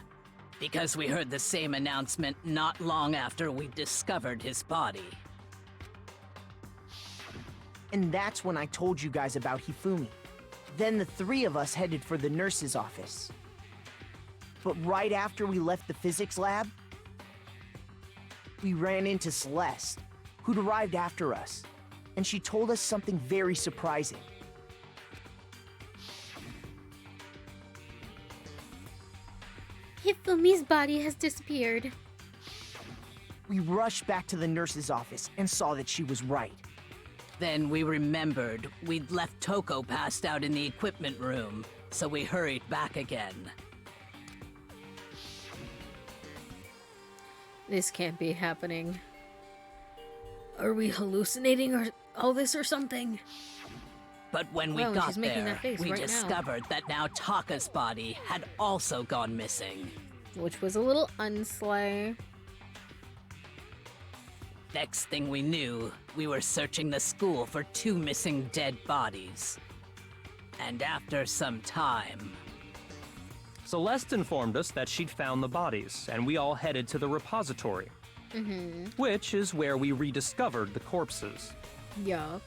because we heard the same announcement not long after we discovered his body. And that's when I told you guys about Hifumi. Then the 3 of us headed for the nurse's office. But right after we left the physics lab, we ran into Celeste, who'd arrived after us, and she told us something very surprising. Hifumi's body has disappeared. We rushed back to the nurse's office and saw that she was right. Then we remembered we'd left Toko passed out in the equipment room, so we hurried back again. This can't be happening. Are we hallucinating or all this or something? But when we Well, got she's making there, that face we right now. discovered that now Taka's body had also gone missing. Which was a little unslay. Next thing we knew, we were searching the school for 2 missing dead bodies. And after some time... Celeste informed us that she'd found the bodies, and we all headed to the repository. Which is where we rediscovered the corpses. Yeah.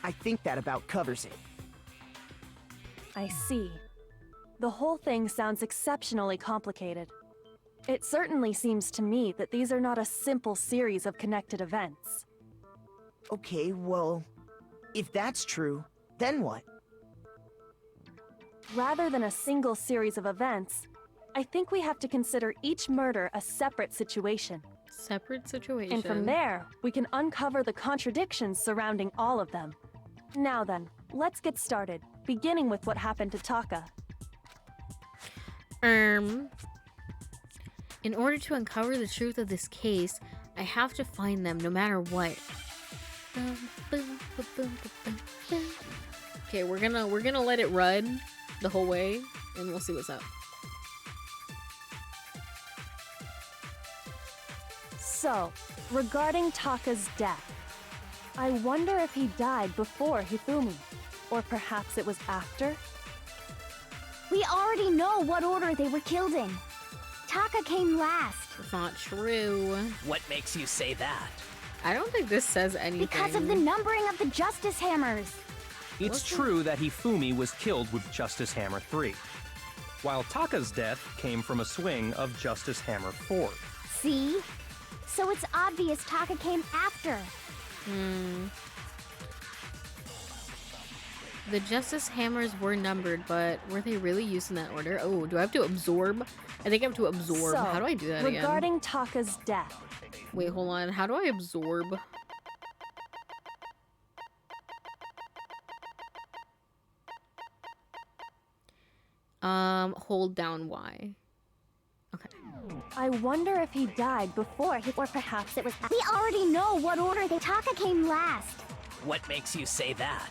I think that about covers it. I see. The whole thing sounds exceptionally complicated. It certainly seems to me that these are not a simple series of connected events. Okay, well, if that's true, then what? Rather than a single series of events, I think we have to consider each murder a separate situation. Separate situation. And from there, we can uncover the contradictions surrounding all of them. Now then, let's get started, beginning with what happened to Taka. In order to uncover the truth of this case, I have to find them no matter what. Okay, we're gonna let it run the whole way, and we'll see what's up. So, regarding Taka's death, I wonder if he died before Hifumi, or perhaps it was after? We already know what order they were killed in. Taka came last. It's not true. What makes you say that? I don't think this says anything. Because of the numbering of the Justice Hammers. It's true that Hifumi was killed with Justice Hammer 3, while Taka's death came from a swing of Justice Hammer 4. See? So it's obvious Taka came after. The Justice Hammers were numbered, but were they really used in that order? Oh, do I have to absorb? I think I have to absorb. So, How do I do that again? regarding Taka's death. Wait, hold on. How do I absorb? Hold down Y. Okay. I wonder if he died before he, or perhaps it was. We already know what order they. Taka came last. What makes you say that?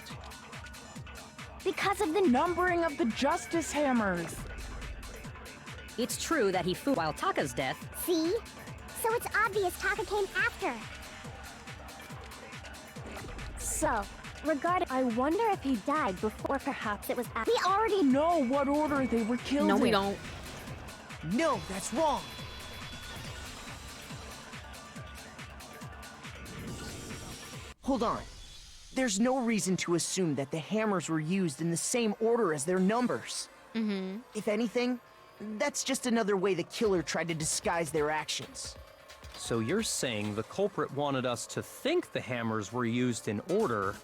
Because of the Numbering of the Justice Hammers. It's true that he flew while Taka's death. See? So it's obvious Taka came after. So, regarding. I wonder if he died before, perhaps it was. We already Know what order they were killed No, in. we don't. No, that's wrong. Hold on. There's no reason to assume that the hammers were used in the same order as their numbers. If anything, that's just another way the killer tried to disguise their actions. So you're saying the culprit wanted us to think the hammers were used in order,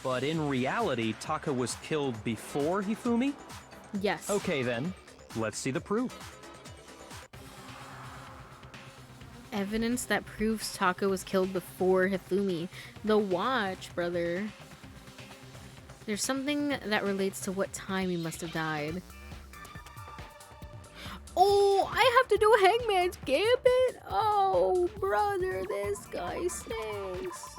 but in reality, Taka was killed before Hifumi? Yes. Okay then, let's see the proof. Evidence that proves Taka was killed before Hifumi. The watch, brother. There's something that relates to what time he must have died. Oh, I have to do Hangman's Gambit? Oh, brother, this guy stinks.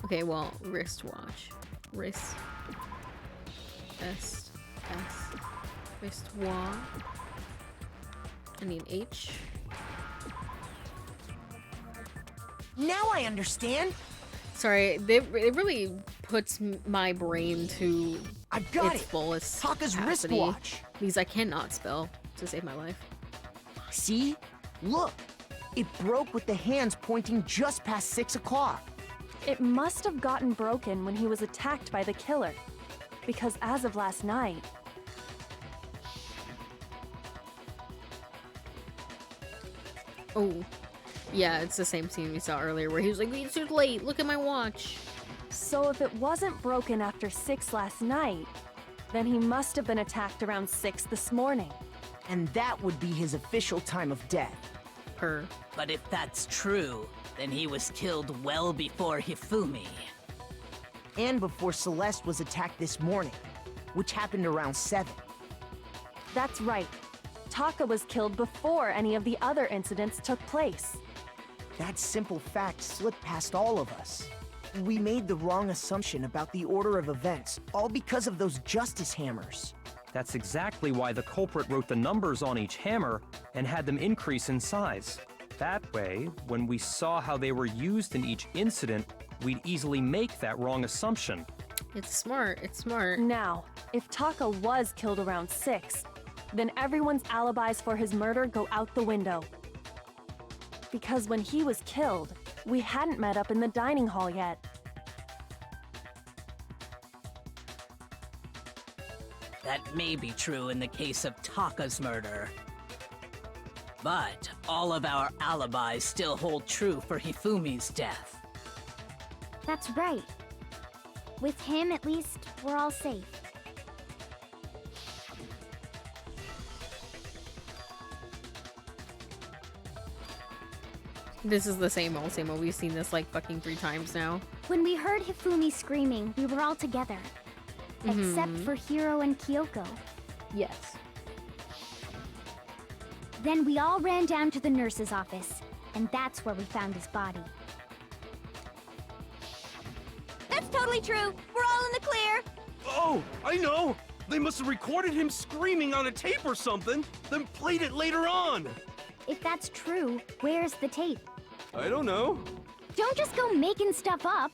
Okay, well, wristwatch. Wrist. S. Wristwatch. I need H. Now I understand. Sorry, it really puts my brain to I've got its it. fullest Taka's capacity, wristwatch. because I cannot spell to save my life. See? Look. It broke with the hands pointing just past 6 o'clock. It must have gotten broken when he was attacked by the killer. Because as of last night, Oh, yeah, it's the same scene we saw earlier where he was like, "It's too late, look at my watch." so if it wasn't broken after 6 last night, then he must have been attacked around 6 this morning. And that would be his official time of death. But if that's true, then he was killed well before Hifumi. And before Celeste was attacked this morning, which happened around 7. That's right. Taka was killed before any of the other incidents took place. That simple fact slipped past all of us. We made the wrong assumption about the order of events, all because of those Justice Hammers. That's exactly why the culprit wrote the numbers on each hammer and had them increase in size. That way, when we saw how they were used in each incident, we'd easily make that wrong assumption. It's smart. It's smart. Now, if Taka was killed around 6, then everyone's alibis for his murder go out the window. Because when he was killed, we hadn't met up in the dining hall yet. That may be true in the case of Taka's murder. But all of our alibis still hold true for Hifumi's death. That's right. With him, at least, we're all safe. This is the same old, same old. We've seen this like fucking 3 times now. When we heard Hifumi screaming, we were all together. Except for Hiro and Kyoko. Yes. Then we all ran down to the nurse's office, and that's where we found his body. That's totally true. We're all in the clear. Oh, I know! They must have recorded him screaming on a tape or something, then played it later on! If that's true, where's the tape? I don't know. Don't just go making stuff up.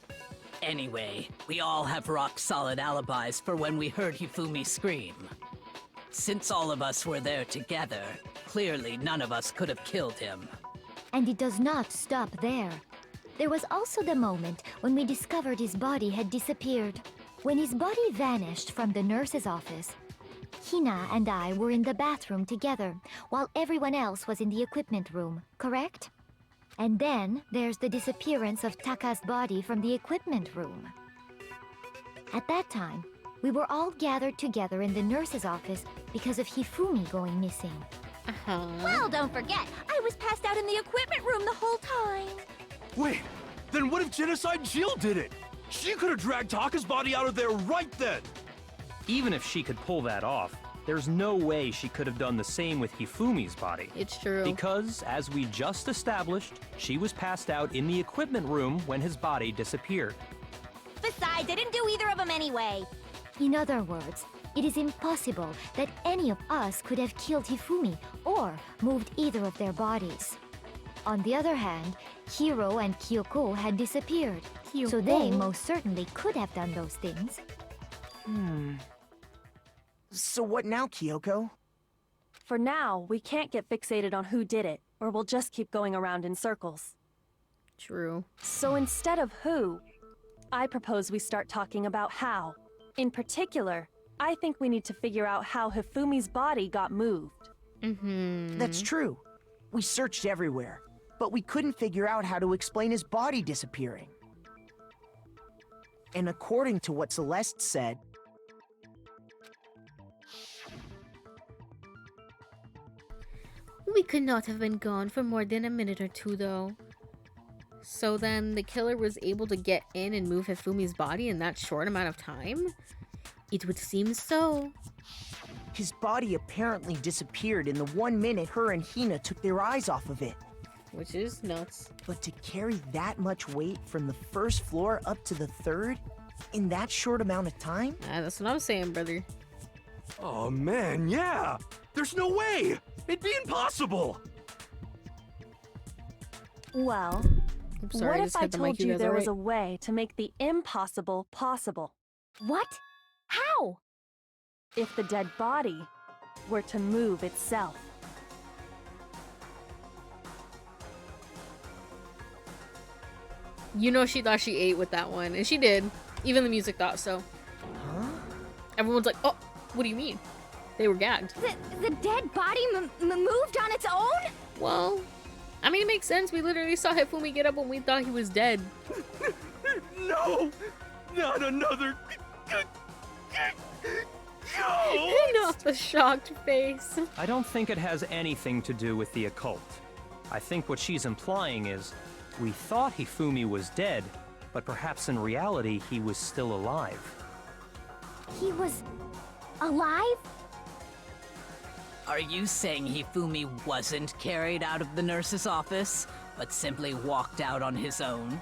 Anyway, we all have rock-solid alibis for when we heard Hifumi scream. Since all of us were there together, clearly none of us could have killed him. And it does not stop there. There was also the moment when we discovered his body had disappeared. When his body vanished from the nurse's office, Hina and I were in the bathroom together, while everyone else was in the equipment room, correct? And then there's the disappearance of Taka's body from the equipment room. At that time, we were all gathered together in the nurse's office because of Hifumi going missing. Well, don't forget, I was passed out in the equipment room the whole time. Wait, then what if Genocide Jill did it? She could have dragged Taka's body out of there right then! Even if she could pull that off, there's no way she could have done the same with Hifumi's body. It's true. Because, as we just established, she was passed out in the equipment room when his body disappeared. Besides, I didn't do either of them anyway. In other words, it is impossible that any of us could have killed Hifumi or moved either of their bodies. On the other hand, Hiro and Kyoko had disappeared, so they most certainly could have done those things. So what now, Kyoko? For now, we can't get fixated on who did it, or we'll just keep going around in circles. True. So instead of who, I propose we start talking about how. In particular, I think we need to figure out how Hifumi's body got moved. That's true. We searched everywhere, but we couldn't figure out how to explain his body disappearing. And according to what Celeste said, We could not have been gone for more than a minute or 2, though. So then the killer was able to get in and move Hifumi's body in that short amount of time? It would seem so. his body apparently disappeared in the 1 minute her and Hina took their eyes off of it. Which is nuts. But to carry that much weight from the first floor up to the third in that short amount of time? That's what I'm saying, brother. Oh man, yeah! There's no way! It'd be impossible! Well, I'm sorry, what if I told you there was a way to make the impossible possible? What? How? If the dead body were to move itself. You know she thought she ate with that one, and she did. Even the music thought so. Huh? Everyone's like, oh, what do you mean? They were gagged. The dead body moved on its own? Well, I mean, it makes sense. We literally saw Hifumi get up when we thought he was dead. No! Not another... No! Not the shocked face. I don't think it has anything to do with the occult. I think what she's implying is, we thought Hifumi was dead, but perhaps in reality he was still alive. He was alive? Are you saying Hifumi wasn't carried out of the nurse's office, but simply walked out on his own?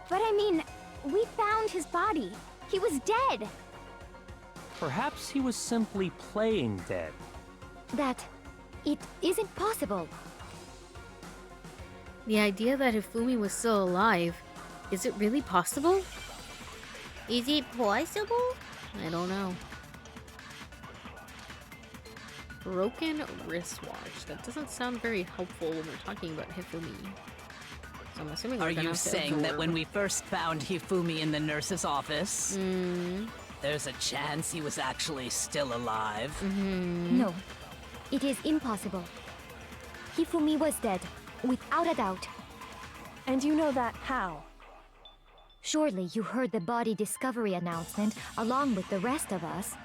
But I mean, we found his body. He was dead. Perhaps he was simply playing dead. That it isn't possible. The idea that Hifumi was still alive, is it really possible? Is it possible? I don't know. Broken wristwatch. That doesn't sound very helpful when we're talking about Hifumi. So I'm assuming we're Are gonna you have to saying that absorb. when we first found Hifumi in the nurse's office, there's a chance he was actually still alive? No, it is impossible. Hifumi was dead, without a doubt. And you know that how? Surely you heard the body discovery announcement along with the rest of us.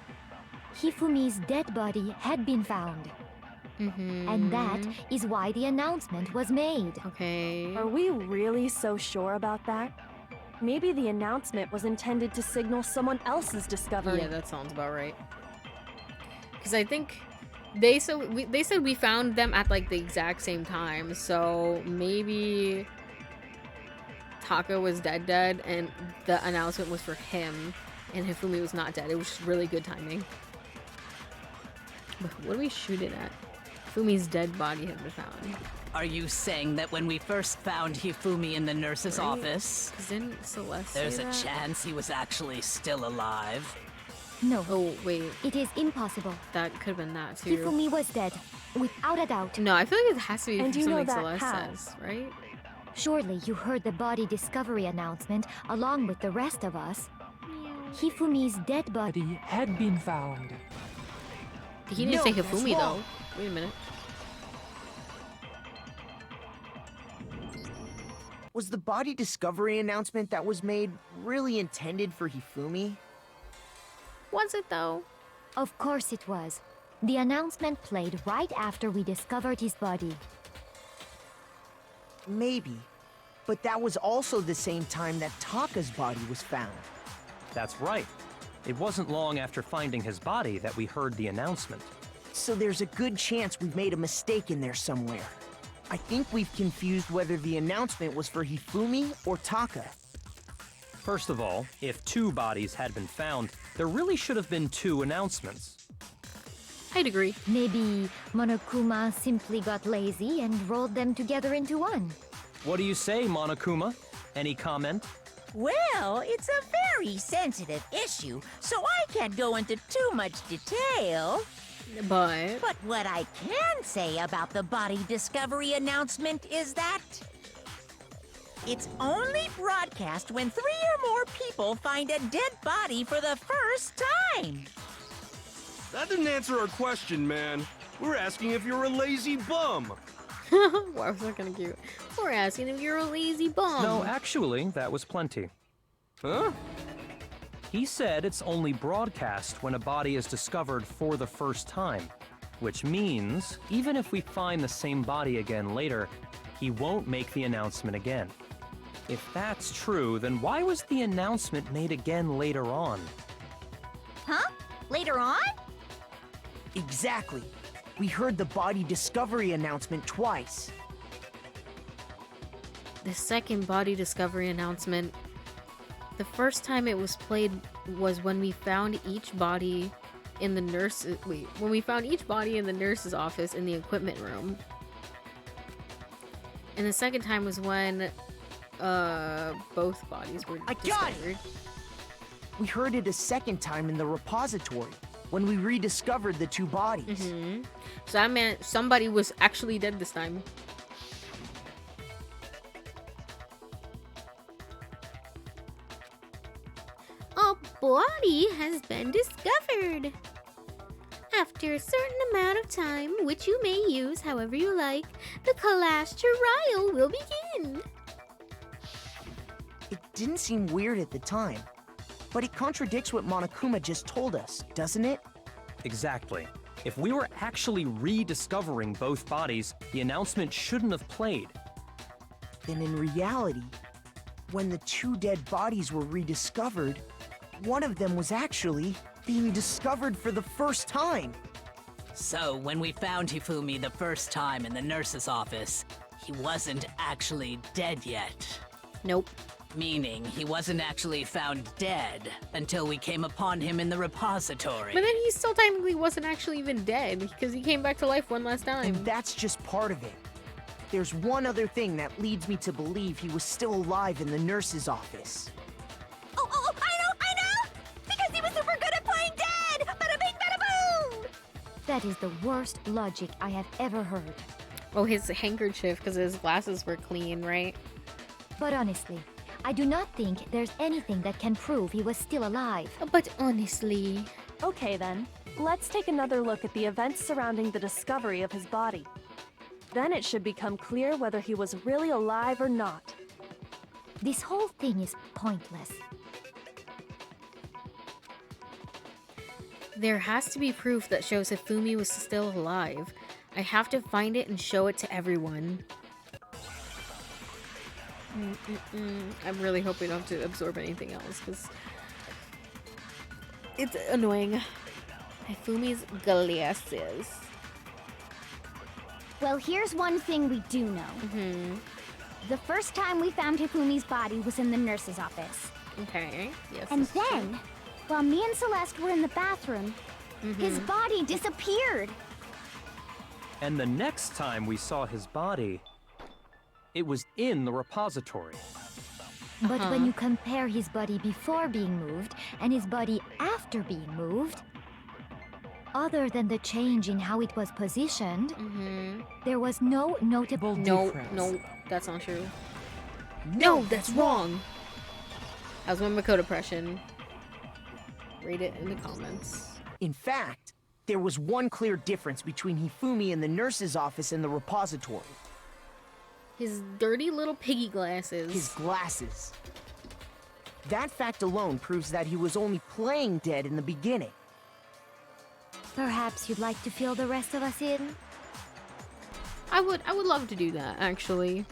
Hifumi's dead body had been found. And that is why the announcement was made. Okay. Are we really so sure about that? Maybe the announcement was intended to signal someone else's discovery. Yeah, that sounds about right. Because I think they said we found them at like the exact same time, so maybe Taka was dead, and the announcement was for him, and Hifumi was not dead. It was just really good timing. But what are we shooting at? Hifumi's dead body had been found. Are you saying that when we first found Hifumi in the nurse's office, Didn't Celeste there's say a that? chance he was actually still alive? No, Oh, wait. it is impossible. That could have been that, too. Hifumi was dead, without a doubt. No, I feel like it has to be And you know something that Celeste how? says, right? Surely you heard the body discovery announcement along with the rest of us. Hifumi's dead body had been found. He didn't No, say that's Hifumi, though. wrong. Wait a minute. Was the body discovery announcement that was made really intended for Hifumi? Was it though? Of course it was. The announcement played right after we discovered his body. Maybe. But that was also the same time that Taka's body was found. That's right. It wasn't long after finding his body that we heard the announcement. So there's a good chance we've made a mistake in there somewhere. I think we've confused whether the announcement was for Hifumi or Taka. First of all, if 2 bodies had been found, there really should have been 2 announcements. I'd agree. Maybe Monokuma simply got lazy and rolled them together into one. What do you say, Monokuma? Any comment? Well, it's a very sensitive issue, so I can't go into too much detail. But But what I can say about the body discovery announcement is that it's only broadcast when 3 or more people find a dead body for the first time. That didn't answer our question, man. We're asking if you're a lazy bum. why was that kind of cute? We're asking if you're a lazy bum. No, actually, that was plenty. Huh? He said it's only broadcast when a body is discovered for the first time, which means even if we find the same body again later, he won't make the announcement again. If that's true, then why was the announcement made again later on? Huh? Later on? Exactly. We heard the body discovery announcement twice. The second body discovery announcement, the first time it was played was when we found each body in the when we found each body in the nurse's office in the equipment room. And the second time was when both bodies were I got it! discovered. We heard it a second time in the repository, when we rediscovered the 2 bodies. So that meant somebody was actually dead this time. A body has been discovered. After a certain amount of time, which you may use however you like, the class trial will begin. It didn't seem weird at the time, but it contradicts what Monokuma just told us, doesn't it? Exactly. If we were actually rediscovering both bodies, the announcement shouldn't have played. Then in reality, when the 2 dead bodies were rediscovered, one of them was actually being discovered for the first time. So, when we found Hifumi the first time in the nurse's office, he wasn't actually dead yet. Nope. Meaning, he wasn't actually found dead until we came upon him in the repository. But then he still technically wasn't actually even dead because he came back to life one last time. And that's just part of it. There's one other thing that leads me to believe he was still alive in the nurse's office. Oh, I know! That is the worst logic I have ever heard. Oh, his handkerchief, because his glasses were clean, right? But honestly, I do not think there's anything that can prove he was still alive. But honestly... Okay then, let's take another look at the events surrounding the discovery of his body. Then it should become clear whether he was really alive or not. This whole thing is pointless. There has to be proof that shows Hifumi was still alive. I have to find it and show it to everyone. I'm really hoping I don't have to absorb anything else, because it's annoying. Hifumi's glasses. Well, here's one thing we do know. The first time we found Hifumi's body was in the nurse's office. Okay, yes. And then, while me and Celeste were in the bathroom, his body disappeared. And the next time we saw his body, it was in the repository. But when you compare his body before being moved and his body after being moved, other than the change in how it was positioned, there was no notable difference. No, that's not true. No, that's wrong! How's my Makoto impression? Rate it in the comments. In fact, there was one clear difference between Hifumi in the nurse's office and the repository. His dirty little piggy glasses. His glasses. That fact alone proves that he was only playing dead in the beginning. Perhaps you'd like to fill the rest of us in? I would love to do that, actually.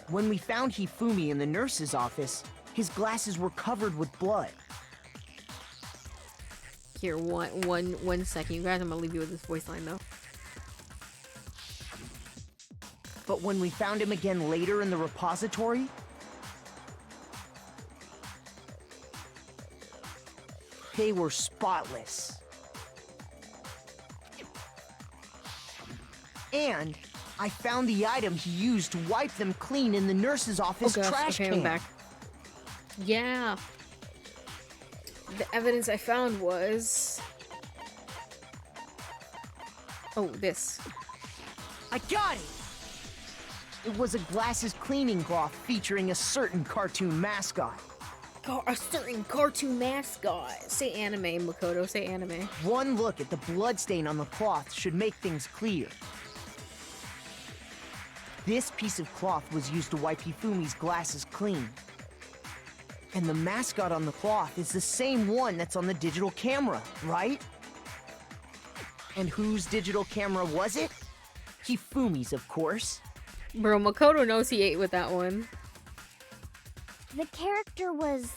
When we found Hifumi in the nurse's office, his glasses were covered with blood. Here, one second, you guys. I'm gonna leave you with this voice line, though. But when we found him again later in the repository, they were spotless. And I found the item he used to wipe them clean in the nurse's office trash can. I'm back. Yeah. The evidence I found was... Oh, this. I got it! It was a glasses cleaning cloth featuring a certain cartoon mascot. A certain cartoon mascot. Say anime, Makoto. Say anime. One look at the bloodstain on the cloth should make things clear. This piece of cloth was used to wipe Hifumi's glasses clean. And the mascot on the cloth is the same one that's on the digital camera, right? And whose digital camera was it? Hifumi's, of course. Bro, Makoto knows he ate with that one. The character was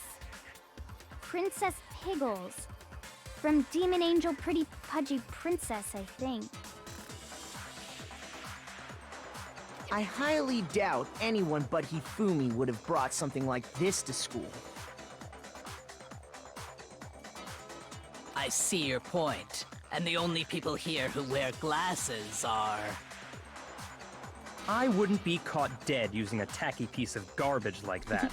Princess Piggles from Demon Angel Pretty Pudgy Princess, I think. I highly doubt anyone but Hifumi would have brought something like this to school. I see your point. And the only people here who wear glasses are... I wouldn't be caught dead using a tacky piece of garbage like that.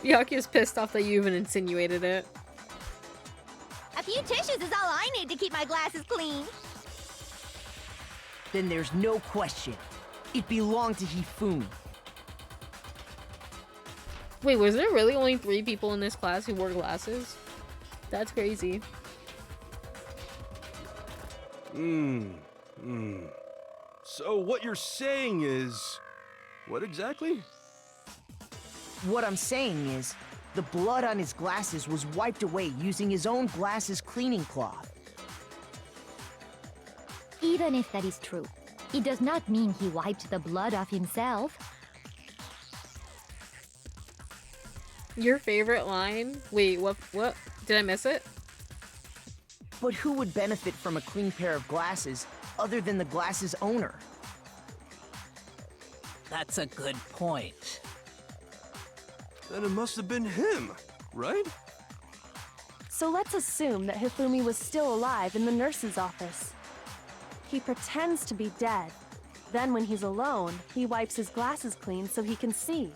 Yaku's pissed off that you even insinuated it. A few tissues is all I need to keep my glasses clean. Then there's no question. It belonged to Hifumi. Wait, was there really only 3 people in this class who wore glasses? That's crazy. So what you're saying is... what exactly? What I'm saying is, the blood on his glasses was wiped away using his own glasses cleaning cloth. Even if that is true, it does not mean he wiped the blood off himself. Your favorite line? Wait, what? Did I miss it? But who would benefit from a clean pair of glasses other than the glasses owner? That's a good point. Then it must have been him, right? So let's assume that Hifumi was still alive in the nurse's office. He pretends to be dead. Then when he's alone, he wipes his glasses clean so he can see.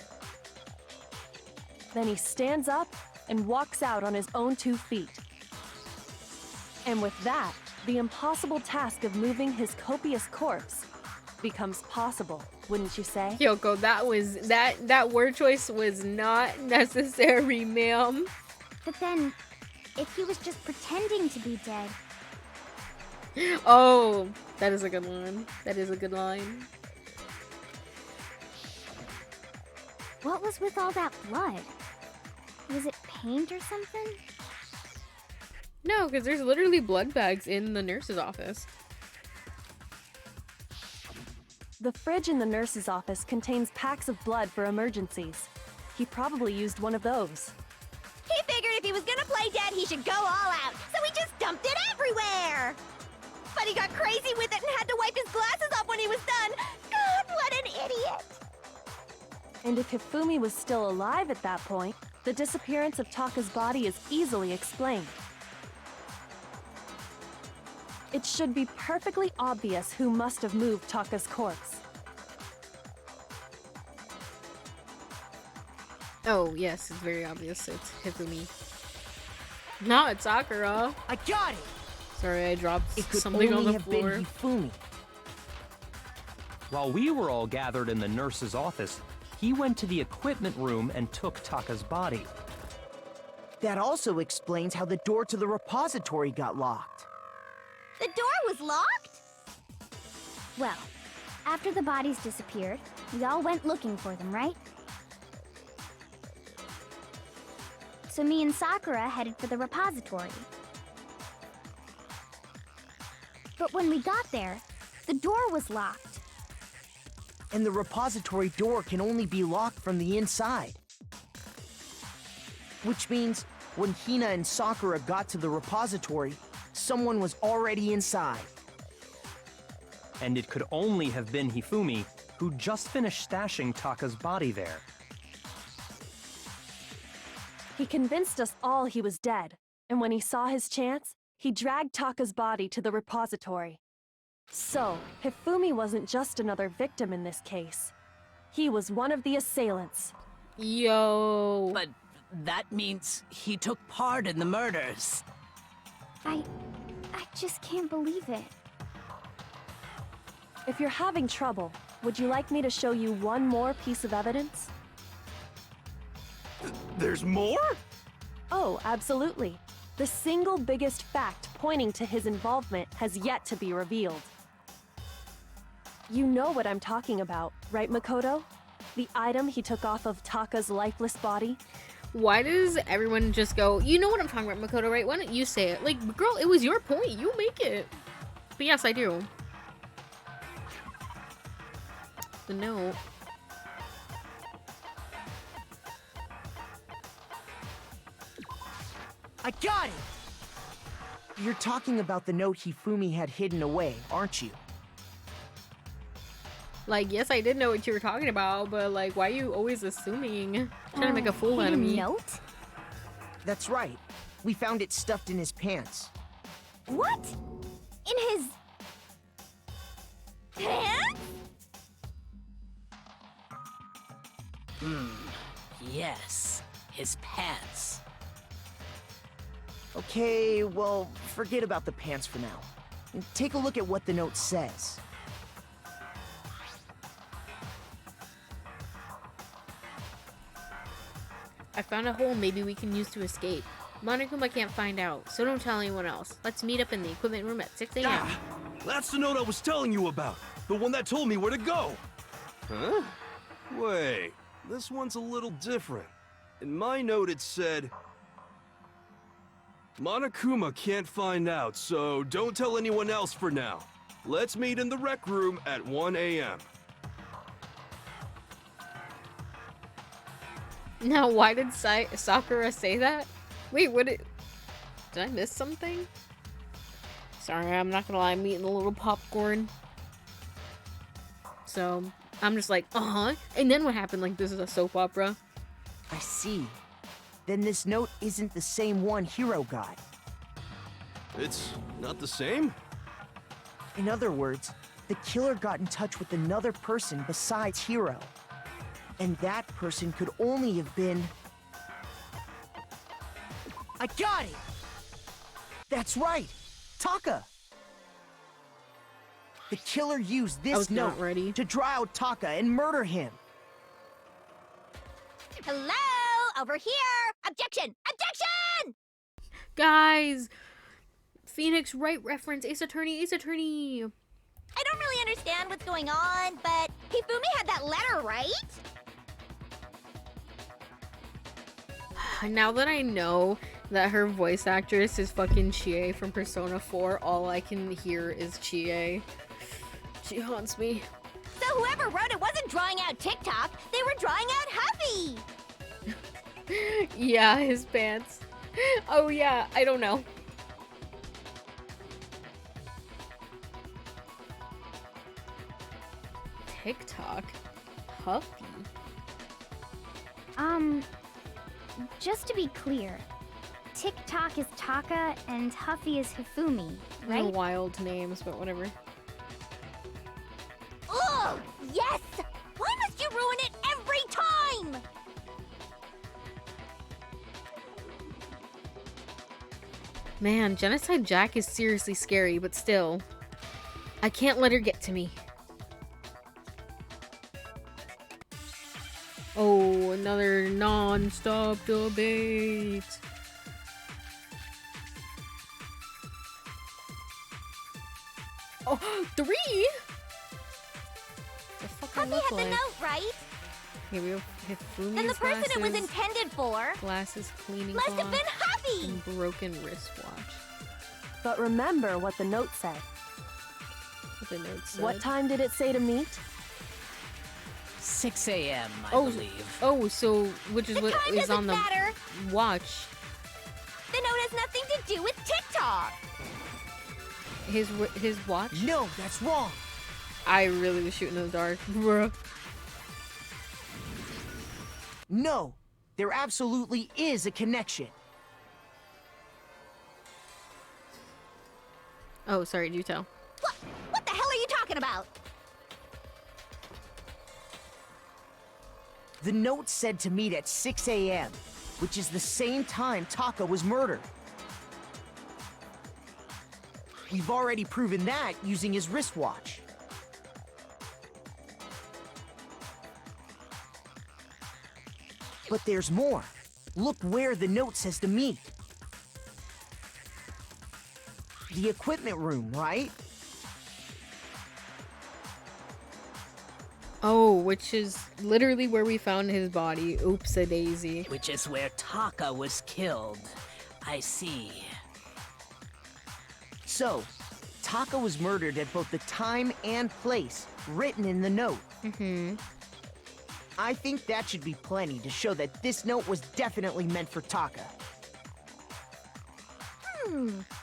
Then he stands up and walks out on his own 2 feet. And with that, the impossible task of moving his copious corpse becomes possible, wouldn't you say? Kyoko, that word choice was not necessary, ma'am. But then, if he was just pretending to be dead, Oh, that is a good line. That is a good line. what was with all that blood? Was it paint or something? No, because there's literally blood bags in the nurse's office. The fridge in the nurse's office contains packs of blood for emergencies. He probably used one of those. He figured if he was gonna play dead, he should go all out, so he just dumped it everywhere! But he got crazy with it and had to wipe his glasses off when he was done! God, what an idiot! And if Hifumi was still alive at that point, the disappearance of Taka's body is easily explained. It should be perfectly obvious who must have moved Taka's corpse. Oh, yes, it's very obvious. It's Hifumi. No, it's Sakura. I got it! Sorry, I dropped It could something only on the have floor. been Hifumi. While we were all gathered in the nurse's office, he went to the equipment room and took Taka's body. That also explains how the door to the repository got locked. The door was locked? Well, after the bodies disappeared, we all went looking for them, right? So me and Sakura headed for the repository. But when we got there, the door was locked. And the repository door can only be locked from the inside. Which means when Hina and Sakura got to the repository, someone was already inside. And it could only have been Hifumi, who just finished stashing Taka's body there. He convinced us all he was dead, and when he saw his chance, he dragged Taka's body to the repository. So, Hifumi wasn't just another victim in this case. He was one of the assailants. Yo. But that means he took part in the murders. I just can't believe it. If you're having trouble, would you like me to show you one more piece of evidence? There's more? Oh, absolutely. The single biggest fact pointing to his involvement has yet to be revealed. You know what I'm talking about, right, Makoto? The item he took off of Taka's lifeless body? Why does everyone just go, you know what I'm talking about, Makoto, right? Why don't you say it? Like, girl, it was your point. You make it. But yes, I do. The note. I got it! You're talking about the note Hifumi had hidden away, aren't you? Like, yes, I did know what you were talking about, but like, why are you always assuming? Trying to make a fool out of me. Note? That's right. We found it stuffed in his pants. What? In his pants? Yes, his pants. Okay, well, forget about the pants for now. And take a look at what the note says. I found a hole maybe we can use to escape. Monokuma can't find out, so don't tell anyone else. Let's meet up in the equipment room at 6 a.m. Ah, that's the note I was telling you about. The one that told me where to go. Huh? Wait, this one's a little different. In my note it said, Monokuma can't find out, so don't tell anyone else for now. Let's meet in the rec room at 1 a.m. Now, why did Sakura say that? Wait, did I miss something? Sorry, I'm not gonna lie, I'm eating a little popcorn. So, I'm just like, and then what happened? Like, this is a soap opera. I see. Then this note isn't the same one Hiro got. It's not the same? In other words, the killer got in touch with another person besides Hiro. And that person could only have been... I got it! That's right! Taka! The killer used I this was not note ready. to draw out Taka and murder him. Hello? Over here! Objection! Objection! Guys! Phoenix Wright reference. Ace Attorney, Ace Attorney! I don't really understand what's going on, but Hifumi had that letter, right? Now that I know that her voice actress is fucking Chie from Persona 4, all I can hear is Chie. She haunts me. So whoever wrote it wasn't drawing out TikTok, they were drawing out Huffy! Yeah, his pants. Oh yeah, I don't know. TikTok? Huffy? Just to be clear, TikTok is Taka and Huffy is Hifumi, They're right? wild names, but whatever. Ugh! Yes! Why must you ruin it every time? Man, Genocide Jack is seriously scary, but still. I can't let her get to me. Oh, another non-stop debate. Oh, 3? The fuck I Huffy look had like? the note, right? Here we go. Hifumi's Then the person it was glasses, intended for glasses, cleaning must have cloth, been Huffy! and broken wristwatch. But remember what the note said. What the note said. What time did it say to meet? 6 a.m., I Oh, believe. oh, so which is The what time is doesn't on the matter. watch? The note has nothing to do with TikTok! His watch? No, that's wrong. I really was shooting in the dark, bruh. No, there absolutely is a connection. Oh, sorry, do tell. What the hell are you talking about? The note said to meet at 6 a.m., which is the same time Taka was murdered. We've already proven that using his wristwatch. But there's more. Look where the note says to meet. The equipment room, right? Oh, which is literally where we found his body. Oops-a-daisy. Which is where Taka was killed. I see. So, Taka was murdered at both the time and place written in the note. Mm-hmm. I think that should be plenty to show that this note was definitely meant for Taka.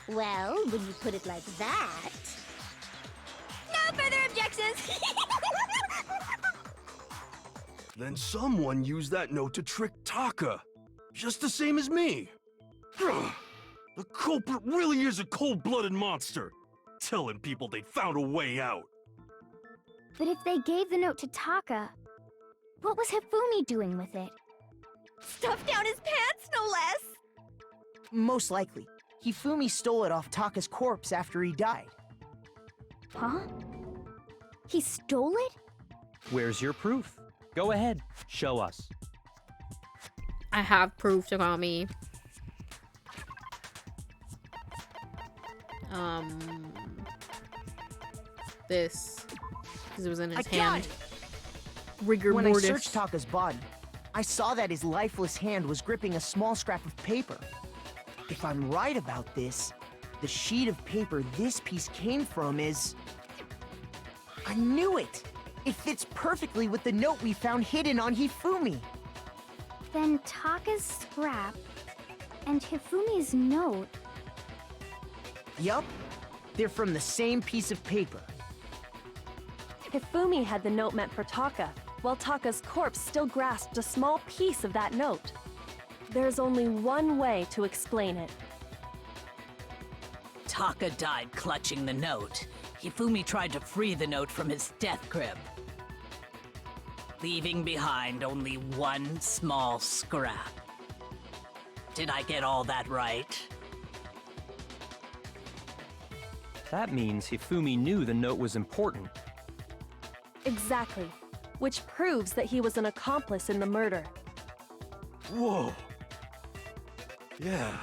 Well, when you put it like that... No further objections! Then someone used that note to trick Taka. Just the same as me. The culprit really is a cold-blooded monster. Telling people they found a way out. But if they gave the note to Taka, what was Hifumi doing with it? Stuffed down his pants, no less! Most likely, Hifumi stole it off Taka's corpse after he died. Huh? He stole it? Where's your proof? Go ahead, show us. I have proof, Takami. This. Because it was in his I got hand. it! Rigor When mortis. I searched Taka's body, I saw that his lifeless hand was gripping a small scrap of paper. If I'm right about this, the sheet of paper this piece came from is... I knew it! It fits perfectly with the note we found hidden on Hifumi. Then Taka's scrap and Hifumi's note. Yup, they're from the same piece of paper. Hifumi had the note meant for Taka, while Taka's corpse still grasped a small piece of that note. There's only one way to explain it. Taka died clutching the note. Hifumi tried to free the note from his death grip, leaving behind only one small scrap. Did I get all that right? That means Hifumi knew the note was important. Exactly. Which proves that he was an accomplice in the murder. Whoa. Yeah.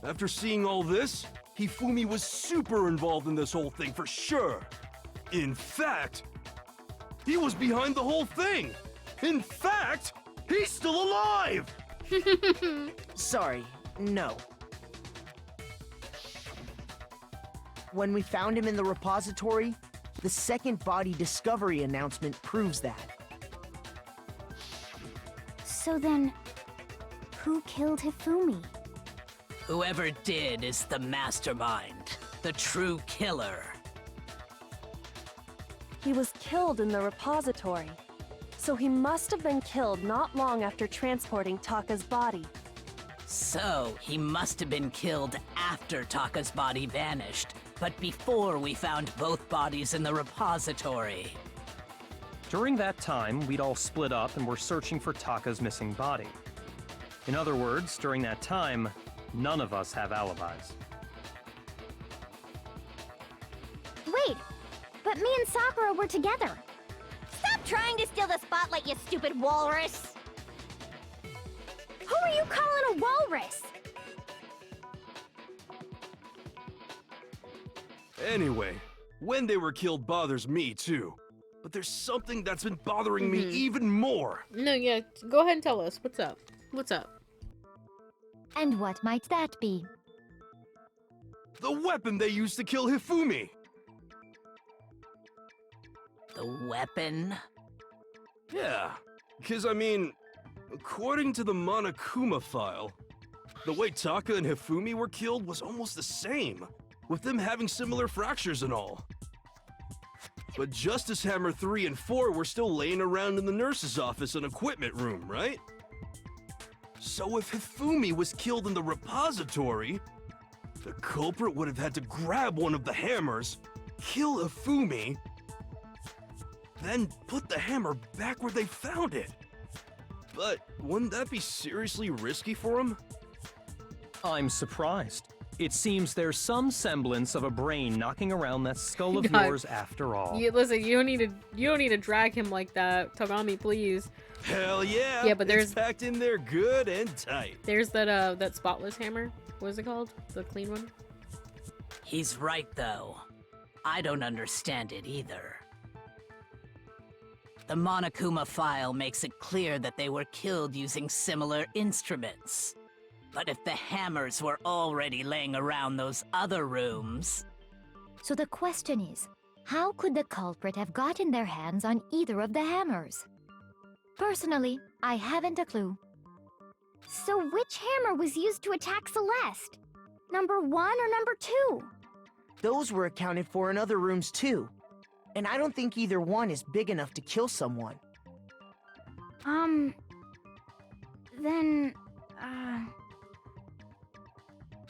After seeing all this, Hifumi was super involved in this whole thing for sure. In fact, he was behind the whole thing. In fact, he's still alive! Sorry, no. When we found him in the repository, the second body discovery announcement proves that. So then, who killed Hifumi? Whoever did is the mastermind, the true killer. He was killed in the repository. So he must have been killed not long after transporting Taka's body. So, he must have been killed after Taka's body vanished, but before we found both bodies in the repository. During that time, we'd all split up and were searching for Taka's missing body. In other words, during that time, none of us have alibis. Wait, but me and Sakura were together. Stop trying to steal the spotlight, you stupid walrus! Who are you calling a walrus? Anyway, when they were killed bothers me too. But there's something that's been bothering me even more. No, yeah, go ahead and tell us. What's up? What's up? And what might that be? The weapon they used to kill Hifumi. The weapon? Yeah, because I mean, according to the Monokuma file, the way Taka and Hifumi were killed was almost the same, with them having similar fractures and all. But Justice Hammer 3 and 4 were still laying around in the nurse's office and equipment room, right? So if Hifumi was killed in the repository, the culprit would have had to grab one of the hammers, kill Hifumi, then put the hammer back where they found it. But wouldn't that be seriously risky for him? I'm surprised. It seems there's some semblance of a brain knocking around that skull of God. yours after all. Listen, you don't need to drag him like that. Tagami, please. Hell yeah! Yeah, but there's it's packed in there good and tight. There's that spotless hammer. What is it called? The clean one? He's right, though. I don't understand it either. The Monokuma file makes it clear that they were killed using similar instruments. But if the hammers were already laying around those other rooms... So the question is, how could the culprit have gotten their hands on either of the hammers? Personally, I haven't a clue. So which hammer was used to attack Celeste? Number 1 or number 2? Those were accounted for in other rooms too. And I don't think either one is big enough to kill someone. Then,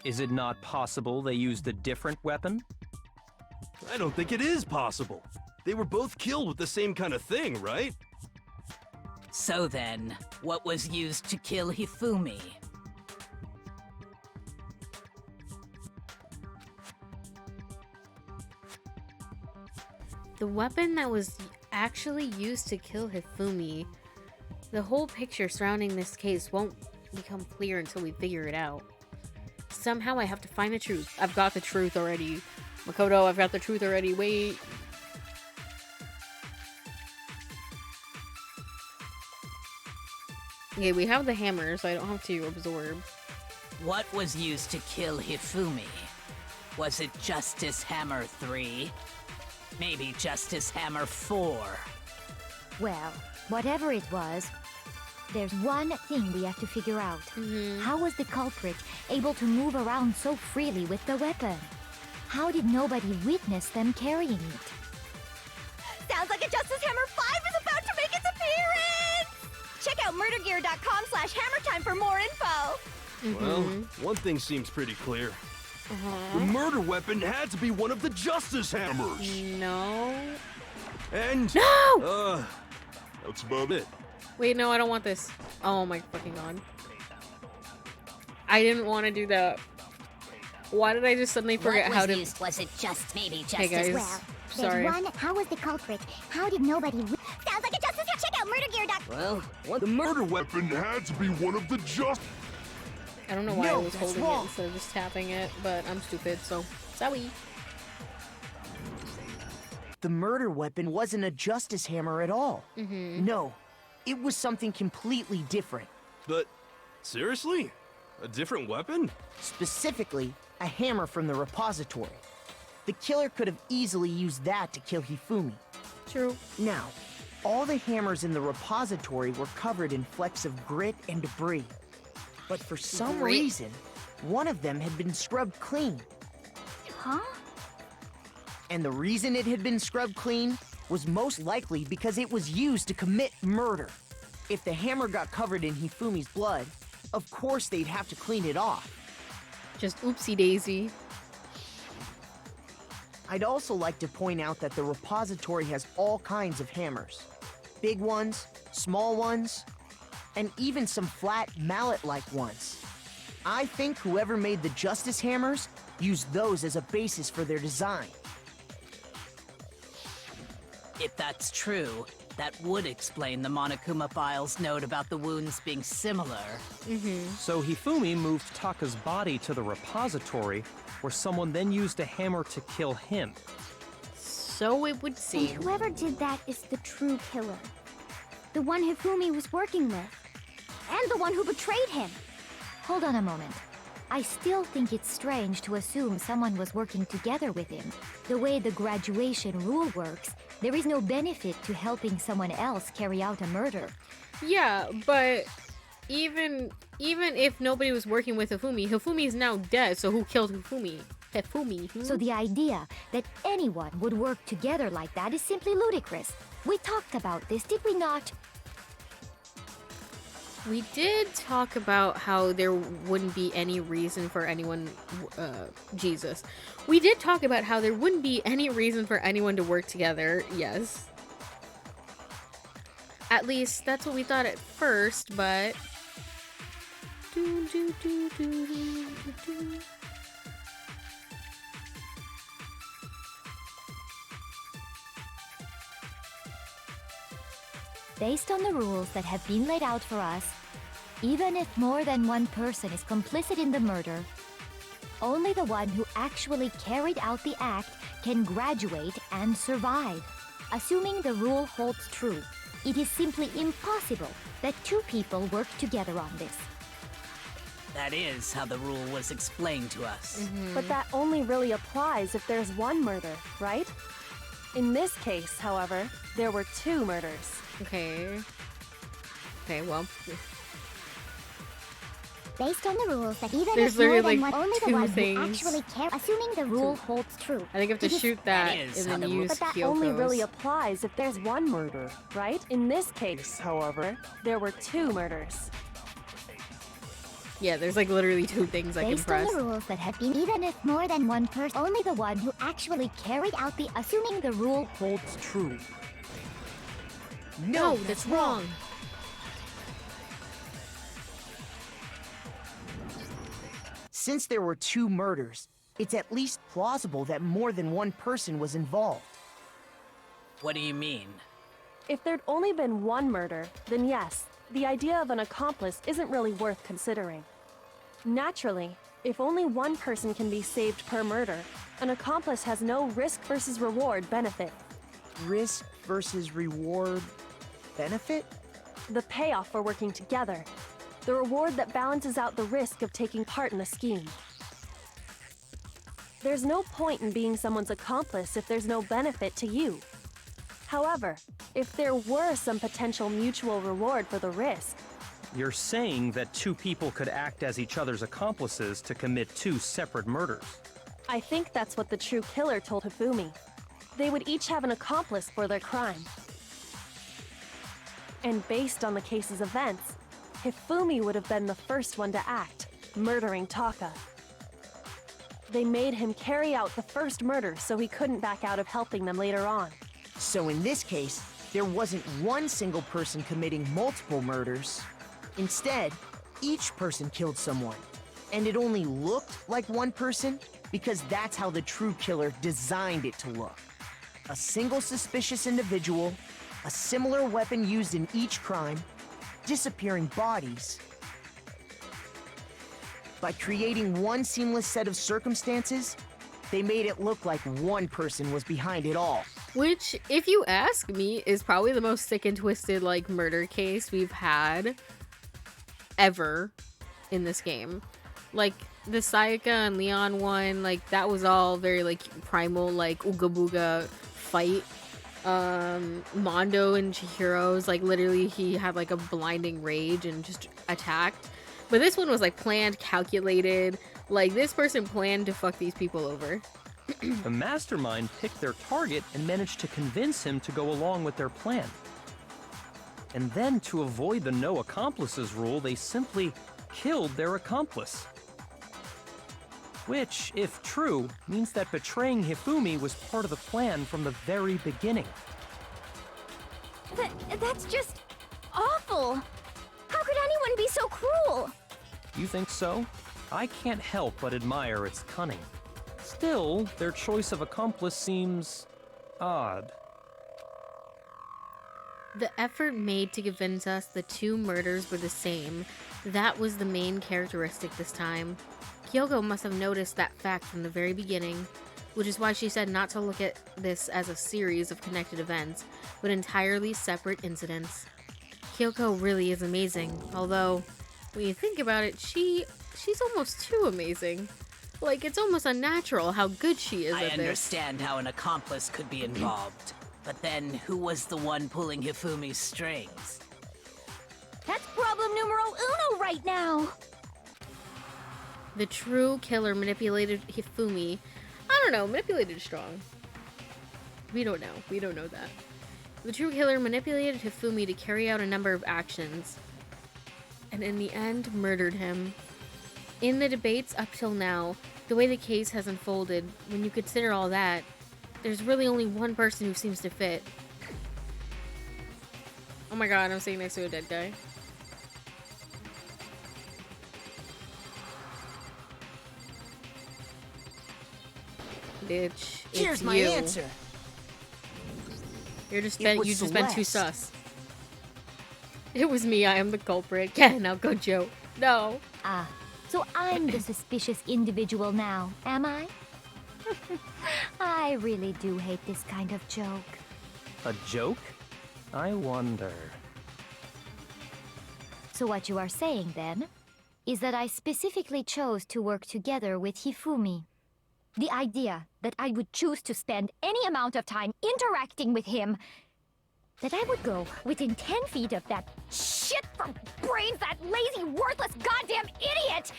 Is it not possible they used a different weapon? I don't think it is possible. They were both killed with the same kind of thing, right? So then, what was used to kill Hifumi? The weapon that was actually used to kill Hifumi. The whole picture surrounding this case won't become clear until we figure it out. Somehow I have to find the truth. I've got the truth already. Makoto, I've got the truth already. Wait. Okay, we have the hammer, so I don't have to absorb. What was used to kill Hifumi? Was it Justice Hammer 3? Maybe Justice Hammer 4? Well, whatever it was, there's one thing we have to figure out. How was the culprit able to move around so freely with the weapon? How did nobody witness them carrying it? sounds like a Justice Hammer 5 is about to make its appearance! Check out murdergear.com/hammertime for more info! Well, one thing seems pretty clear. The murder weapon had to be one of the Justice Hammers! No. And... No! That's about it. Wait, no, I don't want this. Oh my fucking god. I didn't want to do that. Why did I just suddenly forget how to... Was it just maybe Hey guys, Well, sorry. there's one. How was the culprit? How did nobody... Sounds like a justice. Check out murdergear.com. Well, what the murder weapon had to be one of the just... I don't know why I No, was that's holding wrong. it instead of just tapping it, but I'm stupid, so sorry. The murder weapon wasn't a justice hammer at all. No, it was something completely different. But, seriously? A different weapon? Specifically, a hammer from the repository. The killer could have easily used that to kill Hifumi. True. Now, all the hammers in the repository were covered in flecks of grit and debris. But for some Grit? reason, one of them had been scrubbed clean. Huh? And the reason it had been scrubbed clean was most likely because it was used to commit murder. If the hammer got covered in Hifumi's blood, of course they'd have to clean it off. Just oopsie daisy. I'd also like to point out that the repository has all kinds of hammers. Big ones, small ones, and even some flat mallet-like ones. I think whoever made the justice hammers used those as a basis for their design. If that's true, that would explain the Monokuma file's note about the wounds being similar. So Hifumi moved Taka's body to the repository, where someone then used a hammer to kill him. So it would And seem. whoever did that is the true killer. The one Hifumi was working with. And the one who betrayed him. Hold on a moment. I still think it's strange to assume someone was working together with him. The way the graduation rule works, there is no benefit to helping someone else carry out a murder. Yeah, but even if nobody was working with Hifumi is now dead, so who killed Hifumi? Hifumi. So the idea that anyone would work together like that is simply ludicrous. We talked about this, did we not? We did talk about how there wouldn't be any reason for anyone, Jesus. We did talk about how there wouldn't be any reason for anyone to work together, yes. At least, that's what we thought at first, but... Based on the rules that have been laid out for us, even if more than one person is complicit in the murder, only the one who actually carried out the act can graduate and survive. Assuming the rule holds true, it is simply impossible that two people work together on this. That is how the rule was explained to us. But that only really applies if there's one murder, right? In this case, however, there were two murders. Okay. Okay, well... Based on the rules that even There's if more literally, than like, one, only the two one things. who actually care, assuming the rule holds true. I think you have to It is- shoot that That is how and the then rule- use But that only really Kyoko's. applies if there's one murder, right? In this case, however, there were two murders. Yeah, there's like literally two things I can Based press. on the rules that have been, even if more than one person, only the one who actually carried out the, assuming the rule Holds true. No, that's wrong. Since there were two murders, it's at least plausible that more than one person was involved. What do you mean? If there'd only been one murder, then yes, the idea of an accomplice isn't really worth considering. Naturally, if only one person can be saved per murder, an accomplice has no risk versus reward benefit. Risk versus reward benefit? The payoff for working together. The reward that balances out the risk of taking part in the scheme. There's no point in being someone's accomplice if there's no benefit to you. However, if there were some potential mutual reward for the risk, You're saying that two people could act as each other's accomplices to commit two separate murders. I think that's what the true killer told Hifumi. They would each have an accomplice for their crime. And based on the case's events, Hifumi would have been the first one to act, murdering Taka. They made him carry out the first murder so he couldn't back out of helping them later on. So in this case, there wasn't one single person committing multiple murders. Instead, each person killed someone. And it only looked like one person because that's how the true killer designed it to look. A single suspicious individual, a similar weapon used in each crime, disappearing bodies. By creating one seamless set of circumstances, they made it look like one person was behind it all. Which, if you ask me, is probably the most sick and twisted, like, murder case we've had ever in this game. Like, the Sayaka and Leon one, like, that was all very, like, primal, like, ooga booga fight. Mondo and Chihiro's, like, literally he had, like, a blinding rage and just attacked. But this one was, like, planned, calculated. Like, this person planned to fuck these people over. The mastermind picked their target and managed to convince him to go along with their plan. And then, to avoid the no accomplices rule, they simply killed their accomplice. Which, if true, means that betraying Hifumi was part of the plan from the very beginning. That's just awful. How could anyone be so cruel? You think so? I can't help but admire its cunning. Still, their choice of accomplice seems odd. The effort made to convince us the two murders were the same, that was the main characteristic this time. Kyoko must have noticed that fact from the very beginning, which is why she said not to look at this as a series of connected events, but entirely separate incidents. Kyoko really is amazing, although, when you think about it, she's almost too amazing. Like, it's almost unnatural how good she is at this. I understand how an accomplice could be involved, but then who was the one pulling Hifumi's strings? That's problem numero uno right now. The true killer manipulated Hifumi. I don't know, manipulated is strong. We don't know. We don't know that. The true killer manipulated Hifumi to carry out a number of actions, and in the end, murdered him. In the debates up till now, the way the case has unfolded, when you consider all that, there's really only one person who seems to fit. Oh my god, I'm sitting next to a dead guy. Bitch, Here's it's my you. answer. You just It was been too Celeste. sus. It was me, I am the culprit. Yeah, now go Joe. No. Ah, so I'm the suspicious individual now, am I? I really do hate this kind of joke. A joke? I wonder. So what you are saying, then, is that I specifically chose to work together with Hifumi. The idea that I would choose to spend any amount of time interacting with him, that I would go within 10 feet of that shit for brains, that lazy, worthless goddamn idiot!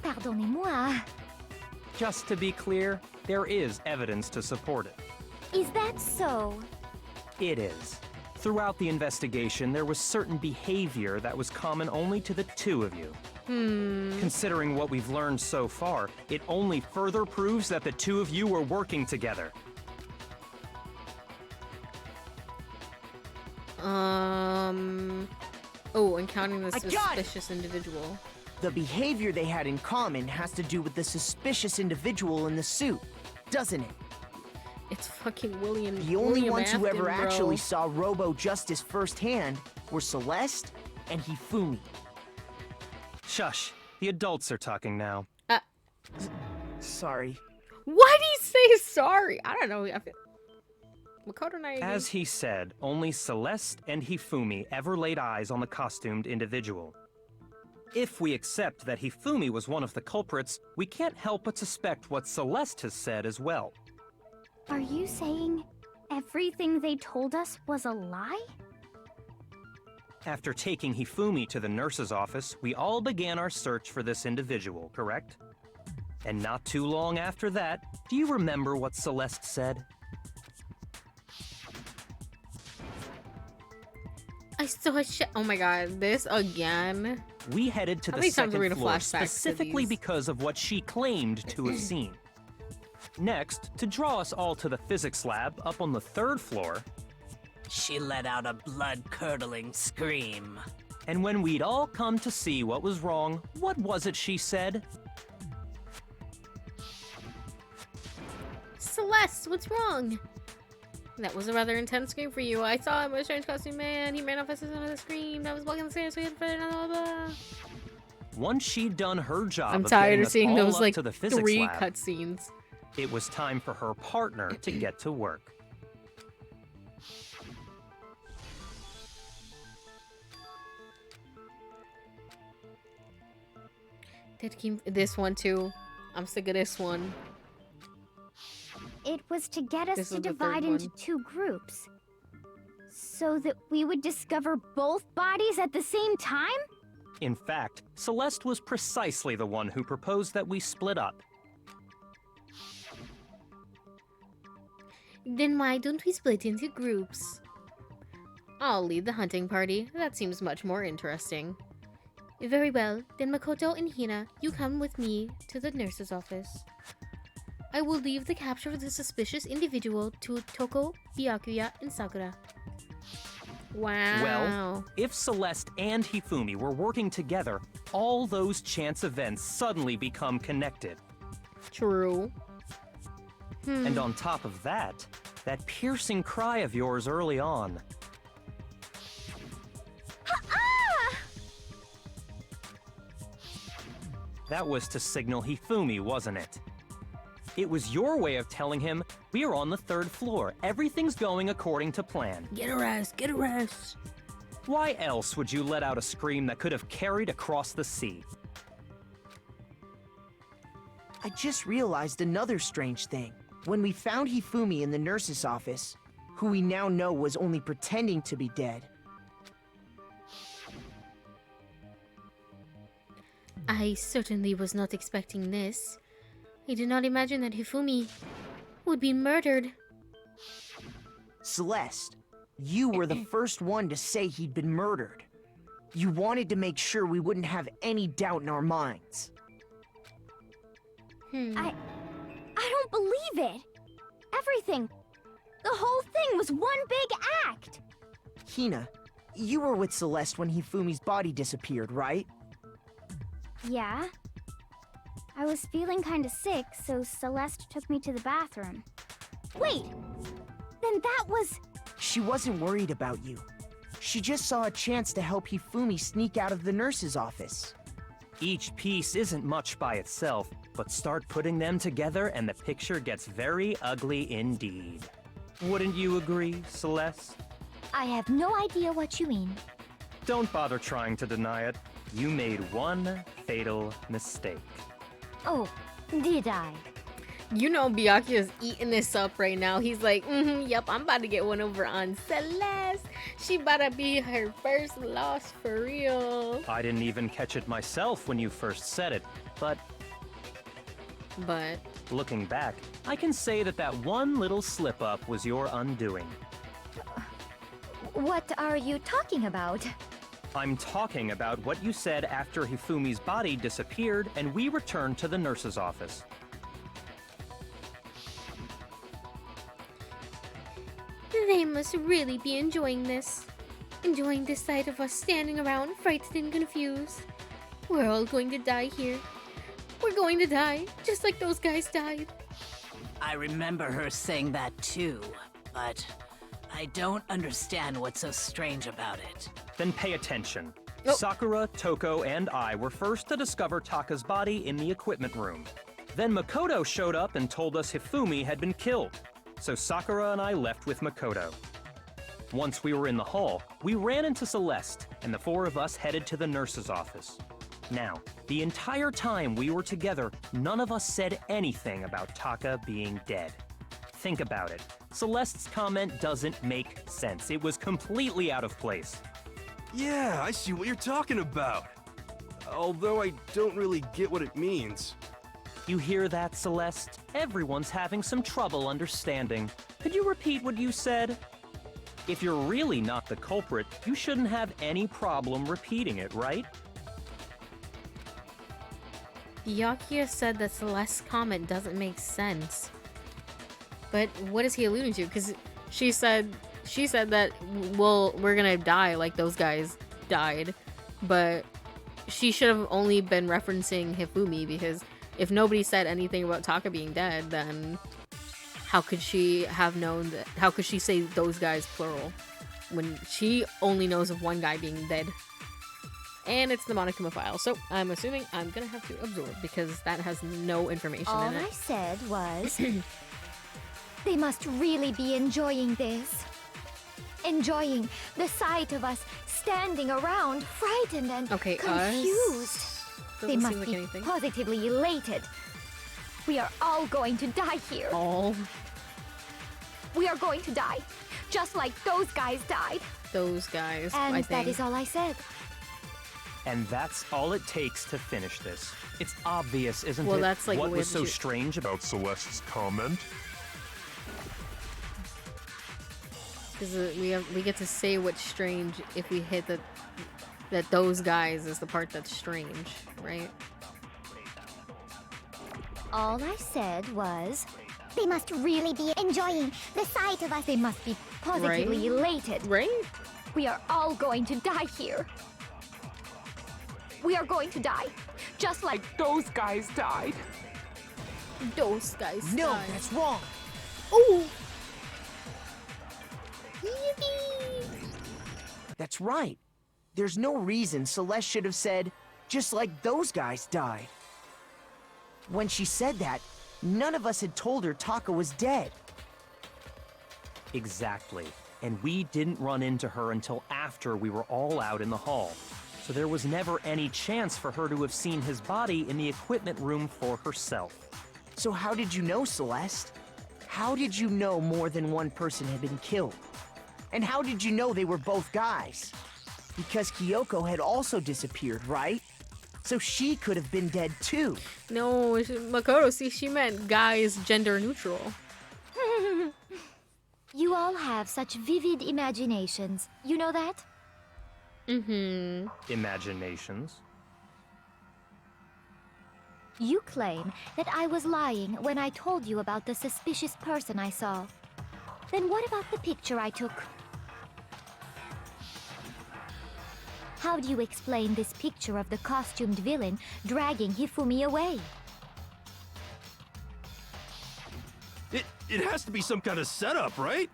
Pardonnez-moi. Just to be clear, there is evidence to support it. Is that so? It is. Throughout the investigation, there was certain behavior that was common only to the two of you. Considering what we've learned so far, it only further proves that the two of you were working together. Oh, and counting the suspicious individual. The behavior they had in common has to do with the suspicious individual in the suit, doesn't it? It's fucking William. The only William ones who Afton, ever bro. actually saw Robo-Justice firsthand were Celeste and Hifumi. Shush. The adults are talking now. Sorry. Why'd he say sorry? I don't know. I feel... Makoto Naegi. As he said, only Celeste and Hifumi ever laid eyes on the costumed individual. If we accept that Hifumi was one of the culprits, we can't help but suspect what Celeste has said as well. Are you saying everything they told us was a lie? After taking Hifumi to the nurse's office, we all began our search for this individual, correct? And not too long after that, do you remember what Celeste said? I saw shit. Oh my god, this again. We headed to How the many times are we second gonna floor flashback to specifically these? because of what she claimed to have seen. Next, to draw us all to the physics lab up on the third floor, She let out a blood-curdling scream. And when we'd all come to see what was wrong, what was it she said? Celeste, what's wrong? That was a rather intense scream for you. I saw him with a strange costume man. He manifested under the scream. I was walking the stairs, waiting for blah, blah, blah. Once she'd done her job I'm of tired getting of us seeing all those up like to the physics 3 lab, cutscenes. it was time for her partner to get to work. This one too. I'm sick of this one. It was to get us This to was the divide third into one. 2 groups. So that we would discover both bodies at the same time? In fact, Celeste was precisely the one who proposed that we split up. Then why don't we split into groups? I'll lead the hunting party. That seems much more interesting. Very well. Then Makoto and Hina, you come with me to the nurse's office. I will leave the capture of the suspicious individual to Toko, Byakuya, and Sakura. Wow. Well, if Celeste and Hifumi were working together, all those chance events suddenly become connected. True. And on top of that, that piercing cry of yours early on. That was to signal Hifumi, wasn't it? It was your way of telling him, we are on the 3rd floor, everything's going according to plan. Get a rest, get a rest. Why else would you let out a scream that could have carried across the sea? I just realized another strange thing. When we found Hifumi in the nurse's office, who we now know was only pretending to be dead. I certainly was not expecting this. I did not imagine that Hifumi would be murdered. Celeste, you were the first one to say he'd been murdered. You wanted to make sure we wouldn't have any doubt in our minds. I don't believe it. Everything. The whole thing was one big act. Hina, you were with Celeste when Hifumi's body disappeared, right? Yeah. I was feeling kinda sick, so Celeste took me to the bathroom. Wait! Then that was... She wasn't worried about you. She just saw a chance to help Hifumi sneak out of the nurse's office. Each piece isn't much by itself, but start putting them together and the picture gets very ugly indeed. Wouldn't you agree, Celeste? I have no idea what you mean. Don't bother trying to deny it. You made one fatal mistake. Oh, did I? You know Byakuya's eating this up right now. He's like, yep, I'm about to get one over on Celeste. She about to be her first loss for real. I didn't even catch it myself when you first said it, but looking back, I can say that that one little slip-up was your undoing. What are you talking about? I'm talking about what you said after Hifumi's body disappeared and we returned to the nurse's office. They must really be enjoying this. Enjoying the sight of us standing around, frightened and confused. We're all going to die here. We're going to die, just like those guys died. I remember her saying that too, but I don't understand what's so strange about it. Then pay attention. Oh. Sakura, Toko, and I were first to discover Taka's body in the equipment room. Then Makoto showed up and told us Hifumi had been killed. So Sakura and I left with Makoto. Once we were in the hall, we ran into Celeste, and the 4 of us headed to the nurse's office. Now, the entire time we were together, none of us said anything about Taka being dead. Think about it. Celeste's comment doesn't make sense. It was completely out of place. Yeah, I see what you're talking about. Although I don't really get what it means. You hear that, Celeste? Everyone's having some trouble understanding. Could you repeat what you said? If you're really not the culprit, you shouldn't have any problem repeating it, right? Byakuya said that Celeste's comment doesn't make sense. But what is he alluding to? Because she said that, well, we're gonna die like those guys died. but she should have only been referencing Hifumi, because if nobody said anything about Taka being dead, then how could she have known that? How could she say those guys plural when she only knows of one guy being dead? And it's the Monokuma file, so I'm assuming I'm gonna have to absorb because that has no information All in it. I said was, they must really be enjoying this. Enjoying the sight of us standing around, frightened and confused. They must be positively elated. We are all going to die here. All? We are going to die, just like those guys died. Those guys, and I think. that is all I said. And that's all it takes to finish this. It's obvious, isn't Well, it? that's like what the way was that so you- strange about Celeste's comment? Because we get to say what's strange if we hit that those guys is the part that's strange, right? All I said was, They must really be enjoying the sight of us. they must be positively elated. Right? We are all going to die here. We are going to die, just like Those guys died. Those guys No, died. that's wrong. Ooh! That's right. There's no reason Celeste should have said, just like those guys died. When she said that, none of us had told her Taka was dead. Exactly. And we didn't run into her until after we were all out in the hall. So there was never any chance for her to have seen his body in the equipment room for herself. So how did you know, Celeste? How did you know more than one person had been killed? And how did you know they were both guys? Because Kyoko had also disappeared, right? So she could have been dead too. No, Makoto, see, she meant guys gender neutral. You all have such vivid imaginations. You know that? Mm-hmm. Imaginations. You claim that I was lying when I told you about the suspicious person I saw. Then what about the picture I took? How do you explain this picture of the costumed villain dragging Hifumi away? It has to be some kind of setup, right?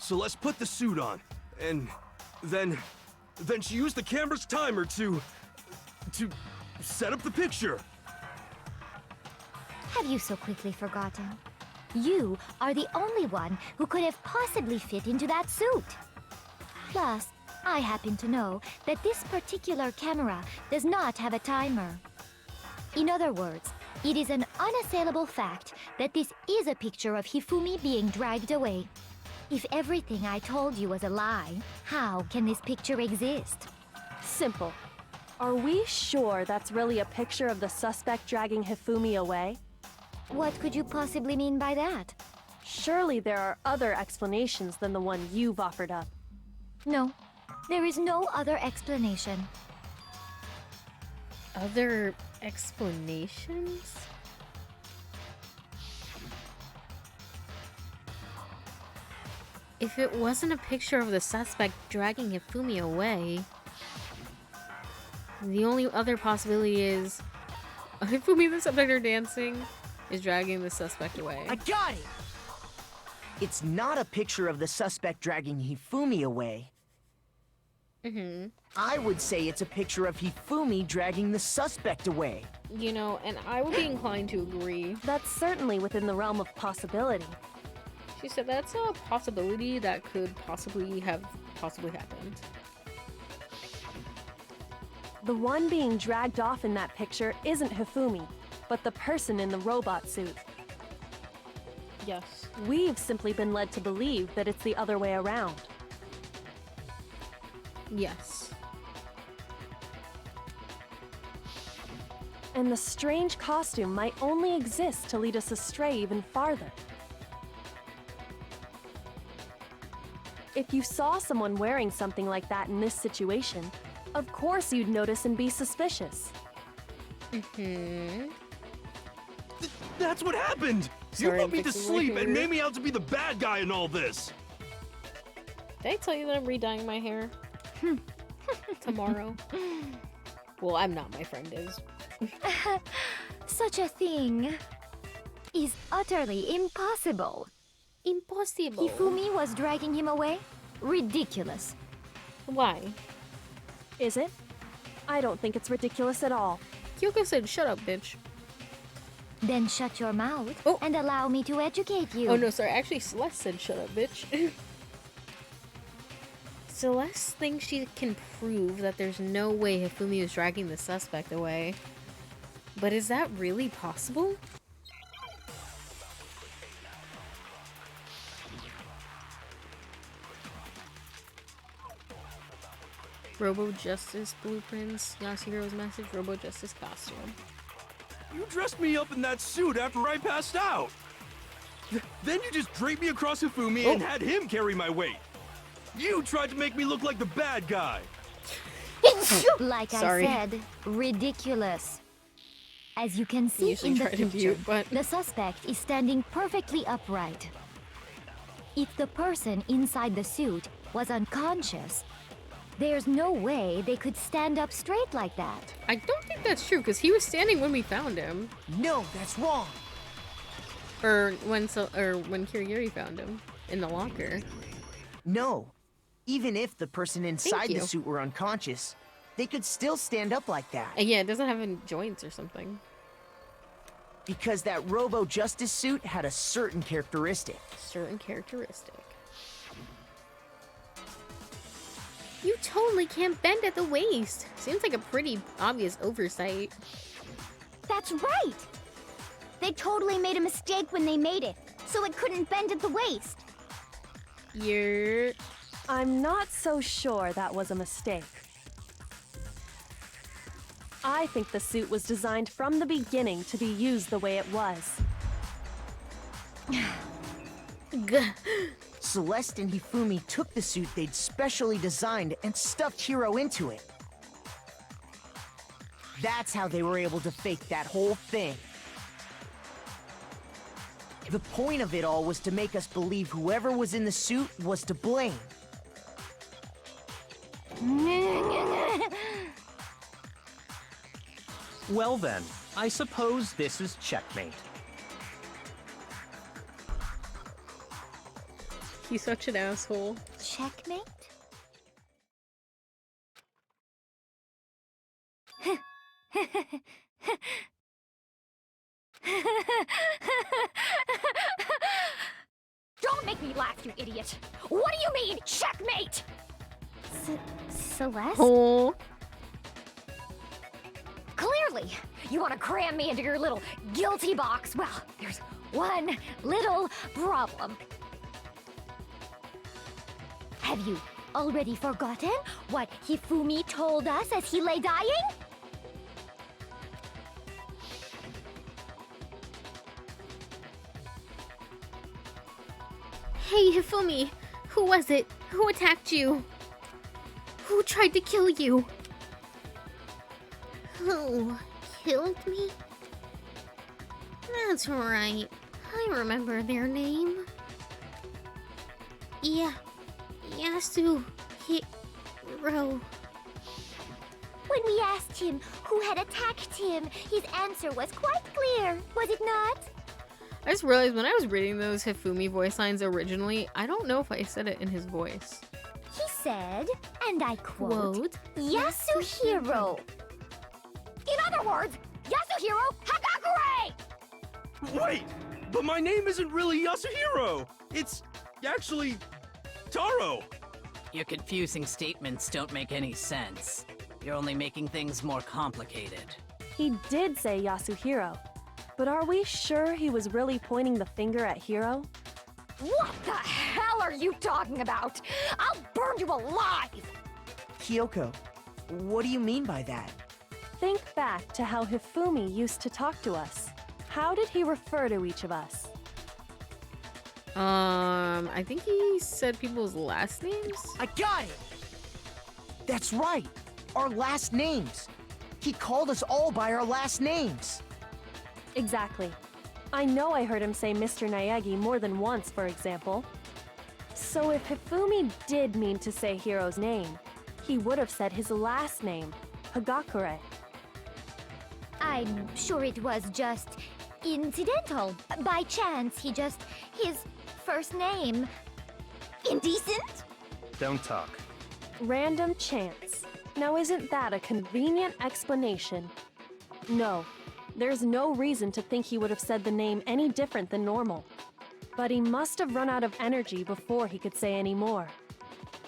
So let's put the suit on, and then she used the camera's timer to set up the picture. Have you so quickly forgotten? You are the only one who could have possibly fit into that suit. Plus, I happen to know that this particular camera does not have a timer. In other words, it is an unassailable fact that this is a picture of Hifumi being dragged away. If everything I told you was a lie, how can this picture exist? Simple. Are we sure that's really a picture of the suspect dragging Hifumi away? What could you possibly mean by that? Surely there are other explanations than the one you've offered up. No, there is no other explanation. Other explanations? If it wasn't a picture of the suspect dragging Hifumi away, the only other possibility is Hifumi, the subject are dancing, is dragging the suspect away. I got it! It's not a picture of the suspect dragging Hifumi away. Mm-hmm. I would say it's a picture of Hifumi dragging the suspect away. You know, and I would be inclined to agree. That's certainly within the realm of possibility. She said that's a possibility that could possibly happened. The one being dragged off in that picture isn't Hifumi, but the person in the robot suit. Yes. We've simply been led to believe that it's the other way around. Yes. And the strange costume might only exist to lead us astray even farther. If you saw someone wearing something like that in this situation, of course you'd notice and be suspicious. Mm-hmm. That's what happened! Sorry, You put I'm me to fixing my sleep and hair. made me out to be the bad guy in all this! Did I tell you that I'm re-dyeing my hair? tomorrow. Well, I'm not, my friend is. Such a thing is utterly impossible. Impossible. Hifumi was dragging him away? Ridiculous. Why? Is it? I don't think it's ridiculous at all. Kyoko said, shut up, bitch. Then shut your mouth Oh. and allow me to educate you. Oh no, sorry. Actually, Celeste said, shut up, bitch. Celeste thinks she can prove that there's no way Hifumi is dragging the suspect away. But is that really possible? Robo Justice blueprints, Yasuhiro's message, Robo Justice costume. You dressed me up in that suit after I passed out. Then you just draped me across Hifumi and had him carry my weight. You tried to make me look like the bad guy. Like Sorry. I said, ridiculous. As you can see Usually in the try to picture, mute, but the suspect is standing perfectly upright. If the person inside the suit was unconscious, there's no way they could stand up straight like that. I don't think that's true because he was standing when we found him, No, that's wrong. or when Kirigiri found him in the locker. No. Even if the person inside you. the suit were unconscious, they could still stand up like that. And yeah, it doesn't have any joints or something. Because that Robo Justice suit had a certain characteristic. Certain characteristic. You totally can't bend at the waist. Seems like a pretty obvious oversight. That's right! They totally made a mistake when they made it, so it couldn't bend at the waist. I'm not so sure that was a mistake. I think the suit was designed from the beginning to be used the way it was. Celeste and Hifumi took the suit they'd specially designed and stuffed Hiro into it. That's how they were able to fake that whole thing. The point of it all was to make us believe whoever was in the suit was to blame. Well then, I suppose this is checkmate. He's such an asshole. Checkmate? Don't make me laugh, you idiot! What do you mean, checkmate? Celeste? Oh. Clearly, you want to cram me into your little guilty box. Well, there's one little problem. Have you already forgotten what Hifumi told us as he lay dying? Hey, Hifumi! Who was it? Who attacked you? Who tried to kill you? Who killed me? That's right. I remember their name. Yasuhiro. When we asked him who had attacked him, his answer was quite clear, was it not? I just realized when I was reading those Hifumi voice lines originally, I don't know if I said it in his voice. He said, and I quote, Quote, Yasuhiro. In other words, Yasuhiro Hagakure! Wait, but my name isn't really Yasuhiro. It's actually Taro. Your confusing statements don't make any sense. You're only making things more complicated. He did say Yasuhiro, but are we sure he was really pointing the finger at Hiro? What the hell are you talking about? I'll burn you alive! Kyoko, what do you mean by that? Think back to how Hifumi used to talk to us. How did he refer to each of us? I think he said people's last names? I got it! That's right! Our last names! He called us all by our last names! Exactly. I know I heard him say Mr. Naegi more than once, for example. So if Hifumi did mean to say Hiro's name, he would have said his last name, Hagakure. I'm sure it was just incidental. By chance, his first name. Indecent? Don't talk. Random chance. Now isn't that a convenient explanation? No, there's no reason to think he would have said the name any different than normal. But he must have run out of energy before he could say any more.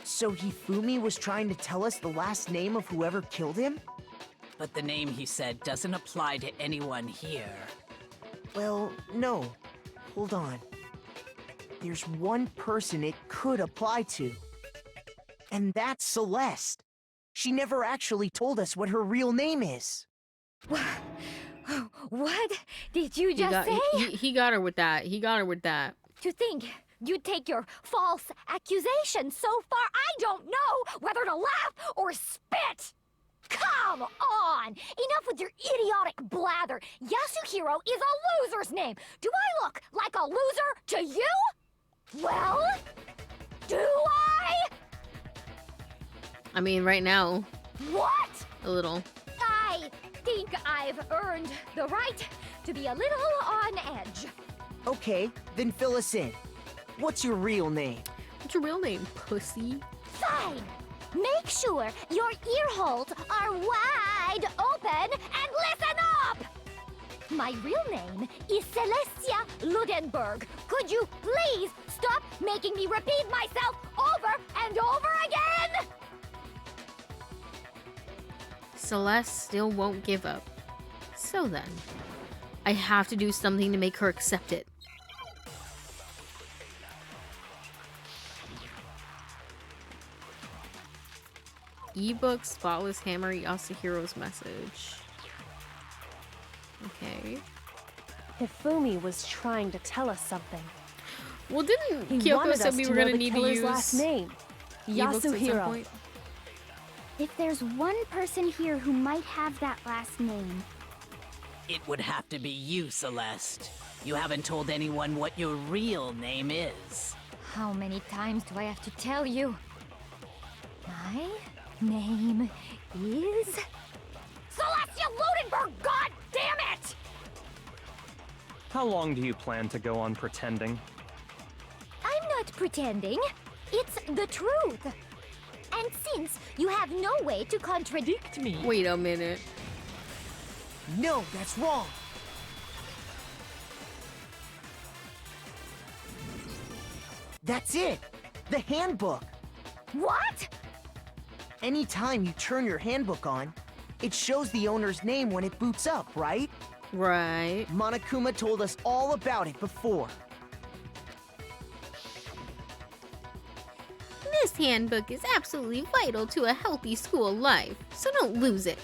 So Hifumi was trying to tell us the last name of whoever killed him? But the name he said doesn't apply to anyone here. Well, no. Hold on. There's one person it could apply to. And that's Celeste. She never actually told us what her real name is. What did you just say? He got her with that. He got her with that. To think you'd take your false accusation so far, I don't know whether to laugh or spit! Come on! Enough with your idiotic blather! Yasuhiro is a loser's name! Do I look like a loser to you? Well, do I? I mean, right now. What? A little. I think I've earned the right to be a little on edge. Okay, then fill us in. What's your real name? What's your real name, pussy? Fine! Make sure your ear holes are wide open and listen up! My real name is Celestia Ludenberg. Could you please stop making me repeat myself over and over again? Celeste still won't give up. So then, I have to do something to make her accept it. Ebook, Spotless Hammer, Yasuhiro's message. Okay. Hifumi was trying to tell us something. Well, didn't He Kyoko wanted said us we to were know gonna the need to killer's use last name, ebooks at some Yasuhiro. point? If there's one person here who might have that last name, It would have to be you, Celeste. You haven't told anyone what your real name is. How many times do I have to tell you? My name is... Celestia Ludenberg, god damn it! How long do you plan to go on pretending? I'm not pretending. It's the truth. And since you have no way to contradict me... Wait a minute. No, that's wrong. That's it. The handbook. What? Anytime you turn your handbook on, it shows the owner's name when it boots up, right? Right. Monokuma told us all about it before. This handbook is absolutely vital to a healthy school life, so don't lose it.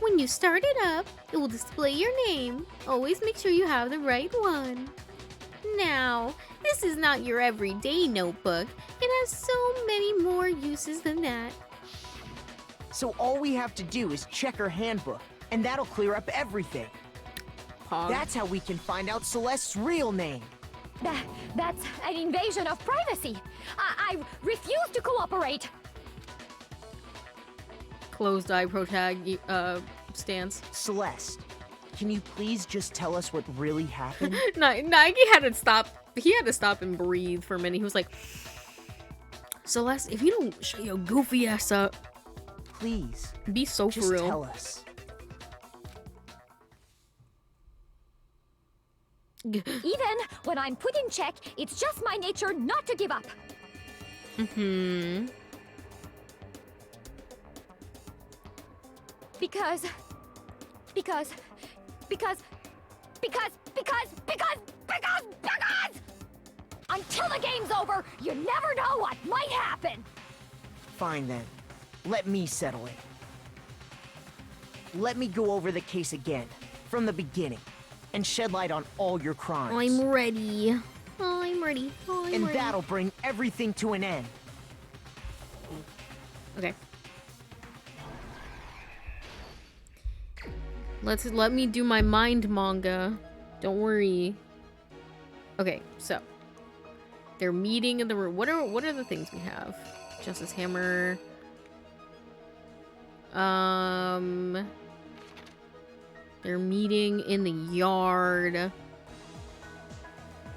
When you start it up, it will display your name. Always make sure you have the right one. Now, this is not your everyday notebook. It has so many more uses than that. So all we have to do is check her handbook, and that'll clear up everything. Pog. That's how we can find out Celeste's real name. That's an invasion of privacy. I refuse to cooperate. Closed eye protag stance. Celeste, can you please just tell us what really happened? Nike had to stop. He had to stop and breathe for a minute. He was like, Celeste, if you don't shut your goofy ass up, please, be so just for real. Tell us. Even when I'm put in check, it's just my nature not to give up. Mm-hmm. Because until the game's over, you never know what might happen. Fine then. Let me settle it. Let me go over the case again, from the beginning, and shed light on all your crimes. I'm ready. I'm ready. And that'll bring everything to an end. Okay. Let me do my mind manga. Don't worry. Okay, so they're meeting in the room. What are the things we have? Justice Hammer. They're meeting in the yard.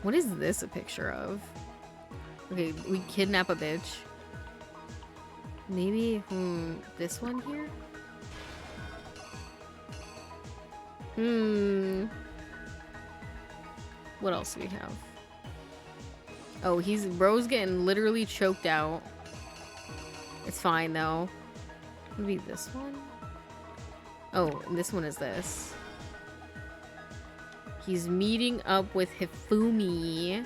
What is this a picture of? Okay, we kidnap a bitch. Maybe, this one here? What else do we have? Oh, bro's getting literally choked out. It's fine though. Maybe this one? Oh, and this one is this. He's meeting up with Hifumi.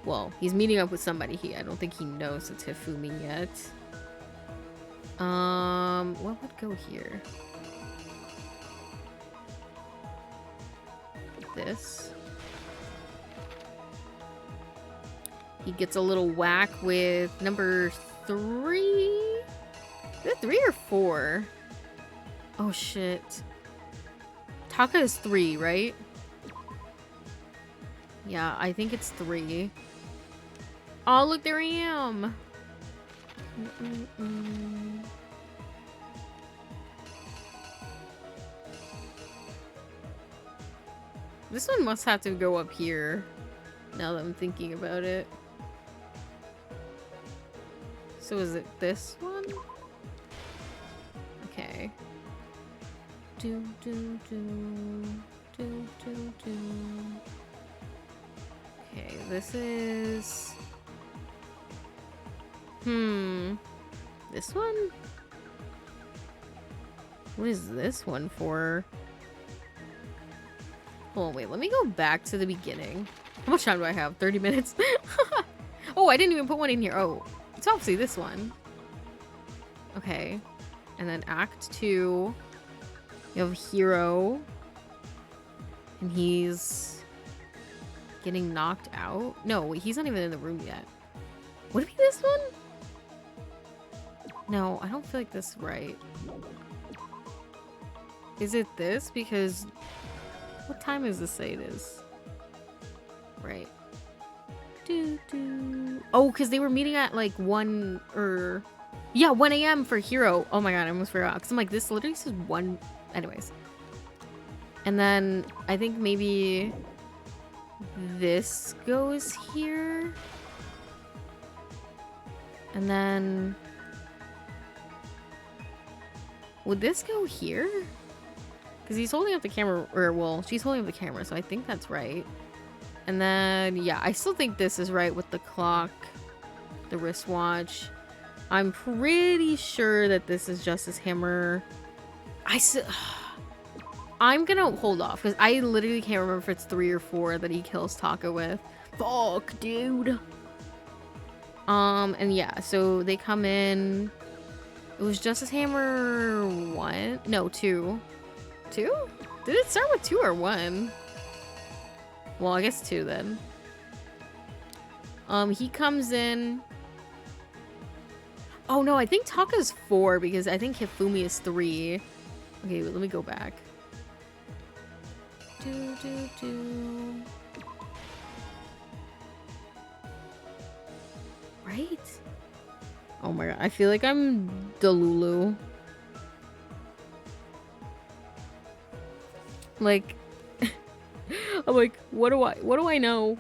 Well, he's meeting up with somebody I don't think he knows it's Hifumi yet. What would go here? This. He gets a little whack with number 3. Is it 3 or 4? Oh shit. Taka is 3, right? Yeah, I think it's 3. Oh, look, there I am. This one must have to go up here, now that I'm thinking about it. So is it this one? Okay. Okay, this is... This one? What is this one for? Hold on, wait, let me go back to the beginning. How much time do I have? 30 minutes? Oh, I didn't even put one in here. Oh, it's obviously this one. Okay. And then Act 2. You have Hero. And he's getting knocked out. No, wait, he's not even in the room yet. Would it be this one? No, I don't feel like this is right. Is it this? Because what time does this say it is? Right. Oh, because they were meeting at like 1 or... Yeah, 1 a.m. for Hero. Oh my god, I almost forgot. Because I'm like, this literally says 1... Anyways. And then I think maybe this goes here. And then... Would this go here? Because he's holding up the camera, or well, she's holding up the camera, so I think that's right. And then, yeah, I still think this is right with the clock, the wristwatch. I'm pretty sure that this is Justice Hammer. I'm gonna hold off, because I literally can't remember if it's 3 or 4 that he kills Taka with. Fuck, dude. And yeah, so they come in. It was Justice Hammer 1? No, 2. 2? Did it start with 2 or 1? Well, I guess 2 then. He comes in. Oh no, I think Taka's 4 because I think Hifumi is 3. Okay, let me go back. Right? Oh my god, I feel like I'm Delulu. Like, I'm like, what do I know?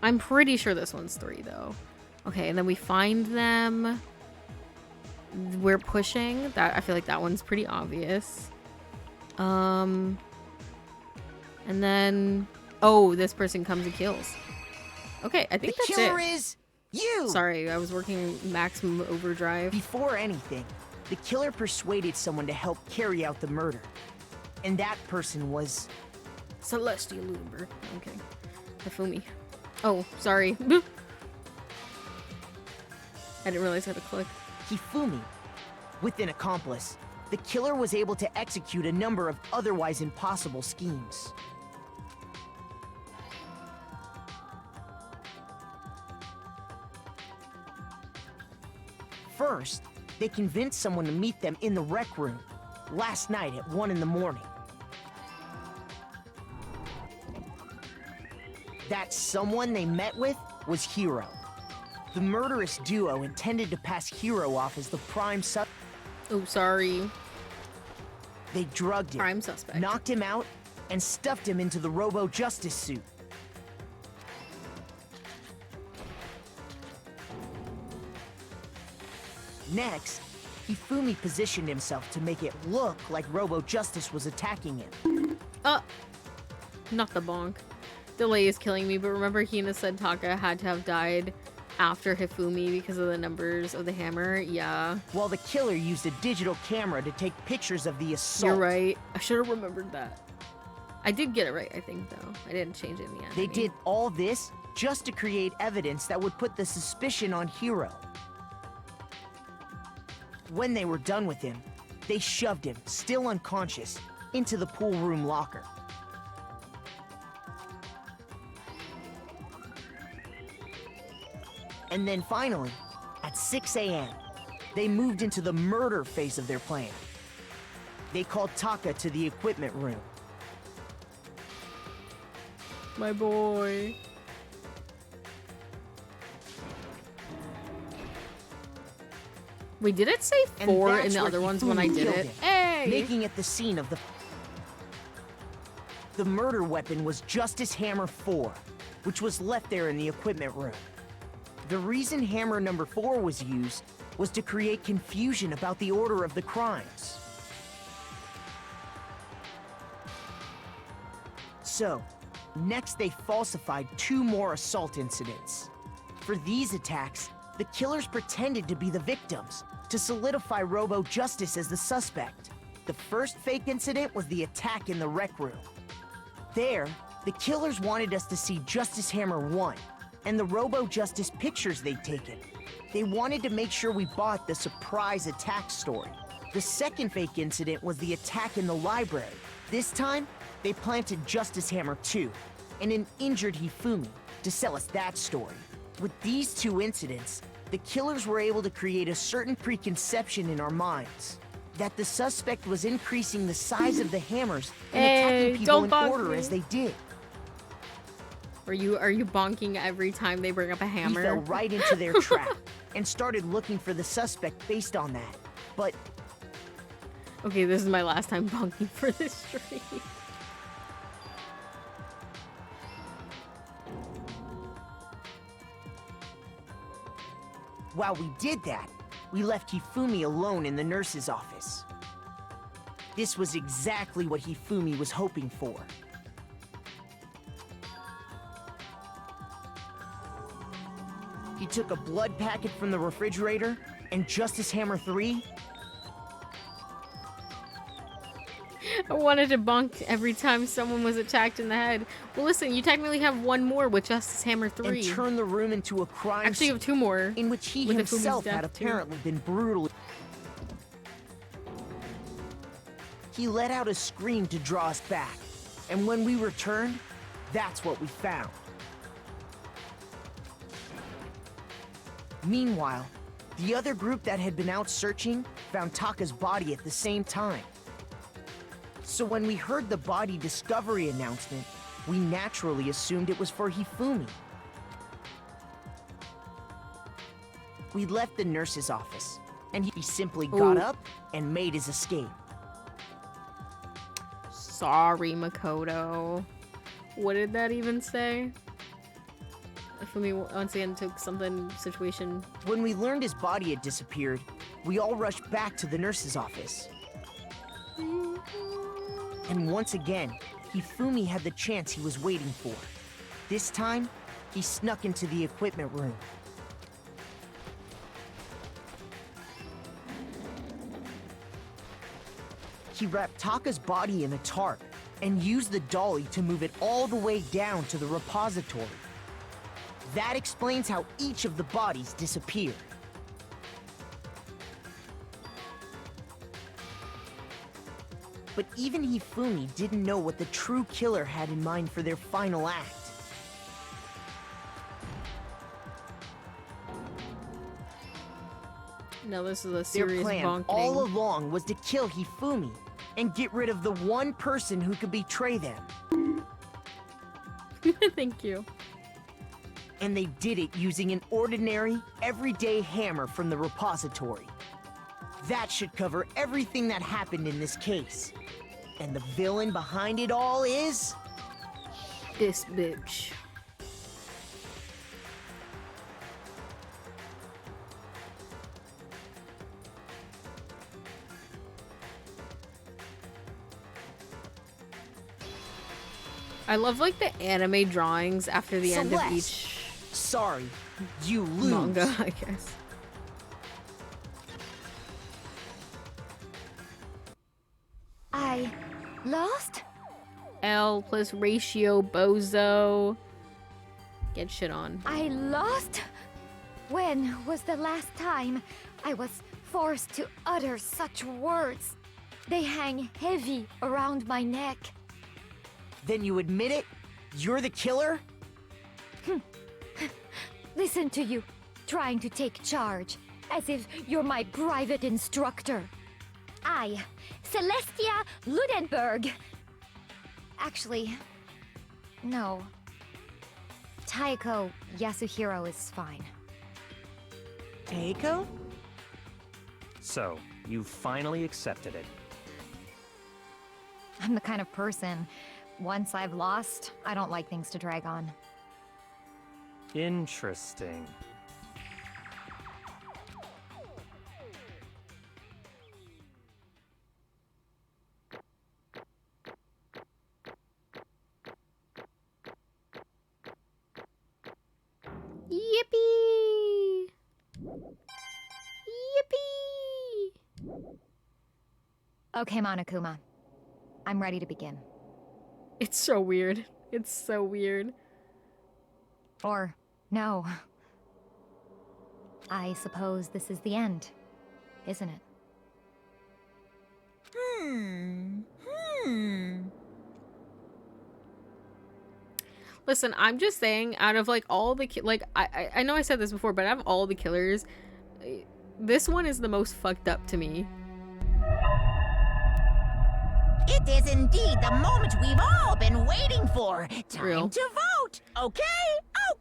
I'm pretty sure this one's 3 though. Okay, and then we find them. We're pushing. That I feel like that one's pretty obvious. And then this person comes and kills. Okay, I think that's it. The killer is you! Sorry, I was working maximum overdrive. Before anything, the killer persuaded someone to help carry out the murder. And that person was... Celestial Lumber. Okay. Hifumi. Oh, sorry. I didn't realize I had to click. Hifumi. With an accomplice, the killer was able to execute a number of otherwise impossible schemes. First, they convinced someone to meet them in the rec room last night at 1 in the morning. That someone they met with was Hero. The murderous duo intended to pass Hero off as the prime suspect. Oh, sorry. They drugged him, Prime suspect. knocked him out, and stuffed him into the Robo-Justice suit. Next, Hifumi positioned himself to make it look like Robo-Justice was attacking him. Not the bonk. Delay is killing me, but remember Hina said Taka had to have died after Hifumi because of the numbers of the hammer? Yeah. While the killer used a digital camera to take pictures of the assault. You're right. I should have remembered that. I did get it right, I think, though. I didn't change it in the end. They did all this just to create evidence that would put the suspicion on Hiro. When they were done with him, they shoved him, still unconscious, into the pool room locker. And then finally, at 6 a.m., they moved into the murder phase of their plan. They called Taka to the equipment room. My boy. Wait, did it say 4 in the other ones when I did it? Hey! Making it the scene of the murder weapon was Justice Hammer 4, which was left there in the equipment room. The reason Hammer number 4 was used was to create confusion about the order of the crimes. So, next they falsified 2 more assault incidents. For these attacks, the killers pretended to be the victims, to solidify Robo-Justice as the suspect. The first fake incident was the attack in the rec room. There, the killers wanted us to see Justice Hammer 1, and the Robo-Justice pictures they'd taken. They wanted to make sure we bought the surprise attack story. The second fake incident was the attack in the library. This time, they planted Justice Hammer 2, and an injured Hifumi, to sell us that story. With these 2 incidents, the killers were able to create a certain preconception in our minds that the suspect was increasing the size of the hammers and attacking people in order as they did. Are you bonking every time they bring up a hammer? We fell right into their trap and started looking for the suspect based on that. But okay, this is my last time bonking for this stream. while we did that, we left Hifumi alone in the nurse's office. This was exactly what Hifumi was hoping for. He took a blood packet from the refrigerator, and Justice Hammer 3... I wanted to bonk every time someone was attacked in the head. Well, listen, you technically have 1 more with Justice Hammer 3. And turned the room into a crime Actually, you have 2 more. In which he himself had apparently been brutally... He let out a scream to draw us back. And when we returned, that's what we found. Meanwhile, the other group that had been out searching found Taka's body at the same time. So when we heard the body discovery announcement, we naturally assumed it was for Hifumi. We left the nurse's office, and he simply got up and made his escape. Sorry, Makoto. What did that even say? Hifumi once again took something situation. When we learned his body had disappeared, we all rushed back to the nurse's office. And once again, Hifumi had the chance he was waiting for. This time, he snuck into the equipment room. He wrapped Taka's body in a tarp and used the dolly to move it all the way down to the repository. That explains how each of the bodies disappeared. But even Hifumi didn't know what the true killer had in mind for their final act. No, this is a serious Their plan bonking. all along was to kill Hifumi and get rid of the one person who could betray them. Thank you. And they did it using an ordinary, everyday hammer from the repository. That should cover everything that happened in this case. And the villain behind it all is... This bitch. I love like the anime drawings after the end of each Sorry, you lose. manga, I guess. I lost? L plus ratio bozo. Get shit on. I lost? When was the last time I was forced to utter such words? They hang heavy around my neck. Then you admit it? You're the killer? Listen to you, trying to take charge, as if you're my private instructor. I, Celestia Ludenberg. Actually, no. Taiko Yasuhiro is fine. Taiko? So, you finally accepted it. I'm the kind of person, once I've lost, I don't like things to drag on. Interesting. Yippee! Yippee! Okay, Monokuma. I'm ready to begin. It's so weird. It's so weird. Or, no. I suppose this is the end, isn't it? Listen, I'm just saying, out of like all the I know I said this before, but out of all the killers, this one is the most fucked up to me. It is indeed the moment we've all been waiting for. Time Real. to vote. Okay?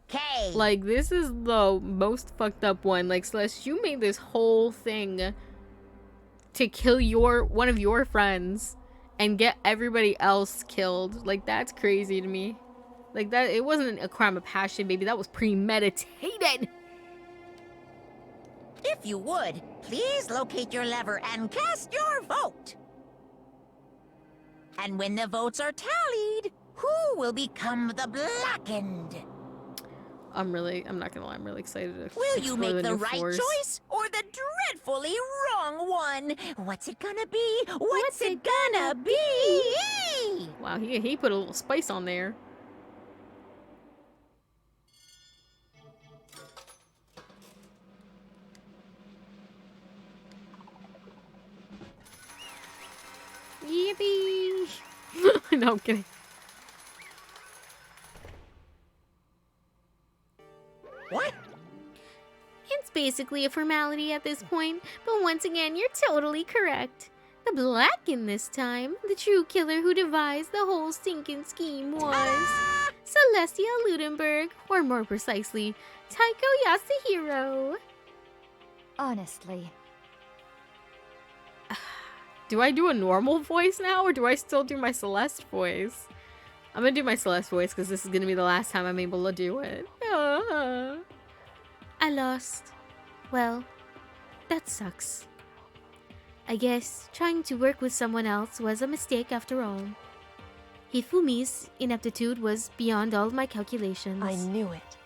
Okay. Like, this is the most fucked up one. Like, Celeste, you made this whole thing to kill one of your friends and get everybody else killed. Like, that's crazy to me. Like, that, it wasn't a crime of passion, baby. That was premeditated. If you would, please locate your lever and cast your vote. And when the votes are tallied, who will become the blackened? I'm not gonna lie, I'm really excited to Will you explore make the new right floors. choice or the dreadfully wrong one? What's it gonna be? What's it gonna be? Wow, he put a little spice on there. Yippee! No, I'm kidding. What? It's basically a formality at this point, but once again, you're totally correct. The Blackened this time, the true killer who devised the whole stinking scheme was Celestia Ludenberg, or more precisely, Taiko Yasuhiro. Honestly. Do I do a normal voice now, or do I still do my Celeste voice? I'm gonna do my Celeste voice because this is gonna be the last time I'm able to do it. I lost. Well, that sucks. I guess trying to work with someone else was a mistake after all. Hifumi's ineptitude was beyond all of my calculations. I knew it.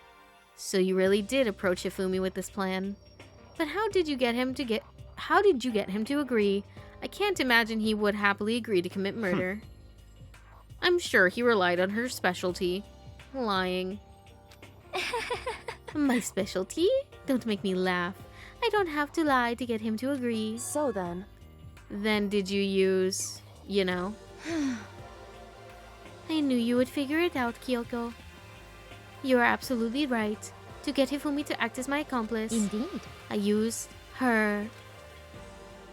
So you really did approach Hifumi with this plan. But how did you get him to agree? I can't imagine he would happily agree to commit murder. I'm sure he relied on her specialty, lying. My specialty? Don't make me laugh. I don't have to lie to get him to agree. So then? Then did you use, you know? I knew you would figure it out, Kyoko. You are absolutely right. To get Hifumi to act as my accomplice, Indeed. I used her.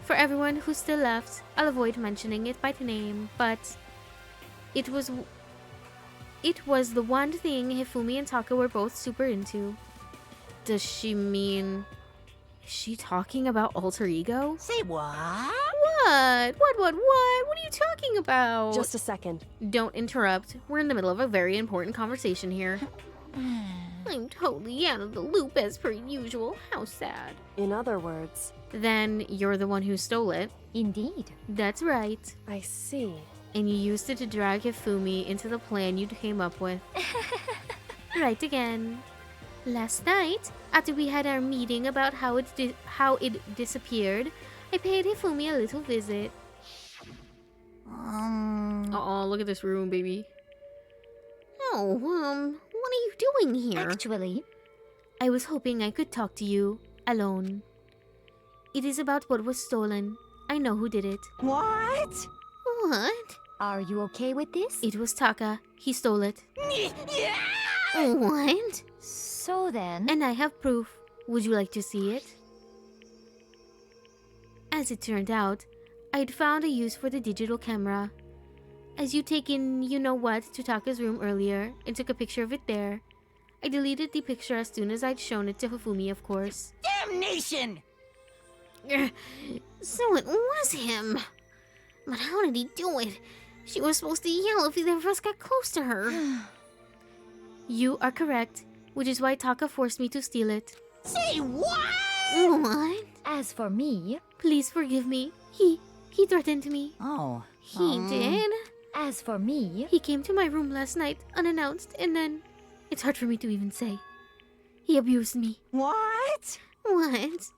For everyone who's still left, I'll avoid mentioning it by name, but it was the one thing Hifumi and Taka were both super into. Does she mean Is she talking about alter ego? Say what? What? What are you talking about? Just a second. Don't interrupt. We're in the middle of a very important conversation here. I'm totally out of the loop as per usual. How sad. In other words, Then you're the one who stole it. Indeed. That's right. I see. And you used it to drag Hifumi into the plan you came up with. Right again. Last night, after we had our meeting about how it disappeared, I paid Hifumi a little visit. Uh-oh, look at this room, baby. Oh, what are you doing here? Actually, I was hoping I could talk to you, alone. It is about what was stolen. I know who did it. What? What? are you okay with this? It was Taka. He stole it. What? So then... And I have proof. Would you like to see it? As it turned out, I'd found a use for the digital camera. As you taken you-know-what to Taka's room earlier and took a picture of it there, I deleted the picture as soon as I'd shown it to Hifumi, of course. Damnation! So it was him. But how did he do it? She was supposed to yell if either of us got close to her. You are correct, which is why Taka forced me to steal it. Say what? What? As for me... Please forgive me. He threatened me. Oh. He did. As for me... He came to my room last night, unannounced, and then... It's hard for me to even say. He abused me. What? What?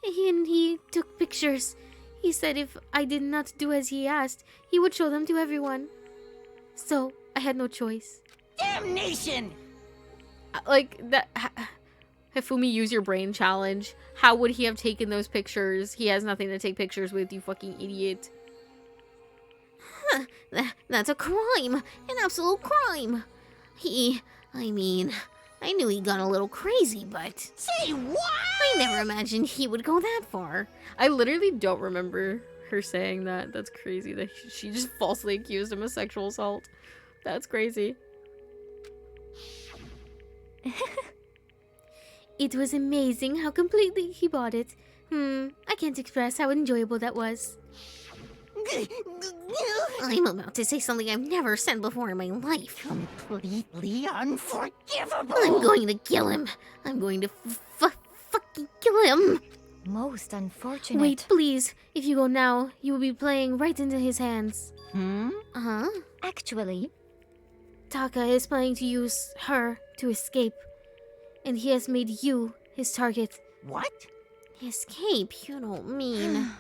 And he took pictures. He said if I did not do as he asked, he would show them to everyone. So, I had no choice. Damnation! Like, that... Hifumi, use your brain challenge. How would he have taken those pictures? He has nothing to take pictures with, you fucking idiot. That's a crime. An absolute crime. I knew he got a little crazy, but... Say what? I never imagined he would go that far. I literally don't remember her saying that. That's crazy that she just falsely accused him of sexual assault. That's crazy. It was amazing how completely he bought it. I can't express how enjoyable that was. I'm about to say something I've never said before in my life. Completely unforgivable. I'm going to kill him. I'm going to fucking kill him. Most unfortunate. Wait, please. If you go now, you will be playing right into his hands. Uh-huh. Actually... Taka is planning to use her to escape. And he has made you his target. What? Escape? You don't mean...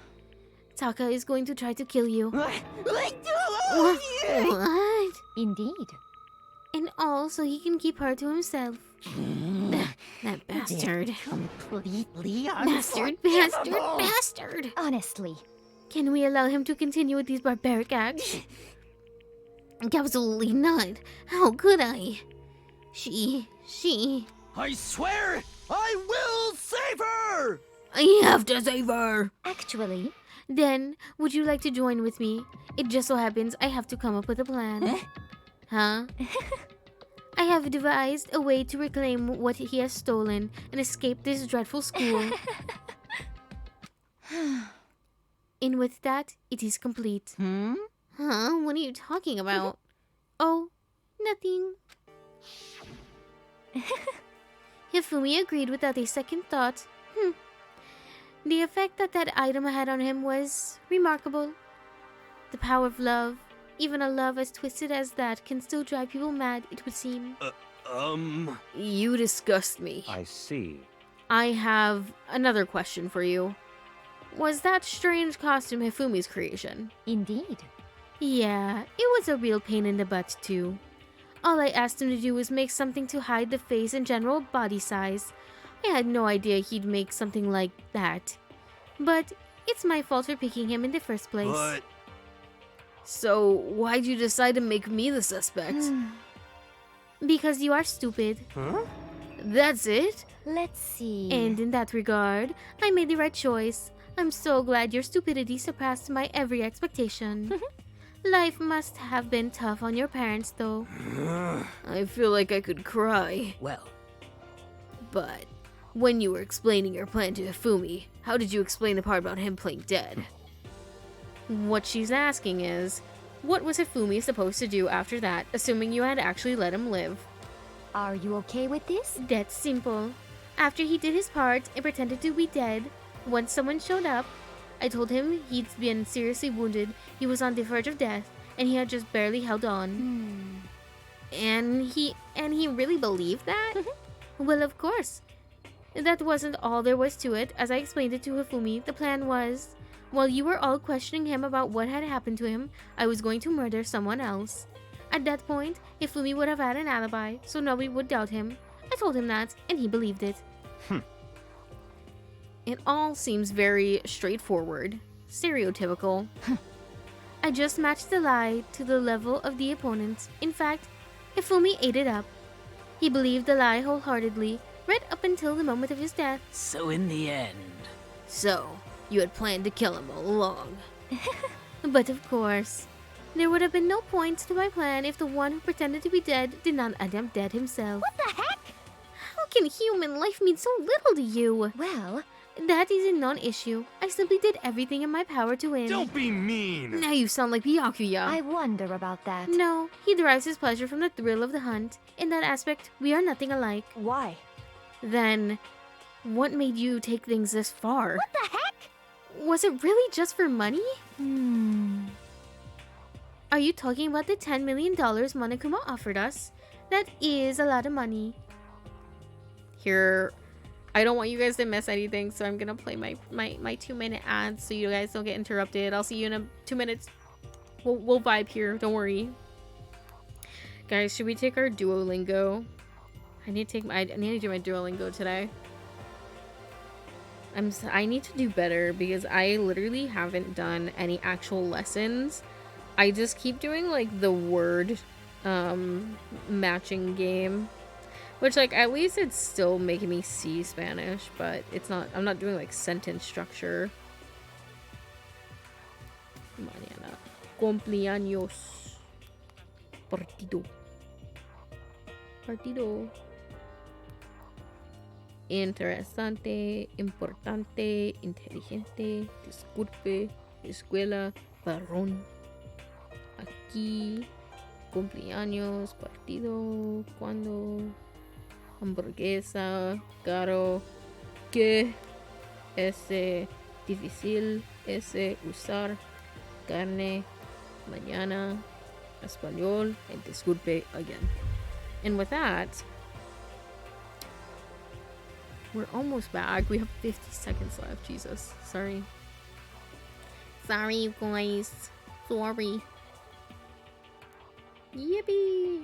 Taka is going to try to kill you. What? Indeed. And all so he can keep her to himself. That bastard. Completely Bastard. Honestly. Can we allow him to continue with these barbaric acts? Absolutely not. How could I? She... I swear I will save her! I have to save her! Actually... Then, would you like to join with me? It just so happens I have to come up with a plan. Huh? I have devised a way to reclaim what he has stolen and escape this dreadful school. And with that, it is complete. Huh? What are you talking about? Oh, nothing. Hifumi agreed without a second thought. The effect that item had on him was remarkable. The power of love, even a love as twisted as that, can still drive people mad, it would seem. You disgust me. I see. I have another question for you. Was that strange costume Hifumi's creation? Indeed. Yeah, it was a real pain in the butt too. All I asked him to do was make something to hide the face and general body size. I had no idea he'd make something like that. But it's my fault for picking him in the first place. But... So, why'd you decide to make me the suspect? Because you are stupid. Huh? That's it? Let's see... And in that regard, I made the right choice. I'm so glad your stupidity surpassed my every expectation. Life must have been tough on your parents, though. I feel like I could cry. Well, But When you were explaining your plan to Hifumi, how did you explain the part about him playing dead? What she's asking is, what was Hifumi supposed to do after that, assuming you had actually let him live? Are you okay with this? That's simple. After he did his part and pretended to be dead, once someone showed up, I told him he'd been seriously wounded, he was on the verge of death, and he had just barely held on. And he really believed that? Well, of course. That wasn't all there was to it. As I explained it to Hifumi, the plan was, while you were all questioning him about what had happened to him, I was going to murder someone else. At that point, Hifumi would have had an alibi, so nobody would doubt him. I told him that, and he believed it. It all seems very straightforward, stereotypical. I just matched the lie to the level of the opponent. In fact, Hifumi ate it up. He believed the lie wholeheartedly, right up until the moment of his death. So in the end... So, you had planned to kill him all along. But of course, there would have been no point to my plan if the one who pretended to be dead did not end up dead himself. What the heck? How can human life mean so little to you? Well, that is a non-issue. I simply did everything in my power to win. Don't be mean! Now you sound like Byakuya. I wonder about that. No, he derives his pleasure from the thrill of the hunt. In that aspect, we are nothing alike. Why? Then, what made you take things this far? What the heck? Was it really just for money? Are you talking about the $10 million Monokuma offered us? That is a lot of money. Here, I don't want you guys to miss anything, so I'm gonna play my 2-minute ad so you guys don't get interrupted. I'll see you in 2 minutes. We'll vibe here, don't worry. Guys, should we take our Duolingo? I need to do my Duolingo today. I need to do better because I literally haven't done any actual lessons. I just keep doing like the word matching game, which like at least it's still making me see Spanish, but it's not, I'm not doing like sentence structure. Mañana. Cumpleaños. Partido. Interesante, importante, inteligente, disculpe, escuela, parrón. Aquí, cumpleaños, partido, cuando, hamburguesa, caro, que, ese, difícil, ese, usar, carne, mañana, español, and disculpe again. And with that, we're almost back. We have 50 seconds left. Jesus. Sorry. Sorry, you guys. Sorry. Yippee!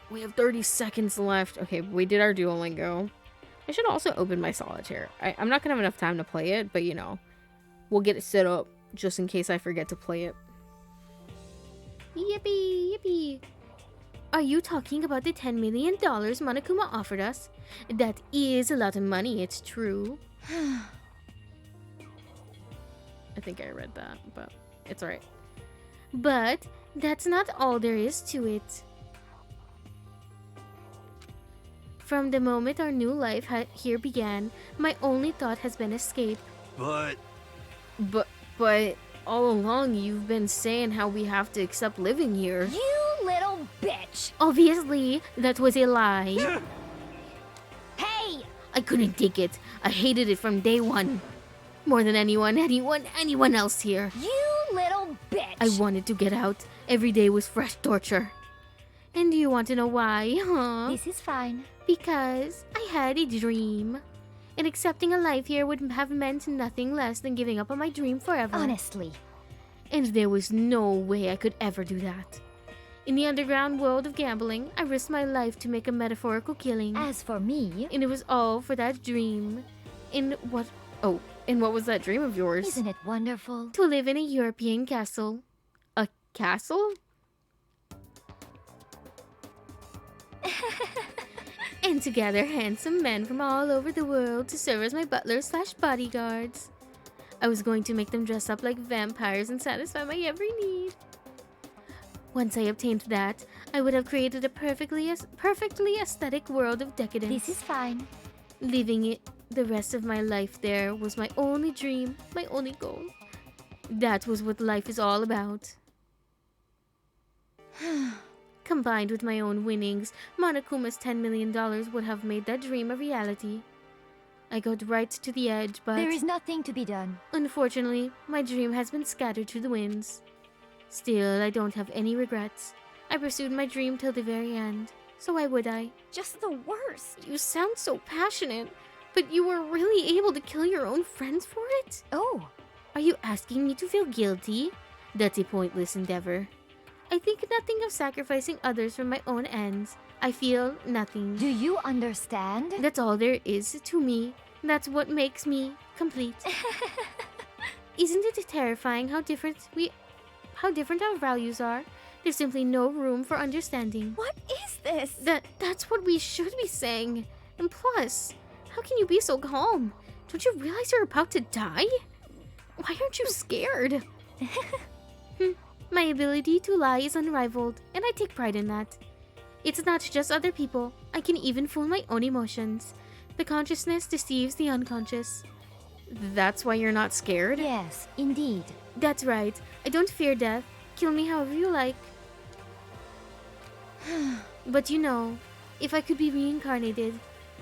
We have 30 seconds left. Okay, we did our Duolingo. I should also open my solitaire. I'm not gonna have enough time to play it, but you know, we'll get it set up just in case I forget to play it. Yippee! Yippee! Are you talking about the $10 million Monokuma offered us? That is a lot of money, it's true. I think I read that, but it's alright. But that's not all there is to it. From the moment our new life here began, my only thought has been escape. But all along you've been saying how we have to accept living here. You little bitch! Obviously, that was a lie. Hey! I couldn't take it. I hated it from day one. More than anyone else here. You little bitch! I wanted to get out. Every day was fresh torture. And do you want to know why, huh? This is fine. Because I had a dream. And accepting a life here would have meant nothing less than giving up on my dream forever. Honestly. And there was no way I could ever do that. In the underground world of gambling, I risked my life to make a metaphorical killing. As for me... And it was all for that dream. And what was that dream of yours? Isn't it wonderful? To live in a European castle. A castle? and to gather handsome men from all over the world to serve as my butlers/bodyguards. I was going to make them dress up like vampires and satisfy my every need. Once I obtained that, I would have created a perfectly aesthetic world of decadence. This is fine. Living it the rest of my life there was my only dream, my only goal. That was what life is all about. Combined with my own winnings, Monokuma's $10 million would have made that dream a reality. I got right to the edge, but... There is nothing to be done. Unfortunately, my dream has been scattered to the winds. Still, I don't have any regrets. I pursued my dream till the very end. So why would I? Just the worst. You sound so passionate, but you were really able to kill your own friends for it? Oh. Are you asking me to feel guilty? That's a pointless endeavor. I think nothing of sacrificing others for my own ends. I feel nothing. Do you understand? That's all there is to me. That's what makes me complete. Isn't it terrifying how different our values are? There's simply no room for understanding. What is this? That's what we should be saying. And plus, how can you be so calm? Don't you realize you're about to die? Why aren't you scared? My ability to lie is unrivaled, and I take pride in that. It's not just other people. I can even fool my own emotions. The consciousness deceives the unconscious. That's why you're not scared? Yes, indeed. That's right. I don't fear death. Kill me however you like. But you know, if I could be reincarnated,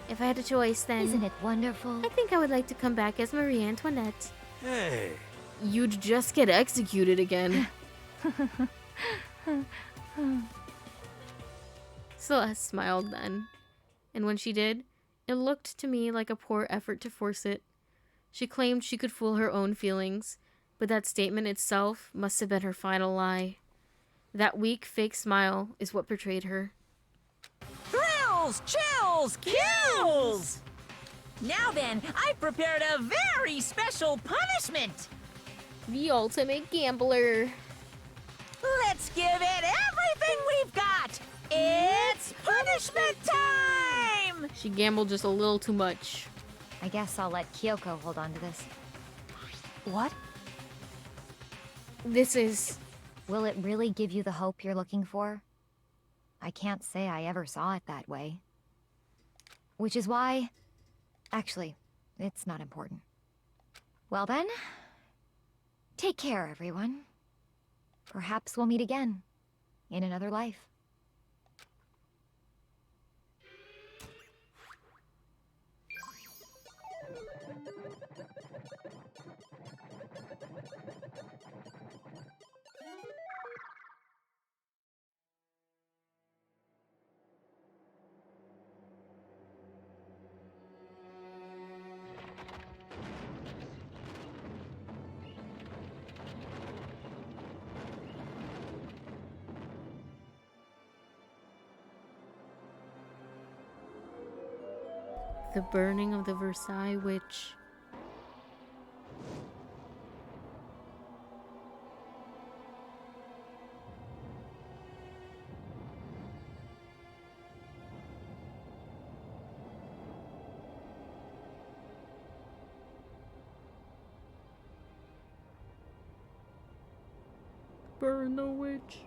if I had a choice, then... Isn't it wonderful? I think I would like to come back as Marie Antoinette. Hey. You'd just get executed again. Celeste smiled then, and when she did, it looked to me like a poor effort to force it. She claimed she could fool her own feelings, but that statement itself must have been her final lie. That weak, fake smile is what betrayed her. Thrills, chills, kills! Now then, I've prepared a very special punishment! The ultimate gambler. Let's give it everything we've got! It's punishment time! She gambled just a little too much. I guess I'll let Kyoko hold on to this. What? This is... Will it really give you the hope you're looking for? I can't say I ever saw it that way. Which is why... Actually, it's not important. Well then, take care, everyone. Perhaps we'll meet again, in another life. The burning of the Versailles Witch. Burn the witch.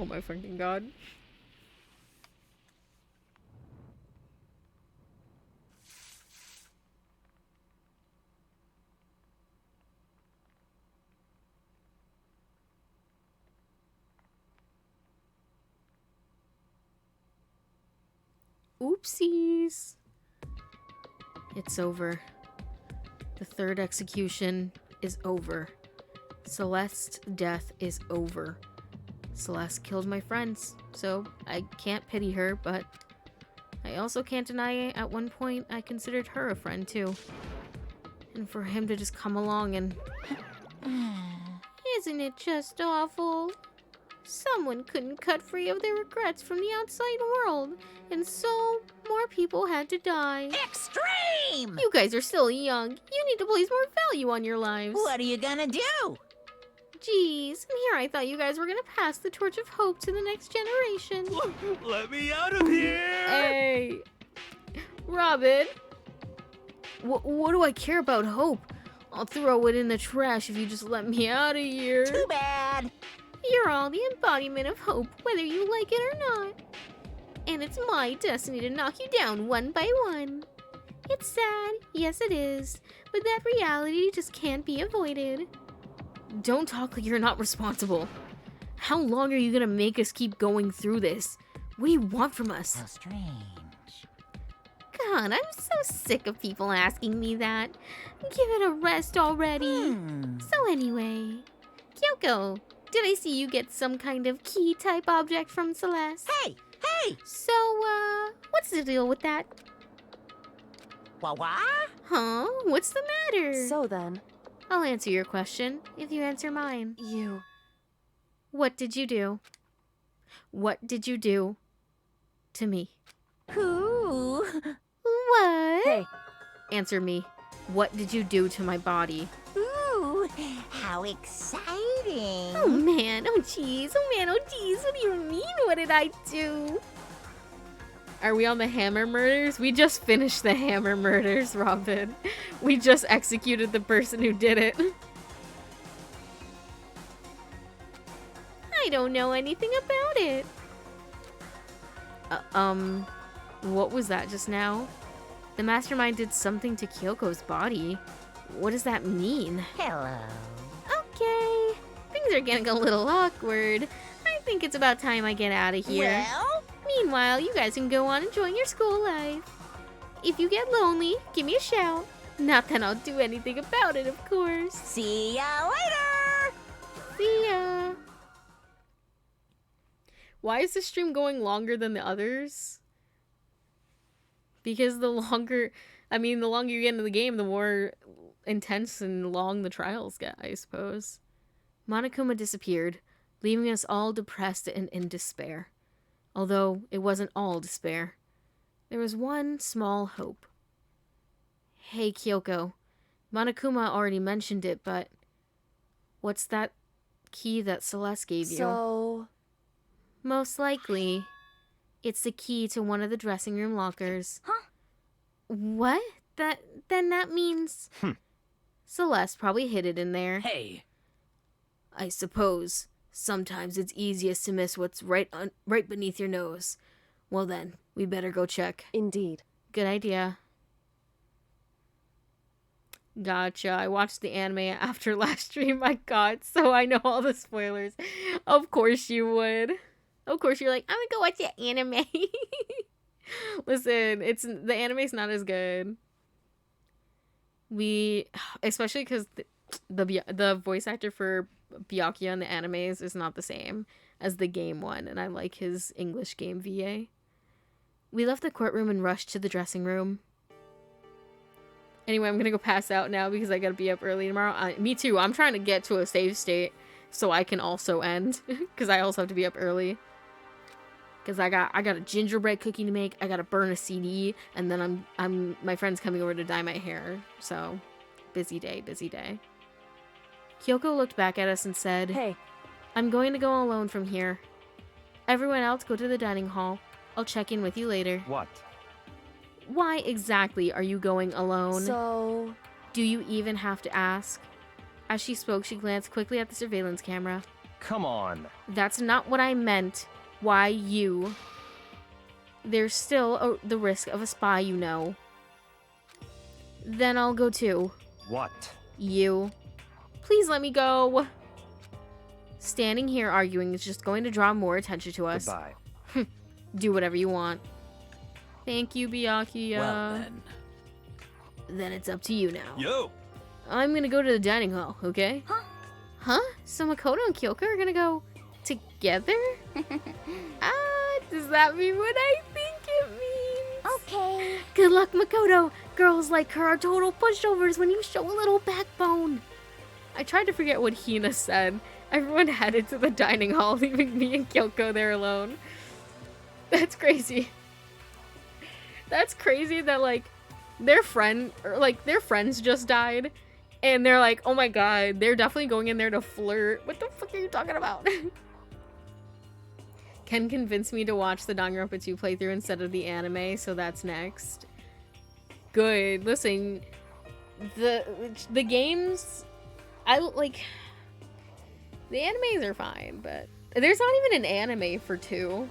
Oh my fucking god. Oopsies. It's over. The third execution is over. Celeste's death is over. Celeste killed my friends, so I can't pity her, but I also can't deny at one point I considered her a friend too. And for him to just come along and... Isn't it just awful? Someone couldn't cut free of their regrets from the outside world, and so more people had to die. Extreme! You guys are still young. You need to place more value on your lives. What are you gonna do? Jeez, and here I thought you guys were gonna pass the torch of hope to the next generation. Let me out of here! Hey, Robin. What do I care about hope? I'll throw it in the trash if you just let me out of here. Too bad. You're all the embodiment of hope, whether you like it or not. And it's my destiny to knock you down one by one. It's sad, yes it is, but that reality just can't be avoided. Don't talk like you're not responsible. How long are you gonna make us keep going through this? What do you want from us? So strange. God, I'm so sick of people asking me that. Give it a rest already. So anyway, Kyoko, did I see you get some kind of key-type object from Celeste? Hey! Hey! So, what's the deal with that? What? Huh? What's the matter? So then, I'll answer your question if you answer mine. you... What did you do? What did you do to me? Who? What? Hey, Answer me. What did you do to my body? Ooh, how exciting. Oh man, oh jeez, oh man, oh jeez, what do you mean? What did I do? Are we on the hammer murders? We just finished the hammer murders, Robin. We just executed the person who did it. I don't know anything about it. What was that just now? The mastermind did something to Kyoko's body. What does that mean? Hello. Okay, things are getting a little awkward. I think it's about time I get out of here. Well? Meanwhile, you guys can go on enjoying your school life. If you get lonely, give me a shout. Not that I'll do anything about it, of course. See ya later! See ya. Why is this stream going longer than the others? Because the longer you get into the game, the more intense and long the trials get, I suppose. Monokuma disappeared, leaving us all depressed and in despair. Although it wasn't all despair. There was one small hope. Hey, Kyoko. Monokuma already mentioned it, but... what's that key that Celeste gave you? so... Most likely, it's the key to one of the dressing room lockers. Huh? What? Then that means... Celeste probably hid it in there. Hey, I suppose. Sometimes it's easiest to miss what's right beneath your nose. Well then, we better go check. Indeed. Good idea. Gotcha. I watched the anime after last stream, my god, so I know all the spoilers. Of course you would. Of course you're like, I'm gonna go watch the anime. Listen, the anime's not as good. Especially because the voice actor for Byakuya in the animes is not the same as the game one, and I like his English game VA. We left the courtroom and rushed to the dressing room. Anyway, I'm gonna go pass out now because I gotta be up early tomorrow. Me too. I'm trying to get to a save state so I can also end because I also have to be up early. Because I got a gingerbread cookie to make. I gotta burn a CD, and then my friend's coming over to dye my hair. So, busy day, busy day. Kyoko looked back at us and said, Hey. I'm going to go alone from here. Everyone else go to the dining hall. I'll check in with you later. What? Why exactly are you going alone? So... Do you even have to ask? As she spoke, she glanced quickly at the surveillance camera. Come on. That's not what I meant. Why you? There's still the risk of a spy, you know. Then I'll go too. What? You. Please let me go. Standing here arguing is just going to draw more attention to us. Goodbye. Do whatever you want. Thank you, Byakuya. well then. Then it's up to you now. Yo, I'm gonna go to the dining hall, okay? Huh? Huh? So Makoto and Kyoko are gonna go together? Does that mean what I think it means? Okay. Good luck, Makoto! Girls like her are total pushovers when you show a little backbone. I tried to forget what Hina said. Everyone headed to the dining hall, leaving me and Kyoko there alone. That's crazy. That's crazy that, like, their friends just died. And they're like, oh my god, they're definitely going in there to flirt. What the fuck are you talking about? Ken convinced me to watch the Danganronpa 2 playthrough instead of the anime, so that's next. Good. Listen, the games, the animes are fine, but there's not even an anime for 2,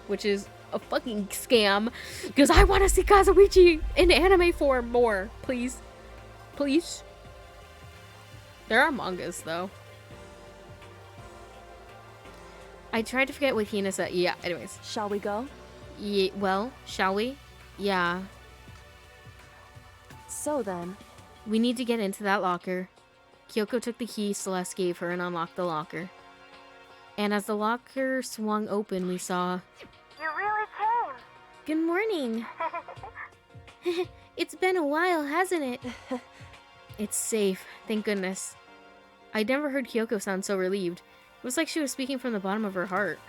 which is a fucking scam, because I want to see Kazuichi in anime form more, please. Please. There are mangas, though. I tried to forget what Hina said. Yeah, anyways. Shall we go? Yeah, well, shall we? Yeah. So then... We need to get into that locker. Kyoko took the key Celeste gave her and unlocked the locker. And as the locker swung open, we saw... You really came. Good morning. It's been a while, hasn't it? It's safe, thank goodness. I'd never heard Kyoko sound so relieved. It was like she was speaking from the bottom of her heart.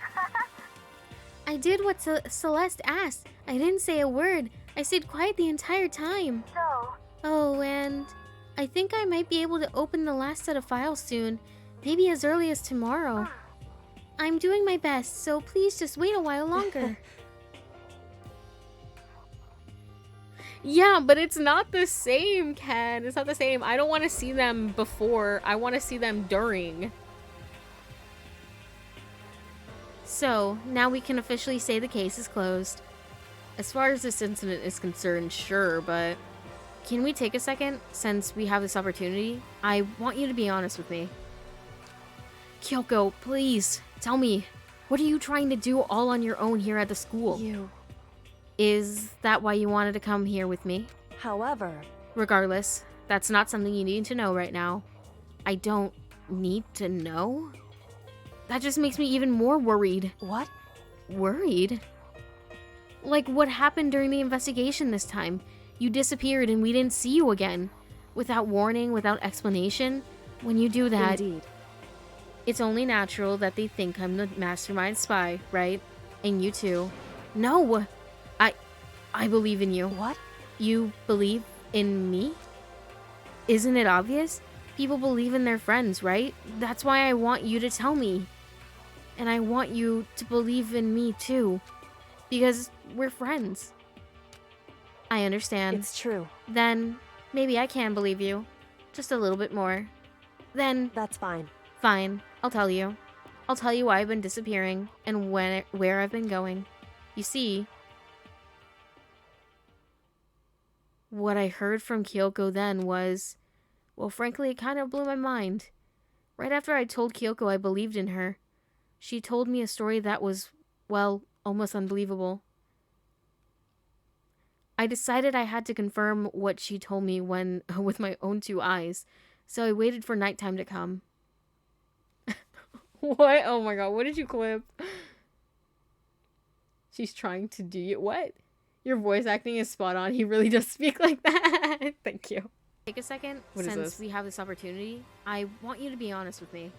I did what Celeste asked. I didn't say a word. I stayed quiet the entire time. So? Oh, and I think I might be able to open the last set of files soon. Maybe as early as tomorrow. I'm doing my best, so please just wait a while longer. Yeah, but it's not the same, Ken. It's not the same. I don't want to see them before. I want to see them during. So, now we can officially say the case is closed. As far as this incident is concerned, sure, but... Can we take a second, since we have this opportunity? I want you to be honest with me. Kyoko, please, tell me. What are you trying to do all on your own here at the school? Is that why you wanted to come here with me? However... Regardless, that's not something you need to know right now. I don't need to know? That just makes me even more worried. What? Worried? Like what happened during the investigation this time. You disappeared and we didn't see you again. Without warning, without explanation. When you do that... Indeed. It's only natural that they think I'm the mastermind spy, right? And you too. No! I believe in you. What? You believe in me? Isn't it obvious? People believe in their friends, right? That's why I want you to tell me. And I want you to believe in me too. Because we're friends. I understand. It's true. Then maybe I can believe you. Just a little bit more. Then... That's fine. Fine. I'll tell you. I'll tell you why I've been disappearing and where I've been going. You see... What I heard from Kyoko then was... Well, frankly, it kind of blew my mind. Right after I told Kyoko I believed in her, she told me a story that was, well, almost unbelievable. I decided I had to confirm what she told me with my own 2 eyes, so I waited for nighttime to come. What? Oh my god, what did you clip? She's trying to do you. What? Your voice acting is spot on. He really does speak like that. Thank you. Take a second, since we have this opportunity. I want you to be honest with me.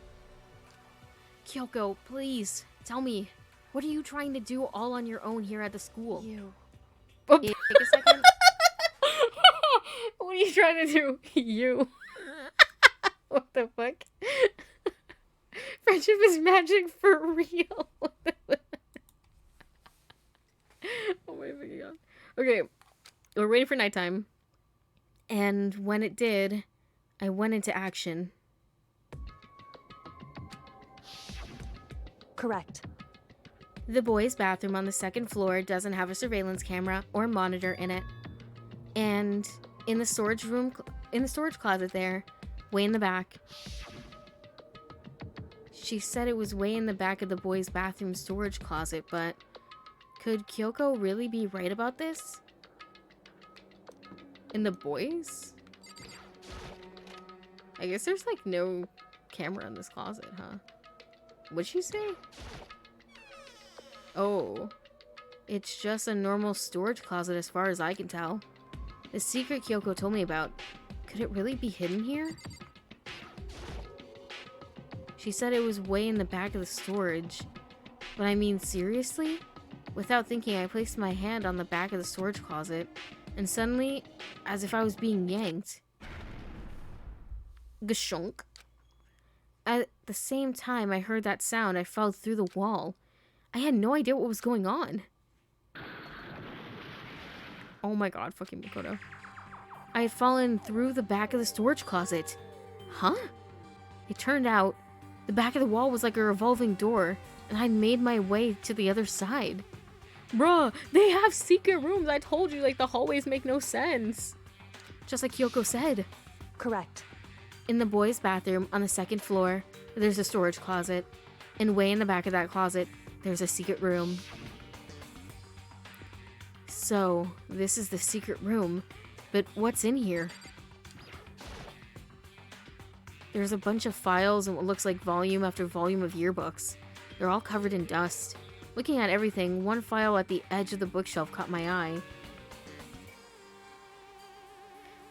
Kyoko, please, tell me. What are you trying to do all on your own here at the school? Take a second. What are you trying to do? You. What the fuck? Friendship is magic for real. Oh my fucking god. Okay, we're waiting for nighttime. And when it did, I went into action. Correct. The boys' bathroom on the 2nd floor doesn't have a surveillance camera or monitor in it. And in the storage closet there, way in the back. She said it was way in the back of the boys' bathroom storage closet, but could Kyoko really be right about this? In the boys? I guess there's like no camera in this closet, huh? What'd she say? Oh. It's just a normal storage closet as far as I can tell. The secret Kyoko told me about. Could it really be hidden here? She said it was way in the back of the storage. But I mean, seriously? Without thinking, I placed my hand on the back of the storage closet, and suddenly, as if I was being yanked. Gashunk. At the same time I heard that sound, I fell through the wall. I had no idea what was going on. Oh my god, fucking Makoto. I had fallen through the back of the storage closet. Huh? It turned out, the back of the wall was like a revolving door, and I'd made my way to the other side. Bruh, they have secret rooms. I told you, like, the hallways make no sense. Just like Kyoko said. Correct. In the boys' bathroom on the second floor, there's a storage closet. And way in the back of that closet, there's a secret room. So, this is the secret room. But what's in here? There's a bunch of files and what looks like volume after volume of yearbooks. They're all covered in dust. Looking at everything, one file at the edge of the bookshelf caught my eye.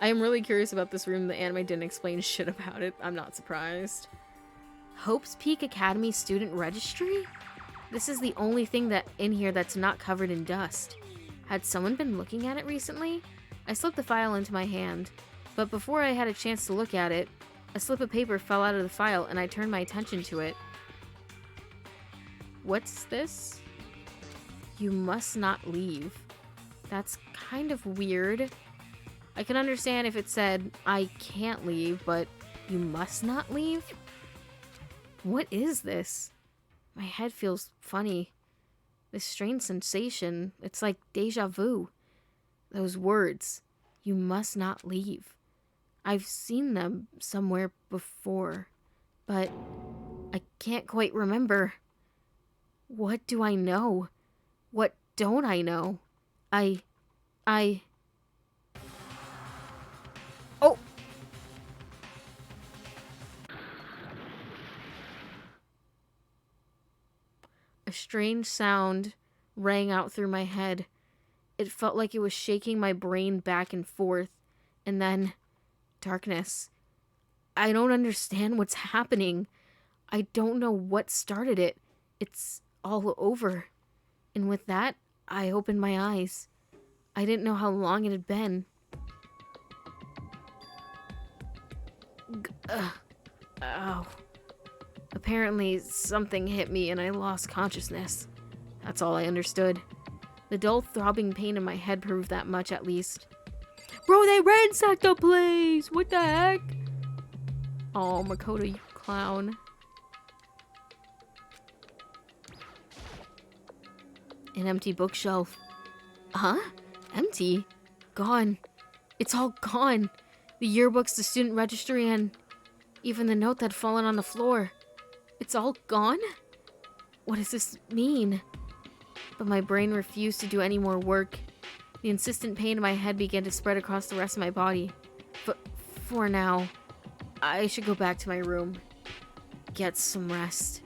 I am really curious about this room. The anime didn't explain shit about it. I'm not surprised. Hope's Peak Academy Student Registry? This is the only thing that in here that's not covered in dust. Had someone been looking at it recently? I slipped the file into my hand, but before I had a chance to look at it, a slip of paper fell out of the file and I turned my attention to it. What's this? You must not leave. That's kind of weird. I can understand if it said, I can't leave, but you must not leave? What is this? My head feels funny. This strange sensation, it's like deja vu. Those words, you must not leave. I've seen them somewhere before, but I can't quite remember. What do I know? What don't I know? Oh! A strange sound rang out through my head. It felt like it was shaking my brain back and forth. And then, darkness. I don't understand what's happening. I don't know what started it. It's all over. And with that, I opened my eyes. I didn't know how long it had been. Ow. Apparently, something hit me and I lost consciousness. That's all I understood. The dull throbbing pain in my head proved that much at least. Bro, they ransacked the place! What the heck? Oh, Makoto, you clown. An empty bookshelf. Huh? Empty? Gone. It's all gone. The yearbooks, the student registry, and even the note that had fallen on the floor. It's all gone? What does this mean? But my brain refused to do any more work. The insistent pain in my head began to spread across the rest of my body. But for now, I should go back to my room. Get some rest.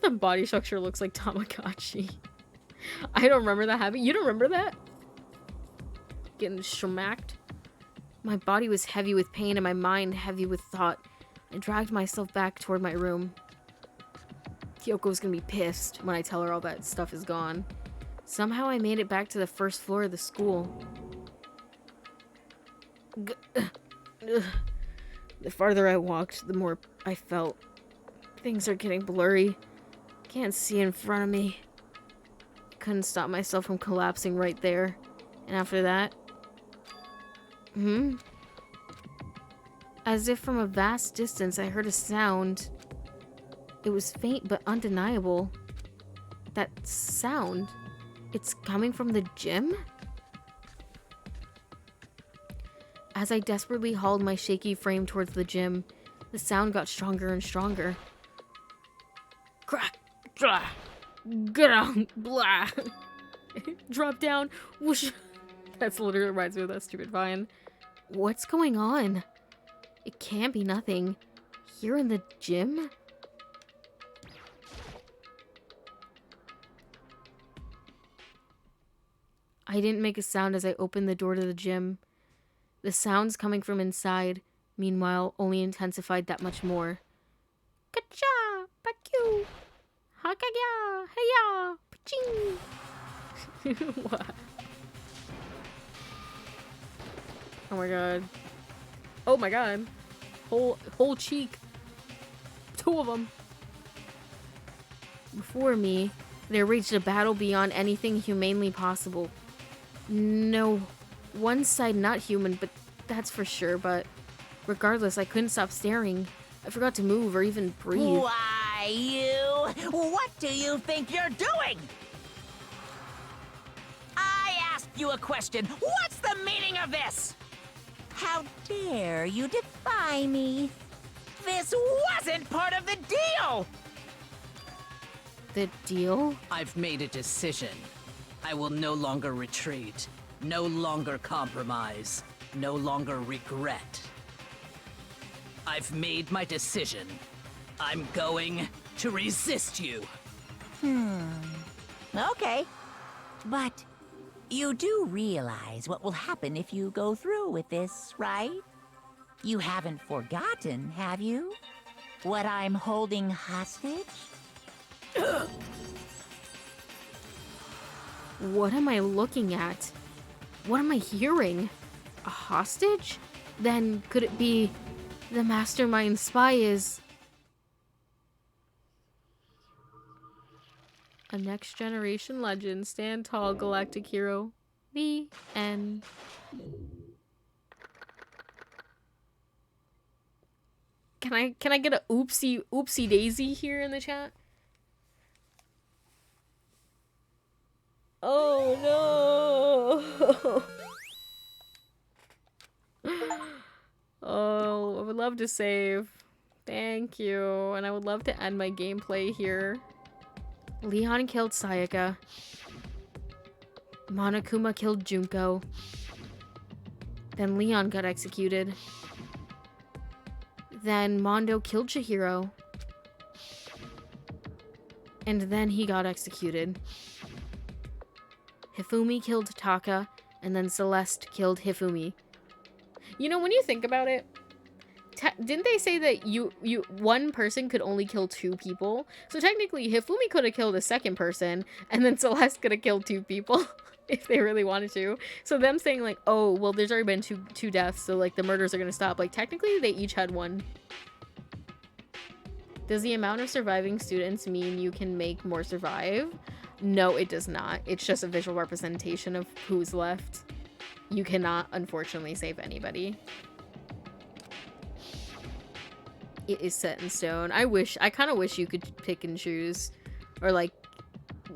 The body structure looks like Tamagotchi. I don't remember that happening. You don't remember that? Getting schmacked. My body was heavy with pain and my mind heavy with thought. I dragged myself back toward my room. Kyoko's gonna be pissed when I tell her all that stuff is gone. Somehow I made it back to the first floor of the school. The farther I walked, the more I felt. Things are getting blurry. Can't see in front of me. Couldn't stop myself from collapsing right there. And after that... As if from a vast distance, I heard a sound. It was faint but undeniable. That sound, it's coming from the gym? As I desperately hauled my shaky frame towards the gym, the sound got stronger and stronger. Crack! Crack! Get out! Blah! Drop down! Whoosh! That's literally reminds me of that stupid vine. What's going on? It can't be nothing. Here in the gym? I didn't make a sound as I opened the door to the gym. The sounds coming from inside, meanwhile, only intensified that much more. Kacha! Pakyu! Hakaya! Heya! Paching! What? Oh my god. Oh my god. Whole cheek. 2 of them. Before me, there raged a battle beyond anything humanely possible. No, one side not human, but that's for sure, but regardless, I couldn't stop staring. I forgot to move or even breathe. Why, you? What do you think you're doing? I asked you a question. What's the meaning of this? How dare you defy me? This wasn't part of the deal! The deal? I've made a decision. I will no longer retreat, no longer compromise, no longer regret. I've made my decision. I'm going to resist you. Okay. But you do realize what will happen if you go through with this, right? You haven't forgotten, have you? What I'm holding hostage? What am I looking at? What am I hearing? A hostage? Then could it be the mastermind spy is a next generation legend? Stand tall, galactic hero. The end. Can I get a oopsie daisy here in the chat? Oh no. Oh, I would love to save. Thank you. And I would love to end my gameplay here. Leon killed Sayaka. Monokuma killed Junko. Then Leon got executed. Then Mondo killed Chihiro. And then he got executed. Hifumi killed Taka, and then Celeste killed Hifumi. You know, when you think about it, didn't they say that one person could only kill 2 people? So technically, Hifumi could have killed a second person, and then Celeste could have killed 2 people if they really wanted to. So them saying like, oh, well, there's already been two deaths, so like the murders are gonna stop. Like technically, they each had 1. Does the amount of surviving students mean you can make more survive? No, it does not. It's just a visual representation of who's left. You cannot, unfortunately, save anybody. It is set in stone. I kind of wish you could pick and choose. Or, like,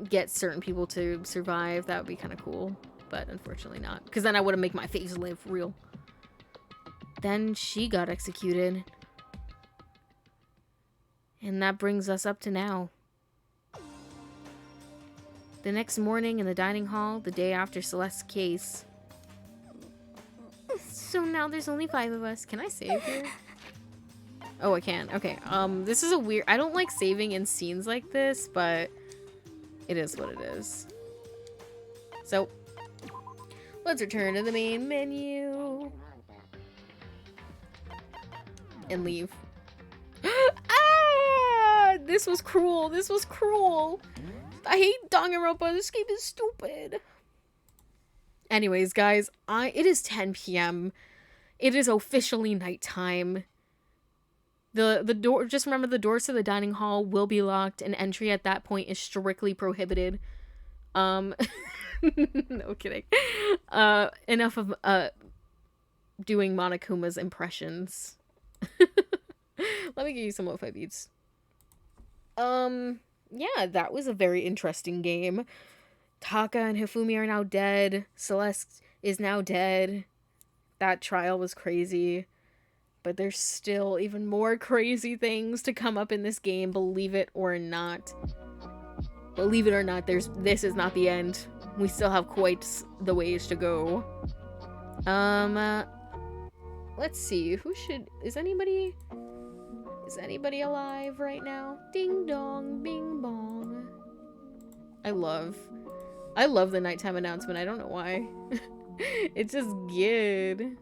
get certain people to survive. That would be kind of cool. But, unfortunately not. Because then I would have made my face live real. Then she got executed. And that brings us up to now. The next morning in the dining hall, the day after Celeste's case. So now there's only 5 of us. Can I save here? Oh, I can. Okay. This is a weird... I don't like saving in scenes like this, but it is what it is. So, let's return to the main menu. And leave. Ah! This was cruel. This was cruel. I hate Danganronpa. This game is stupid. Anyways, guys, it is 10 p.m. It is officially nighttime. The door, just remember the doors to the dining hall will be locked and entry at that point is strictly prohibited. No kidding. Enough of doing Monokuma's impressions. Let me give you some lo-fi beats. Yeah, that was a very interesting game. Taka and Hifumi are now dead. Celeste is now dead. That trial was crazy. But there's still even more crazy things to come up in this game, believe it or not. believe it or not, this is not the end. We still have quite the ways to go. Let's see. Is anybody alive right now? Ding dong, bing bong. I love the nighttime announcement. I don't know why. It's just good.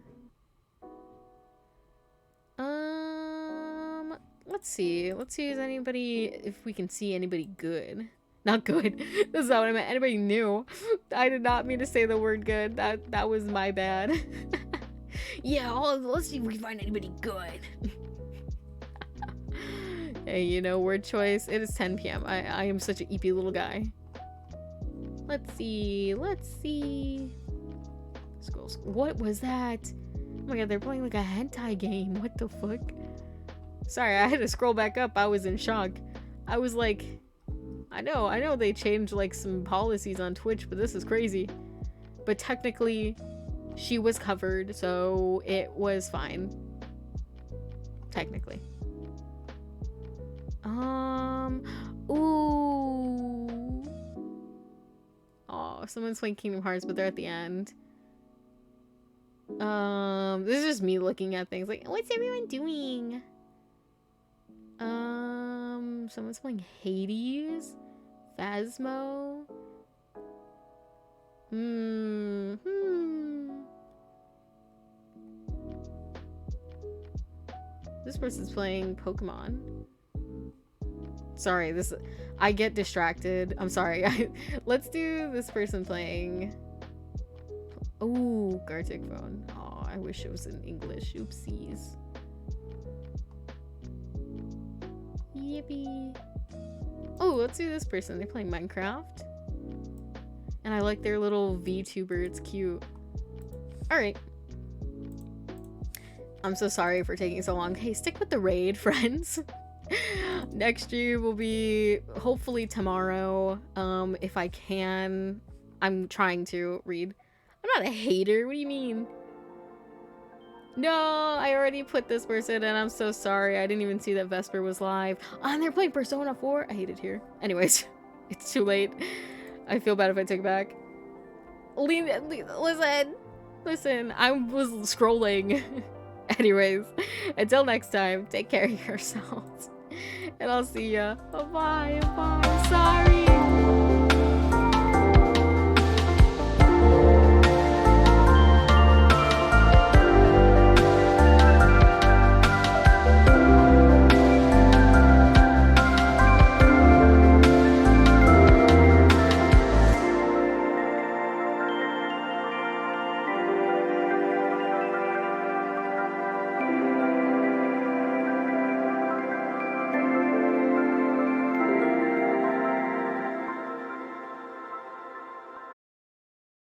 Let's see if we can see anybody good. Not good. This is not what I meant. Anybody new. I did not mean to say the word good. That was my bad. Yeah, let's see if we can find anybody good. Hey, you know, word choice. It is 10 p.m. I am such an eepy little guy. Let's see. Scroll. What was that? Oh my god, they're playing like a hentai game. What the fuck? Sorry, I had to scroll back up. I was in shock. I was like, I know they changed like some policies on Twitch, but this is crazy. But technically, she was covered, so it was fine. Technically. Ooh. Oh, someone's playing Kingdom Hearts, but they're at the end. This is just me looking at things like, what's everyone doing? Someone's playing Hades. Phasmo. This person's playing Pokemon. Sorry, I get distracted. I'm sorry. Let's do this person playing. Oh, Gartic phone. Oh, I wish it was in English. Oopsies. Yippee. Oh, let's do this person. They're playing Minecraft. And I like their little VTuber. It's cute. Alright. I'm so sorry for taking so long. Hey, stick with the raid, friends. Next stream will be hopefully tomorrow. If I can. I'm trying to read. I'm not a hater. What do you mean? No, I already put this person and I'm so sorry. I didn't even see that Vesper was live. Oh, and they're playing Persona 4. I hate it here. Anyways, it's too late. I feel bad if I take it back. Listen, I was scrolling. Anyways, until next time, take care of yourselves. And I'll see ya. Bye-bye. Sorry.